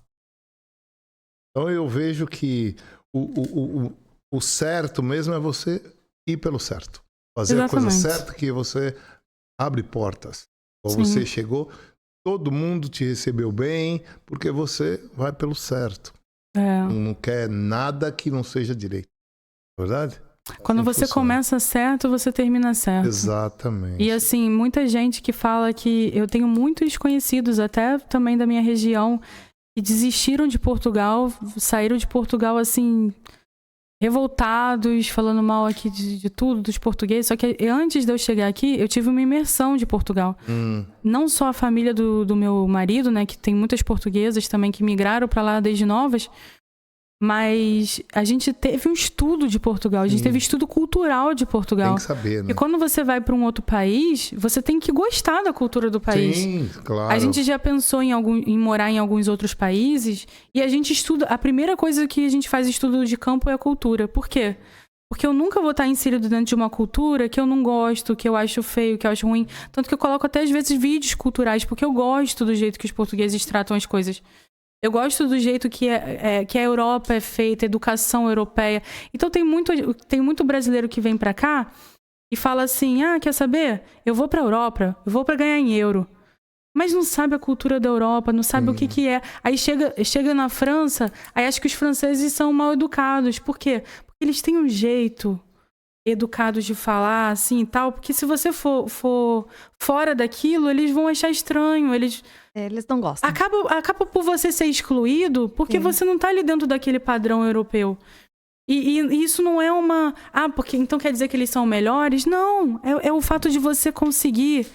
Então eu vejo que o certo mesmo é você ir pelo certo. Fazer a coisa certa, que você abre portas. Quando você chegou, todo mundo te recebeu bem, porque você vai pelo certo. Não quer nada que não seja direito. Verdade? Quando você começa certo, você termina certo. Exatamente. E assim, muita gente que fala que... Eu tenho muitos conhecidos, até também da minha região, que desistiram de Portugal, saíram de Portugal assim... revoltados, falando mal aqui de tudo, dos portugueses. Só que antes de eu chegar aqui, eu tive uma imersão de Portugal. Não só a família do meu marido, né, que tem muitas portuguesas também que migraram para lá desde novas, mas a gente teve um estudo de Portugal, a gente teve estudo cultural de Portugal. Tem que saber, né? E quando você vai para um outro país, você tem que gostar da cultura do país. Sim, claro. A gente já pensou em morar em alguns outros países e a gente estuda... A primeira coisa que a gente faz estudo de campo é a cultura. Por quê? Porque eu nunca vou estar inserido dentro de uma cultura que eu não gosto, que eu acho feio, que eu acho ruim. Tanto que eu coloco até às vezes vídeos culturais, porque eu gosto do jeito que os portugueses tratam as coisas. Eu gosto do jeito que a Europa é feita, a educação europeia. Então tem muito brasileiro que vem pra cá e fala assim, quer saber? Eu vou pra Europa, eu vou pra ganhar em euro. Mas não sabe a cultura da Europa, não sabe o que é. Aí chega na França, aí acha que os franceses são mal educados. Por quê? Porque eles têm um jeito educado de falar, assim, e tal. Porque se você for fora daquilo, eles vão achar estranho, eles não gostam. Acaba por você ser excluído, porque você não tá ali dentro daquele padrão europeu. E isso não é uma... porque então quer dizer que eles são melhores? Não, é o fato de você conseguir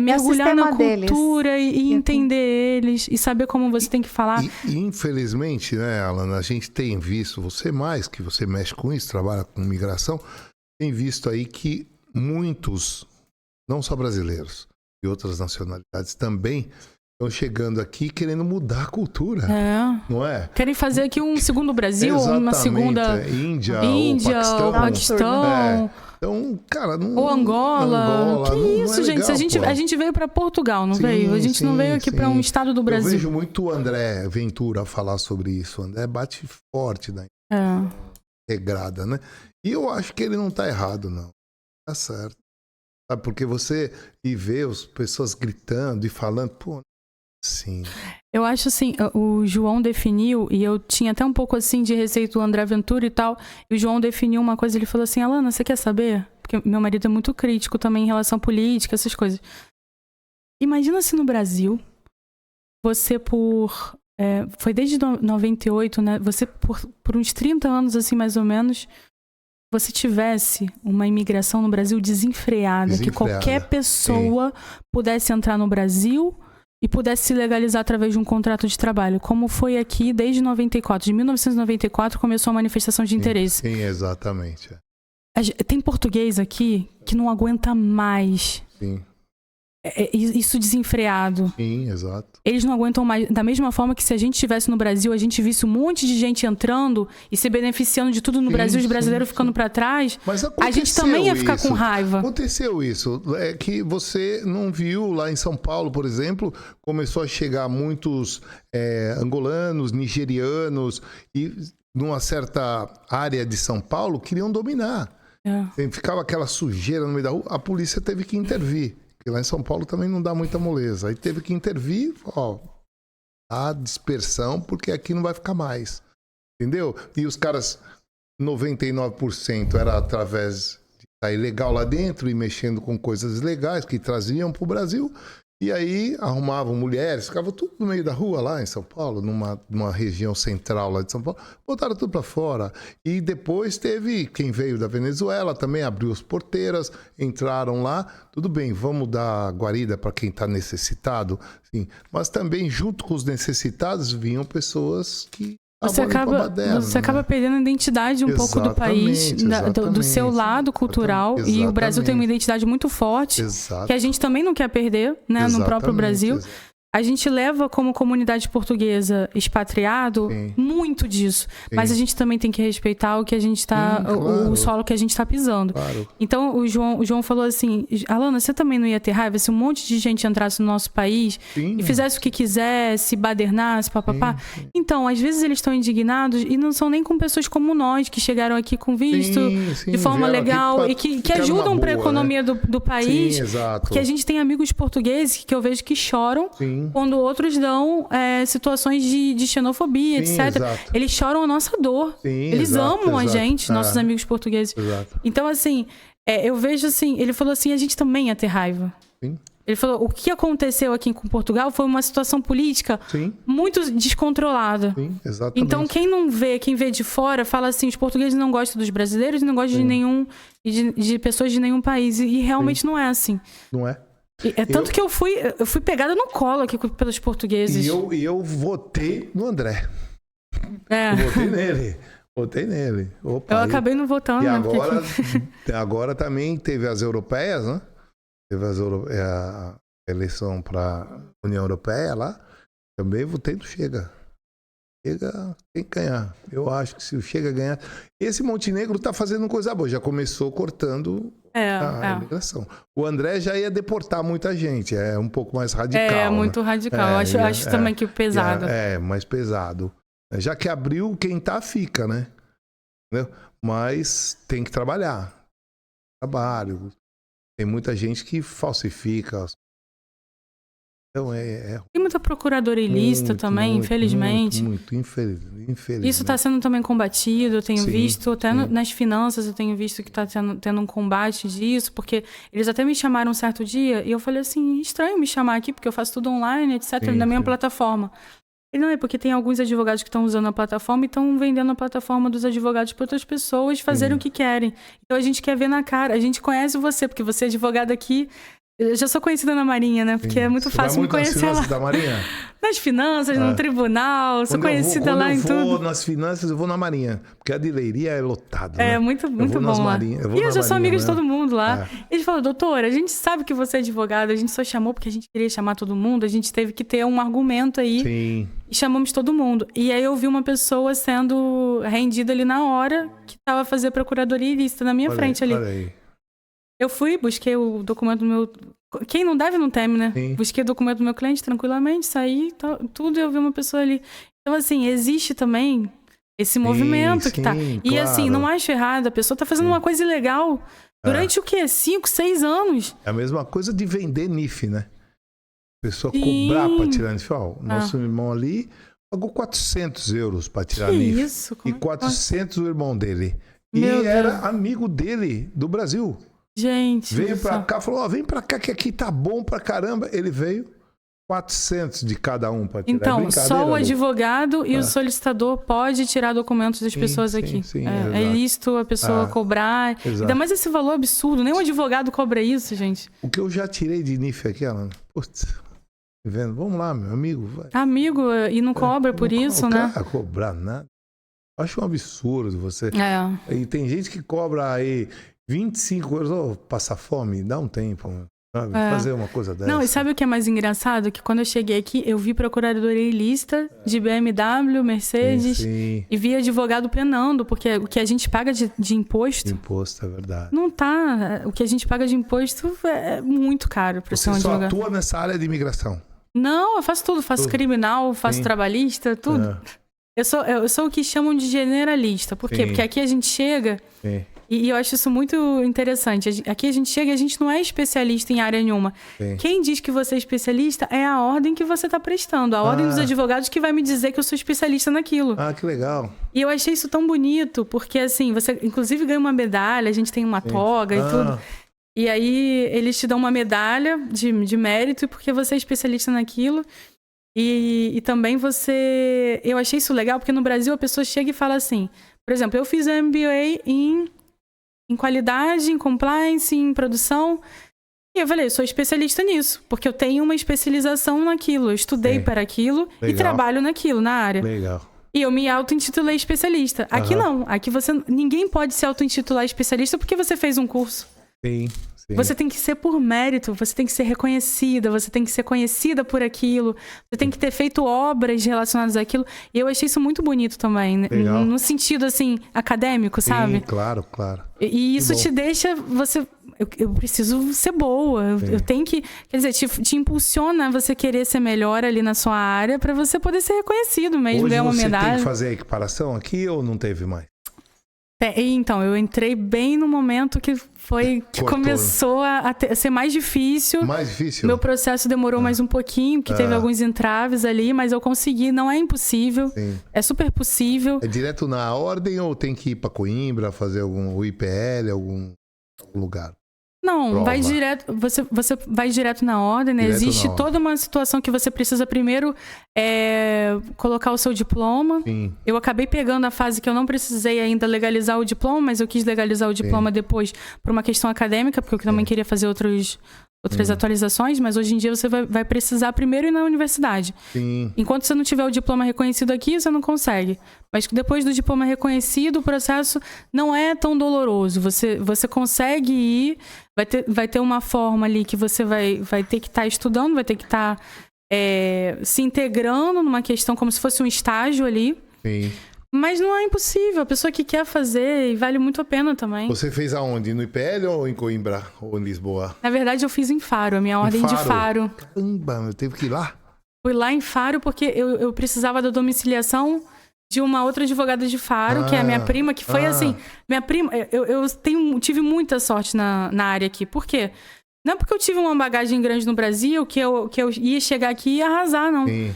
mergulhar na cultura e entender eles, e saber como você tem que falar. E infelizmente, né, Alana, a gente tem visto, você mais, que você mexe com isso, trabalha com migração, tem visto aí que muitos, não só brasileiros, e outras nacionalidades também, estão chegando aqui querendo mudar a cultura, não é? Querem fazer aqui um segundo Brasil, ou uma segunda... Índia ou Paquistão. Então, cara, não... Ou Angola. Que isso, gente? Legal, a gente veio para Portugal, não veio? A gente não veio aqui para um estado do Brasil. Eu vejo muito o André Ventura falar sobre isso. O André bate forte na regrada, né? E eu acho que ele não tá errado, não. Tá certo. Sabe? Porque você vê as pessoas gritando e falando, sim. Eu acho assim, o João definiu, e eu tinha até um pouco assim de receio do André Ventura e tal, e o João definiu uma coisa, ele falou assim, Alana, você quer saber? Porque meu marido é muito crítico também em relação à política, essas coisas. Imagina se no Brasil, você foi desde 98, né? Você por uns 30 anos, assim, mais ou menos, você tivesse uma imigração no Brasil desenfreada. Que qualquer pessoa pudesse entrar no Brasil e pudesse se legalizar através de um contrato de trabalho, como foi aqui desde 94. De 1994 começou a manifestação de interesse. Sim, exatamente. Tem português aqui que não aguenta mais. Sim. Isso desenfreado. Sim, exato. Eles não aguentam mais. Da mesma forma que se a gente estivesse no Brasil, a gente visse um monte de gente entrando e se beneficiando de tudo no Brasil, os brasileiros ficando para trás, a gente também ia ficar com raiva. Aconteceu isso. É que você não viu lá em São Paulo, por exemplo, começou a chegar muitos angolanos, nigerianos, e numa certa área de São Paulo queriam dominar. Ficava aquela sujeira no meio da rua, a polícia teve que intervir. Porque lá em São Paulo também não dá muita moleza. Aí teve que intervir, a dispersão, porque aqui não vai ficar mais. Entendeu? E os caras, 99% era através de estar ilegal lá dentro e mexendo com coisas legais que traziam para o Brasil. E aí arrumavam mulheres, ficavam tudo no meio da rua lá em São Paulo, numa região central lá de São Paulo, botaram tudo para fora. E depois teve quem veio da Venezuela, também abriu as porteiras, entraram lá. Tudo bem, vamos dar guarida para quem está necessitado, sim. Mas também junto com os necessitados vinham pessoas que Você acaba perdendo a identidade um pouco do país, do seu lado cultural. E o Brasil tem uma identidade muito forte, que a gente também não quer perder, né, no próprio Brasil. A gente leva como comunidade portuguesa expatriado muito disso. Sim. Mas a gente também tem que respeitar o que a gente tá, claro. O solo que a gente tá pisando. Claro. Então o João falou assim: Alana, você também não ia ter raiva se um monte de gente entrasse no nosso país e fizesse o que quisesse, badernasse, papapá? Então, às vezes eles estão indignados e não são nem com pessoas como nós, que chegaram aqui com visto de forma legal e que ajudam para a economia, né, do país. Sim, exato. Porque a gente tem amigos portugueses que eu vejo que choram. Sim. Quando outros dão situações de xenofobia, sim, etc. Exato. Eles choram a nossa dor. Sim, eles amam a gente, nossos amigos portugueses. Exato. Então, assim, eu vejo assim, ele falou assim, a gente também ia ter raiva. Sim. Ele falou, o que aconteceu aqui com Portugal foi uma situação política muito descontrolada. Sim, exatamente. Então, quem vê de fora, fala assim, os portugueses não gostam dos brasileiros, não gostam de pessoas de nenhum país. E realmente não é assim. Não é. Tanto que eu fui pegada no colo aqui pelos portugueses. E eu votei no André. Votei nele. Opa, eu acabei não votando. E agora também teve as europeias, né? Teve a eleição para a União Europeia lá. Também votei no Chega. Chega tem que ganhar. Eu acho que se o Chega ganhar... Esse Montenegro tá fazendo coisa boa. Já começou cortando a imigração. O André já ia deportar muita gente. É um pouco mais radical. Muito radical. Acho também que pesado. Mais pesado. Já que abriu, quem tá, fica, né? Entendeu? Mas tem que trabalhar. Trabalho. Tem muita gente que falsifica. Então Tem muita procuradora ilícita também, infelizmente. Muito, infelizmente. Isso está sendo também combatido, eu tenho visto, até nas finanças eu tenho visto que está tendo um combate disso, porque eles até me chamaram um certo dia e eu falei assim, estranho me chamar aqui, porque eu faço tudo online, etc, na minha plataforma. E não é porque tem alguns advogados que estão usando a plataforma e estão vendendo a plataforma dos advogados para outras pessoas fazerem o que querem. Então a gente quer ver na cara, a gente conhece você, porque você é advogado aqui. Eu já sou conhecida na Marinha, né? Porque é muito fácil me conhecer lá. Nas finanças da Marinha? Nas finanças, no tribunal, sou conhecida lá em tudo. Quando eu vou nas finanças, eu vou na Marinha. Porque a de Leiria é lotada, né? Muito bom lá. E eu já sou amiga de todo mundo lá. Eles falaram, doutora, a gente sabe que você é advogada, a gente só chamou porque a gente queria chamar todo mundo, a gente teve que ter um argumento aí. Sim. E chamamos todo mundo. E aí eu vi uma pessoa sendo rendida ali na hora, que estava fazendo procuradoria ilícita na minha frente ali. Olha aí. Eu fui, busquei o documento do meu... Quem não deve, não teme, né? Sim. Busquei o documento do meu cliente tranquilamente, saí, tudo, e eu vi uma pessoa ali. Então, assim, existe também esse movimento que tá... E, claro, assim, não acho errado, a pessoa tá fazendo uma coisa ilegal durante o quê? 5, 6 anos. É a mesma coisa de vender NIF, né? A pessoa cobrar pra tirar NIF. O nosso irmão ali pagou 400 euros pra tirar NIF. Isso? E 400 o irmão dele. E era amigo dele, do Brasil. Gente, veio pra cá, falou, vem pra cá que aqui tá bom pra caramba. Ele veio, 400 de cada um pra tirar. Então, só o advogado e o solicitador pode tirar documentos das pessoas aqui. Sim, é ilícito a pessoa cobrar. Exato. Ainda mais esse valor absurdo, nem um advogado cobra isso, gente. O que eu já tirei de NIF aqui, Alana, putz, vendo? Vamos lá, meu amigo. Vai. Amigo, e não cobra por isso, né? Não cobrar nada. Acho um absurdo você. E tem gente que cobra aí 25 euros, passar fome, dá um tempo, sabe? Fazer uma coisa dessa. Não, e sabe o que é mais engraçado? Que quando eu cheguei aqui, eu vi procuradoria ilícita de BMW, Mercedes, e vi advogado penando, porque o que a gente paga de imposto... Imposto, é verdade. Não tá. O que a gente paga de imposto é muito caro para ser um advogado. Você só atua nessa área de imigração? Não, eu faço tudo. Faço criminal, faço trabalhista, tudo. Eu sou o que chamam de generalista. Por quê? Porque aqui a gente chega... E eu acho isso muito interessante. Aqui a gente chega e a gente não é especialista em área nenhuma. Quem diz que você é especialista é a ordem que você está prestando. A ordem dos advogados que vai me dizer que eu sou especialista naquilo. Que legal. E eu achei isso tão bonito, porque assim, você inclusive ganha uma medalha, a gente tem uma toga e tudo. E aí eles te dão uma medalha de mérito porque você é especialista naquilo. E também você... Eu achei isso legal, porque no Brasil a pessoa chega e fala assim... Por exemplo, eu fiz um MBA em qualidade, em compliance, em produção. E eu falei, eu sou especialista nisso, porque eu tenho uma especialização naquilo. Eu estudei para aquilo e trabalho naquilo, na área. Legal. E eu me auto-intitulei especialista. Aqui não. Aqui ninguém pode se auto-intitular especialista porque você fez um curso. Sim. Você tem que ser por mérito, você tem que ser reconhecida, você tem que ser conhecida por aquilo, você tem que ter feito obras relacionadas àquilo. E eu achei isso muito bonito também, no sentido, assim, acadêmico, sabe? Sim, claro. E isso te deixa, eu preciso ser boa, eu tenho que, quer dizer, te impulsiona você querer ser melhor ali na sua área pra você poder ser reconhecido mesmo, ganhar uma medalha. Você tem que fazer a equiparação aqui ou não teve mais? Então, eu entrei bem no momento que começou a ser mais difícil. Mais difícil? Meu processo demorou mais um pouquinho, porque teve alguns entraves ali, mas eu consegui. Não é impossível. Sim. É super possível. É direto na ordem ou tem que ir para Coimbra, fazer algum IPL, algum lugar? Não, vai direto, você vai direto na ordem, né? Existe toda uma situação que você precisa primeiro colocar o seu diploma. Sim. Eu acabei pegando a fase que eu não precisei ainda legalizar o diploma, mas eu quis legalizar o diploma depois por uma questão acadêmica, porque eu também queria fazer outras atualizações, mas hoje em dia você vai precisar primeiro ir na universidade. Sim. Enquanto você não tiver o diploma reconhecido aqui, você não consegue. Mas depois do diploma reconhecido, o processo não é tão doloroso. Você consegue ir, vai ter uma forma ali que você vai ter que estar estudando, vai ter que estar se integrando numa questão como se fosse um estágio ali. Sim. Mas não é impossível. A pessoa que quer fazer, e vale muito a pena também. Você fez aonde? No IPL ou em Coimbra? Ou em Lisboa? Na verdade, eu fiz em Faro, a minha ordem de Faro. Caramba, eu teve que ir lá? Fui lá em Faro porque eu precisava da domiciliação de uma outra advogada de Faro, que é a minha prima, que foi assim... Minha prima... Eu tive muita sorte na área aqui. Por quê? Não é porque eu tive uma bagagem grande no Brasil que eu ia chegar aqui e arrasar, não. Sim.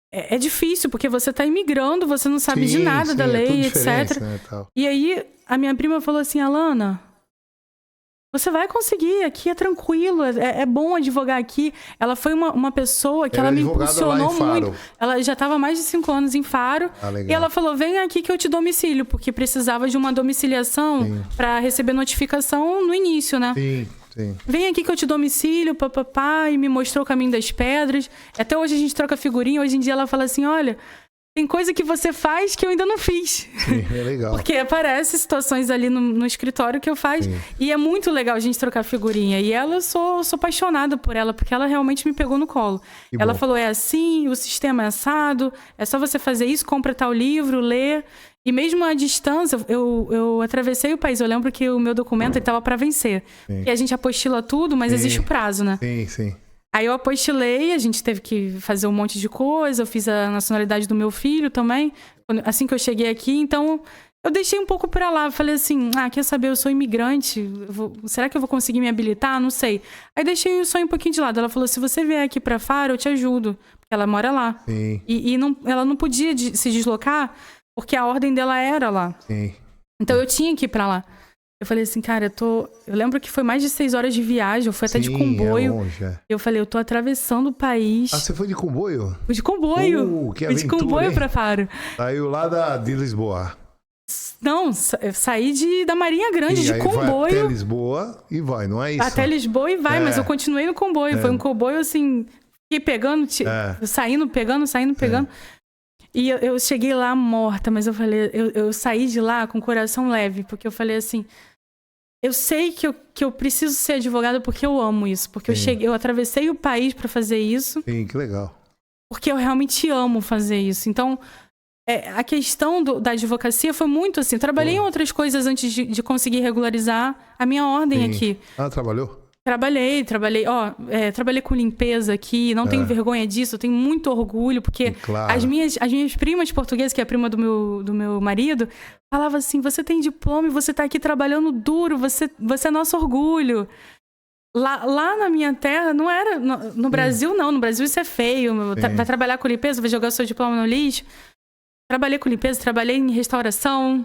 É difícil, porque você tá imigrando, você não sabe de nada da lei, etc. Né, e aí, a minha prima falou assim, Alana, você vai conseguir, aqui é tranquilo, é bom advogar aqui. Ela foi uma pessoa que ela me impulsionou muito. Ela já estava há mais de 5 anos em Faro. E ela falou, vem aqui que eu te domicilio, porque precisava de uma domiciliação para receber notificação no início, né? Sim. Sim. Vem aqui que eu te domicilio, papapá, e me mostrou o caminho das pedras. Até hoje a gente troca figurinha. Hoje em dia ela fala assim, olha, tem coisa que você faz que eu ainda não fiz. Sim, é legal. Porque aparecem situações ali no escritório que eu faço. Sim. E é muito legal a gente trocar figurinha. E eu sou apaixonada por ela, porque ela realmente me pegou no colo. Ela falou, é assim, o sistema é assado, é só você fazer isso, compra tal livro, ler. E mesmo à distância, eu atravessei o país. Eu lembro que o meu documento estava para vencer. Sim. E a gente apostila tudo, mas existe o prazo, né? Sim. Aí eu apostilei, a gente teve que fazer um monte de coisa. Eu fiz a nacionalidade do meu filho também, assim que eu cheguei aqui. Então, eu deixei um pouco para lá. Falei assim, quer saber, eu sou imigrante. Será que eu vou conseguir me habilitar? Não sei. Aí deixei o sonho um pouquinho de lado. Ela falou, se você vier aqui para Faro, eu te ajudo. Porque ela mora lá. Sim. E ela não podia se deslocar, porque a ordem dela era lá. Sim. Então eu tinha que ir pra lá. Eu falei assim, cara, eu lembro que foi mais de 6 horas de viagem, eu fui até de comboio. É longe, é. Eu falei, eu tô atravessando o país. Você foi de comboio? Fui de comboio. Que aventura, fui de comboio pra Faro. Saiu lá de Lisboa. Não, eu saí da Marinha Grande, de comboio. Vai até Lisboa e vai, não é isso? Até Lisboa e vai, mas eu continuei no comboio. Foi um comboio assim, fiquei pegando, saindo, pegando. E eu cheguei lá morta, mas eu falei, eu saí de lá com o coração leve, porque eu falei assim, eu sei que eu preciso ser advogada porque eu amo isso, porque eu atravessei o país para fazer isso. Sim, que legal. Porque eu realmente amo fazer isso. Então, a questão da advocacia foi muito assim, trabalhei em outras coisas antes de conseguir regularizar a minha ordem aqui. Trabalhou? Trabalhei, trabalhei com limpeza aqui, não tenho vergonha disso, eu tenho muito orgulho, porque as minhas primas portuguesas, que é a prima do meu marido, falava assim, você tem diploma e você tá aqui trabalhando duro, você é nosso orgulho. Lá na minha terra, não era, no Brasil não, no Brasil isso é feio, vai trabalhar com limpeza, vai jogar o seu diploma no lixo. Trabalhei com limpeza, trabalhei em restauração.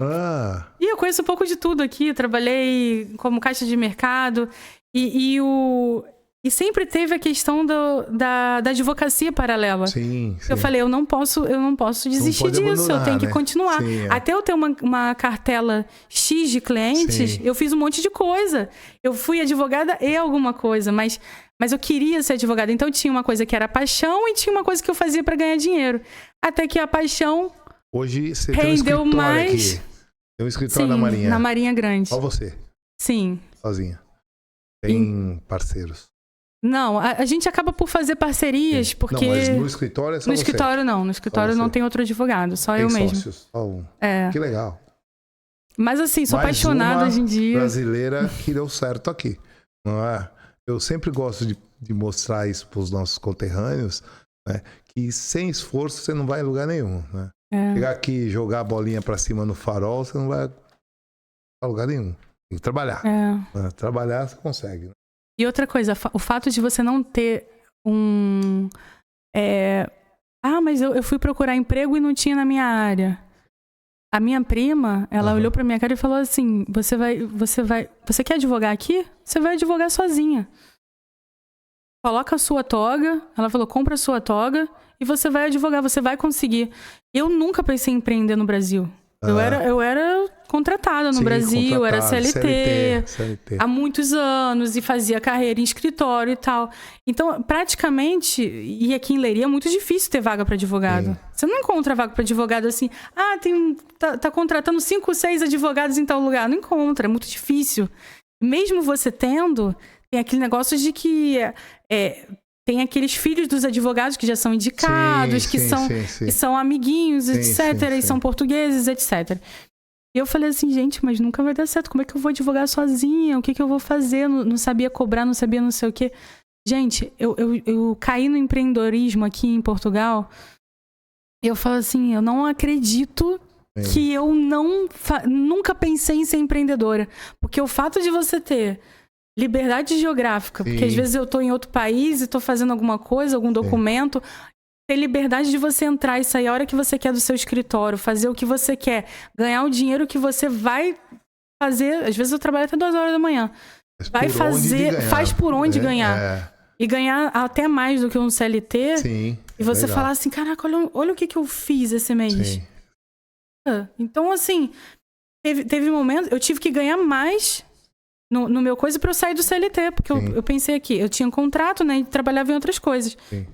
E eu conheço um pouco de tudo aqui, trabalhei como caixa de mercado. E sempre teve a questão da advocacia paralela. Sim. Eu falei, eu não posso desistir disso, eu tenho que continuar. Sim, Até eu ter uma cartela X de clientes, eu fiz um monte de coisa. Eu fui advogada e alguma coisa, mas eu queria ser advogada. Então tinha uma coisa que era paixão e tinha uma coisa que eu fazia para ganhar dinheiro. Até que a paixão Hoje você tem um escritório mais... aqui. Tem um escritório Sim, na Marinha. Na Marinha Grande. Só você? Sim. Sozinha? Tem parceiros? Não, a gente acaba por fazer parcerias, Sim. porque... Não, mas no escritório é só No você? escritório não, no escritório não tem outro advogado, só tem eu mesmo. Sócios, só um. É. Que legal. Mas assim, sou Mais apaixonada uma hoje em dia. Brasileira que deu certo aqui, não é? Eu sempre gosto de mostrar isso para os nossos conterrâneos, né? Que sem esforço você não vai em lugar nenhum, né? Chegar aqui e jogar a bolinha para cima no farol, você não vai a lugar nenhum. Tem que trabalhar. Né? Trabalhar você consegue. Né? E outra coisa, o fato de você não ter mas eu fui procurar emprego e não tinha na minha área. A minha prima, ela olhou pra minha cara e falou assim, você quer advogar aqui? Você vai advogar sozinha. Coloca a sua toga, ela falou, compra a sua toga e você vai advogar, você vai conseguir. Eu nunca pensei em empreender no Brasil. Eu era contratada no Brasil, era CLT há muitos anos e fazia carreira em escritório e tal. Então, praticamente, e aqui em Leiria é muito difícil ter vaga para advogado. Sim. Você não encontra vaga para advogado assim, tá contratando 5, 6 advogados em tal lugar. Não encontra, é muito difícil. Mesmo você tendo, tem aquele negócio de que tem aqueles filhos dos advogados que já são indicados, que são amiguinhos, etc. E são portugueses, etc. E eu falei assim, gente, mas nunca vai dar certo. Como é que eu vou advogar sozinha? O que eu vou fazer? Não sabia cobrar, não sabia não sei o quê. Gente, eu caí no empreendedorismo aqui em Portugal. E eu falo assim, eu não acredito que eu nunca pensei em ser empreendedora. Porque o fato de você ter liberdade geográfica, porque às vezes eu tô em outro país e tô fazendo alguma coisa, algum documento, ter liberdade de você entrar e sair a hora que você quer do seu escritório, fazer o que você quer, ganhar o dinheiro que você vai fazer. Às vezes eu trabalho até 2 horas da manhã. Faz por onde ganhar. E ganhar até mais do que um CLT. Sim, e você falar assim, caraca, olha o que eu fiz esse mês. Sim. Então, assim, teve momentos, eu tive que ganhar mais no meu coisa pra eu sair do CLT, porque eu pensei aqui, eu tinha um contrato, né, e trabalhava em outras coisas. Sim.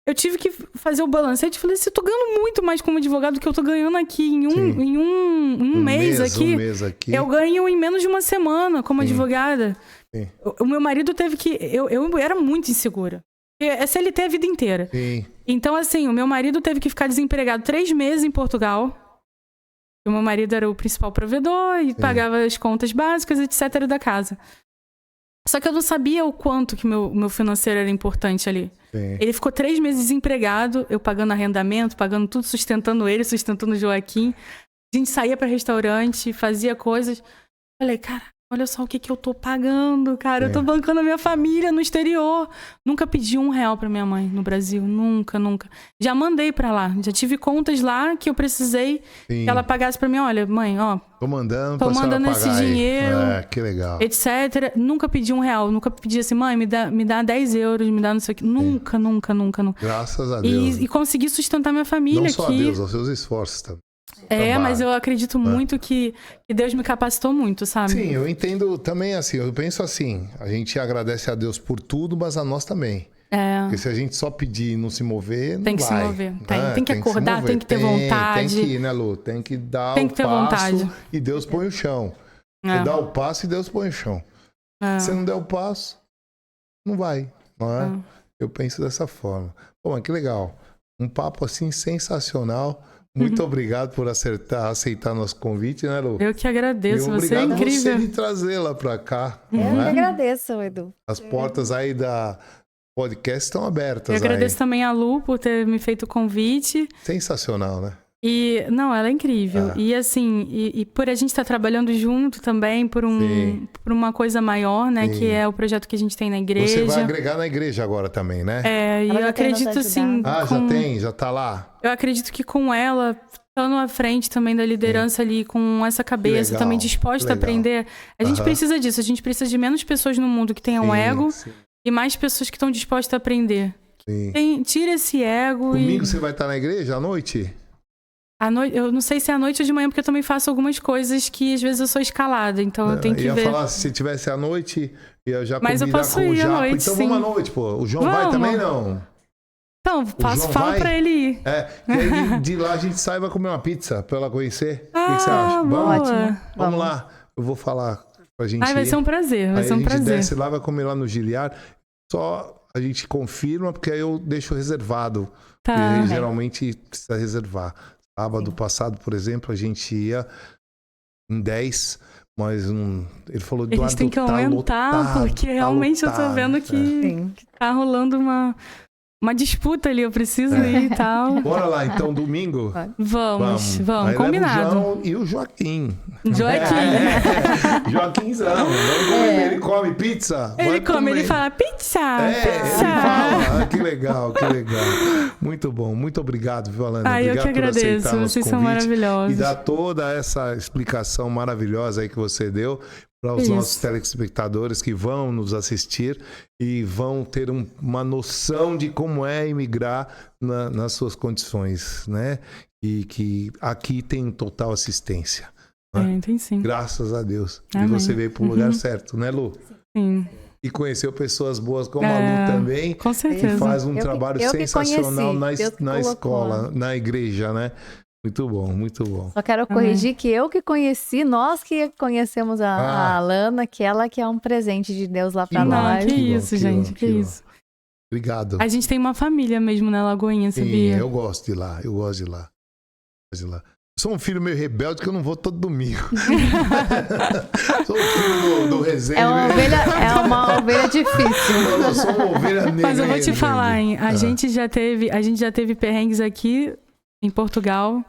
Eu tive que fazer o balancete e falei assim, eu tô ganhando muito mais como advogado do que eu tô ganhando aqui em um mês aqui. Eu ganho em menos de uma semana como advogada. Sim. O meu marido teve que... Eu era muito insegura. É CLT a vida inteira. Sim. Então, assim, o meu marido teve que ficar desempregado 3 meses em Portugal. O meu marido era o principal provedor e pagava as contas básicas, etc. da casa. Só que eu não sabia o quanto que meu financeiro era importante ali. Sim. Ele ficou 3 meses desempregado, eu pagando arrendamento, pagando tudo, sustentando ele, sustentando o Joaquim. A gente saía para restaurante, fazia coisas. Falei, cara, olha só o que eu tô pagando, cara. Eu tô bancando a minha família no exterior. Nunca pedi R$1 pra minha mãe no Brasil. Nunca. Já mandei pra lá. Já tive contas lá que eu precisei que ela pagasse pra mim. Olha, mãe, ó. Tô mandando esse dinheiro. Que legal. Etc. Nunca pedi R$1. Nunca pedi assim, mãe, me dá 10 euros, me dá não sei o que. Nunca. Graças a Deus. E consegui sustentar minha família aqui. Não só a Deus, aos seus esforços também. Mas eu acredito muito que Deus me capacitou muito, sabe? Sim, eu entendo também assim, eu penso assim, a gente agradece a Deus por tudo, mas a nós também. Porque se a gente só pedir e não se mover, não tem que vai. Se mover. Tem que acordar, tem que ter vontade. Tem que ir, né, Lu? Tem que dar o passo vontade. E Deus põe o chão. Você dá o passo e Deus põe o chão. Se você não der o passo, não vai. Não é? Eu penso dessa forma. Pô, mas que legal. Um papo assim sensacional. Muito obrigado por aceitar nosso convite, né, Lu? Eu que agradeço, você é incrível. Obrigado você de trazê-la para cá. Eu que agradeço, Edu. As portas aí da podcast estão abertas. Eu agradeço também a Lu por ter me feito o convite. Sensacional, né? E, ela é incrível. E assim, e por a gente estar trabalhando junto também por uma coisa maior, né? Sim. Que é o projeto que a gente tem na igreja. Você vai agregar na igreja agora também, né? E eu acredito assim... já tá lá? Eu acredito que com ela, estando à frente também da liderança ali, com essa cabeça também disposta a aprender, a gente precisa disso. A gente precisa de menos pessoas no mundo que tenham ego e mais pessoas que estão dispostas a aprender. Tira esse ego. Domingo você vai estar na igreja à noite? Eu não sei se é à noite ou de manhã, porque eu também faço algumas coisas que às vezes eu sou escalada, então eu tenho que ver. Eu ia falar, se tivesse à noite, eu já Mas eu posso ir à noite, então vamos à noite, pô. O João vai também, não? Então, Não, fala pra ele ir. E aí de lá a gente sai e vai comer uma pizza pra ela conhecer. O que você acha? Vamos lá. Eu vou falar pra gente vai ser um prazer, vai ser um prazer. A gente desce lá, vai comer lá no Giliar. Só a gente confirma, porque aí eu deixo reservado. Tá. Porque geralmente precisa reservar. Sábado passado, por exemplo, a gente ia em 10, mas ele falou, Eduardo, eles têm que aumentar, porque realmente eu tô vendo que tá rolando uma disputa ali, eu preciso ir e tal. Bora lá, então, domingo? Vamos, combinado. E o Joaquim. Joaquinzão. Ele come pizza? Ele fala pizza, pizza. Ele fala. Que legal. Muito bom, muito obrigado, viu, Alana? Obrigado eu que agradeço, vocês são maravilhosos. E dar toda essa explicação maravilhosa aí que você deu para os nossos telespectadores que vão nos assistir e vão ter uma noção de como é imigrar nas suas condições, né? E que aqui tem total assistência. Né? Tem sim. Graças a Deus. Amém. E você veio para o lugar certo, né, Lu? Sim. E conheceu pessoas boas como a Lu também. Com certeza. Que faz um trabalho sensacional na escola, na igreja, né? Muito bom, muito bom. Só quero corrigir que eu que conheci, nós que conhecemos a Alana, que ela que é um presente de Deus lá pra nós. Que isso, gente, que isso. Obrigado. A gente tem uma família mesmo na Lagoinha, sabia? Sim, eu gosto de lá, eu gosto de lá. Sou um filho meio rebelde que eu não vou todo domingo. Sou um filho do Resende. É uma ovelha difícil. Eu sou uma ovelha negra. Mas eu vou te falar, hein? A gente já teve perrengues aqui em Portugal,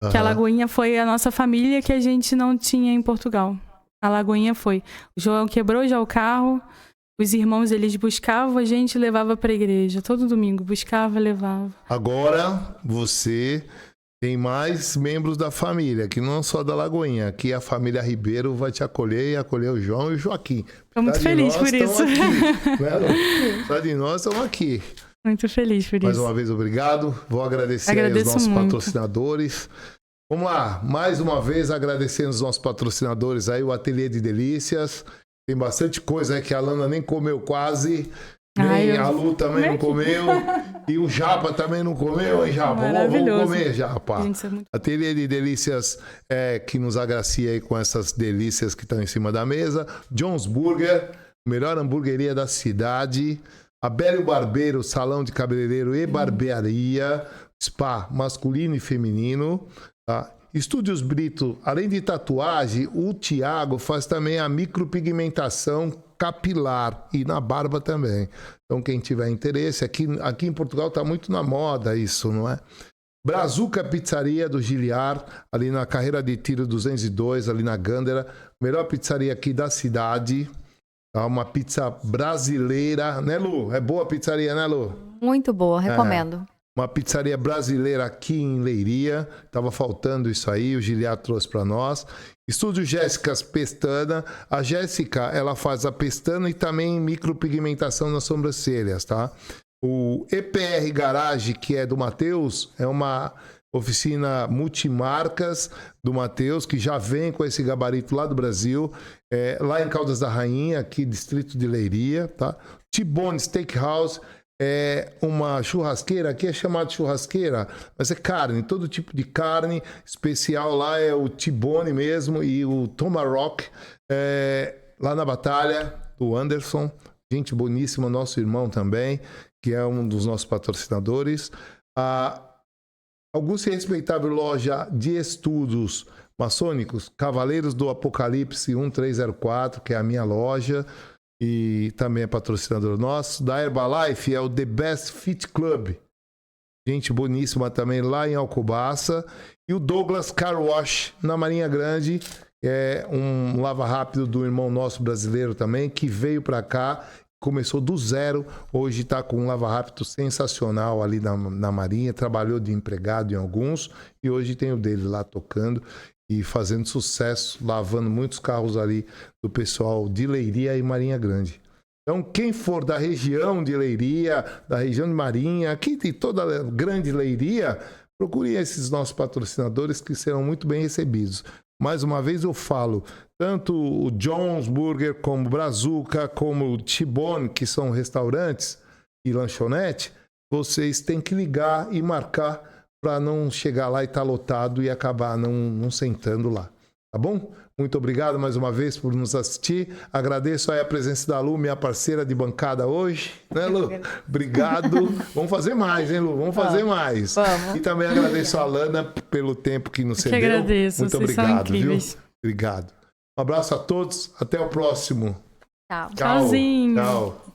que a Lagoinha foi a nossa família que a gente não tinha em Portugal. A Lagoinha foi. O João quebrou já o carro, os irmãos, eles buscavam a gente e levava pra igreja. Todo domingo, buscava, levava. Agora, você tem mais membros da família, que não só da Lagoinha. Aqui a família Ribeiro vai te acolher e acolher o João e o Joaquim. Estou muito feliz por isso. Só de nós estamos aqui. Muito feliz por isso. Mais uma vez, obrigado. Vou agradecer aos nossos patrocinadores. Vamos lá, mais uma vez agradecendo os nossos patrocinadores aí, o Ateliê de Delícias. Tem bastante coisa aí que a Alana nem comeu quase. Nem a Lu também não comeu. E o Japa também não comeu, hein, Japa? Vamos comer, Japa. Ateliê de Delícias que nos agracia aí com essas delícias que estão em cima da mesa. John's Burger, melhor hamburgueria da cidade. Abélio Barbeiro, salão de cabeleireiro e barbearia, spa masculino e feminino. Tá? Estúdios Brito, além de tatuagem, o Thiago faz também a micropigmentação capilar e na barba também. Então quem tiver interesse, aqui em Portugal está muito na moda isso, não é? Brazuca Pizzaria do Giliar, ali na Carreira de Tiro 202, ali na Gândara. Melhor pizzaria aqui da cidade. Uma pizza brasileira, né, Lu? É boa a pizzaria, né, Lu? Muito boa, recomendo. Uma pizzaria brasileira aqui em Leiria. Tava faltando isso aí, o Giliar trouxe para nós. Estúdio Jéssicas Pestana. A Jéssica, ela faz a pestana e também micropigmentação nas sobrancelhas, tá? O EPR Garage, que é do Matheus, é uma oficina multimarcas do Matheus, que já vem com esse gabarito lá do Brasil, lá em Caldas da Rainha, aqui distrito de Leiria, tá? T-Bone Steakhouse é uma churrasqueira, aqui é chamada de churrasqueira, mas é carne, todo tipo de carne, especial lá é o T-Bone mesmo e o Tomahawk, lá na Batalha, do Anderson, gente boníssima, nosso irmão também, que é um dos nossos patrocinadores. A Augusta e respeitável loja de estudos maçônicos, Cavaleiros do Apocalipse 1304, que é a minha loja e também é patrocinador nosso. Da Herbalife é o The Best Fit Club, gente boníssima também lá em Alcobaça. E o Douglas Car Wash na Marinha Grande, é um lava rápido do irmão nosso brasileiro também, que veio para cá. Começou do zero, hoje está com um lava-rápido sensacional ali na Marinha, trabalhou de empregado em alguns e hoje tem o dele lá tocando e fazendo sucesso, lavando muitos carros ali do pessoal de Leiria e Marinha Grande. Então, quem for da região de Leiria, da região de Marinha, aqui tem toda a grande Leiria, procure esses nossos patrocinadores que serão muito bem recebidos. Mais uma vez eu falo, tanto o John's Burger, como o Brazuca, como o T-Bone, que são restaurantes e lanchonete, vocês têm que ligar e marcar para não chegar lá e estar lotado e acabar não sentando lá. Tá bom? Muito obrigado mais uma vez por nos assistir. Agradeço aí a presença da Lu, minha parceira de bancada hoje. Né, Lu? Obrigado. Vamos fazer mais, hein, Lu? Vamos fazer mais. Vamos. E também agradeço a Alana pelo tempo que nos cedeu. Eu que agradeço. Muito Vocês são obrigado, viu? incríveis. Obrigado. Um abraço a todos. Até o próximo. Tchau. Tchauzinho. Tchau.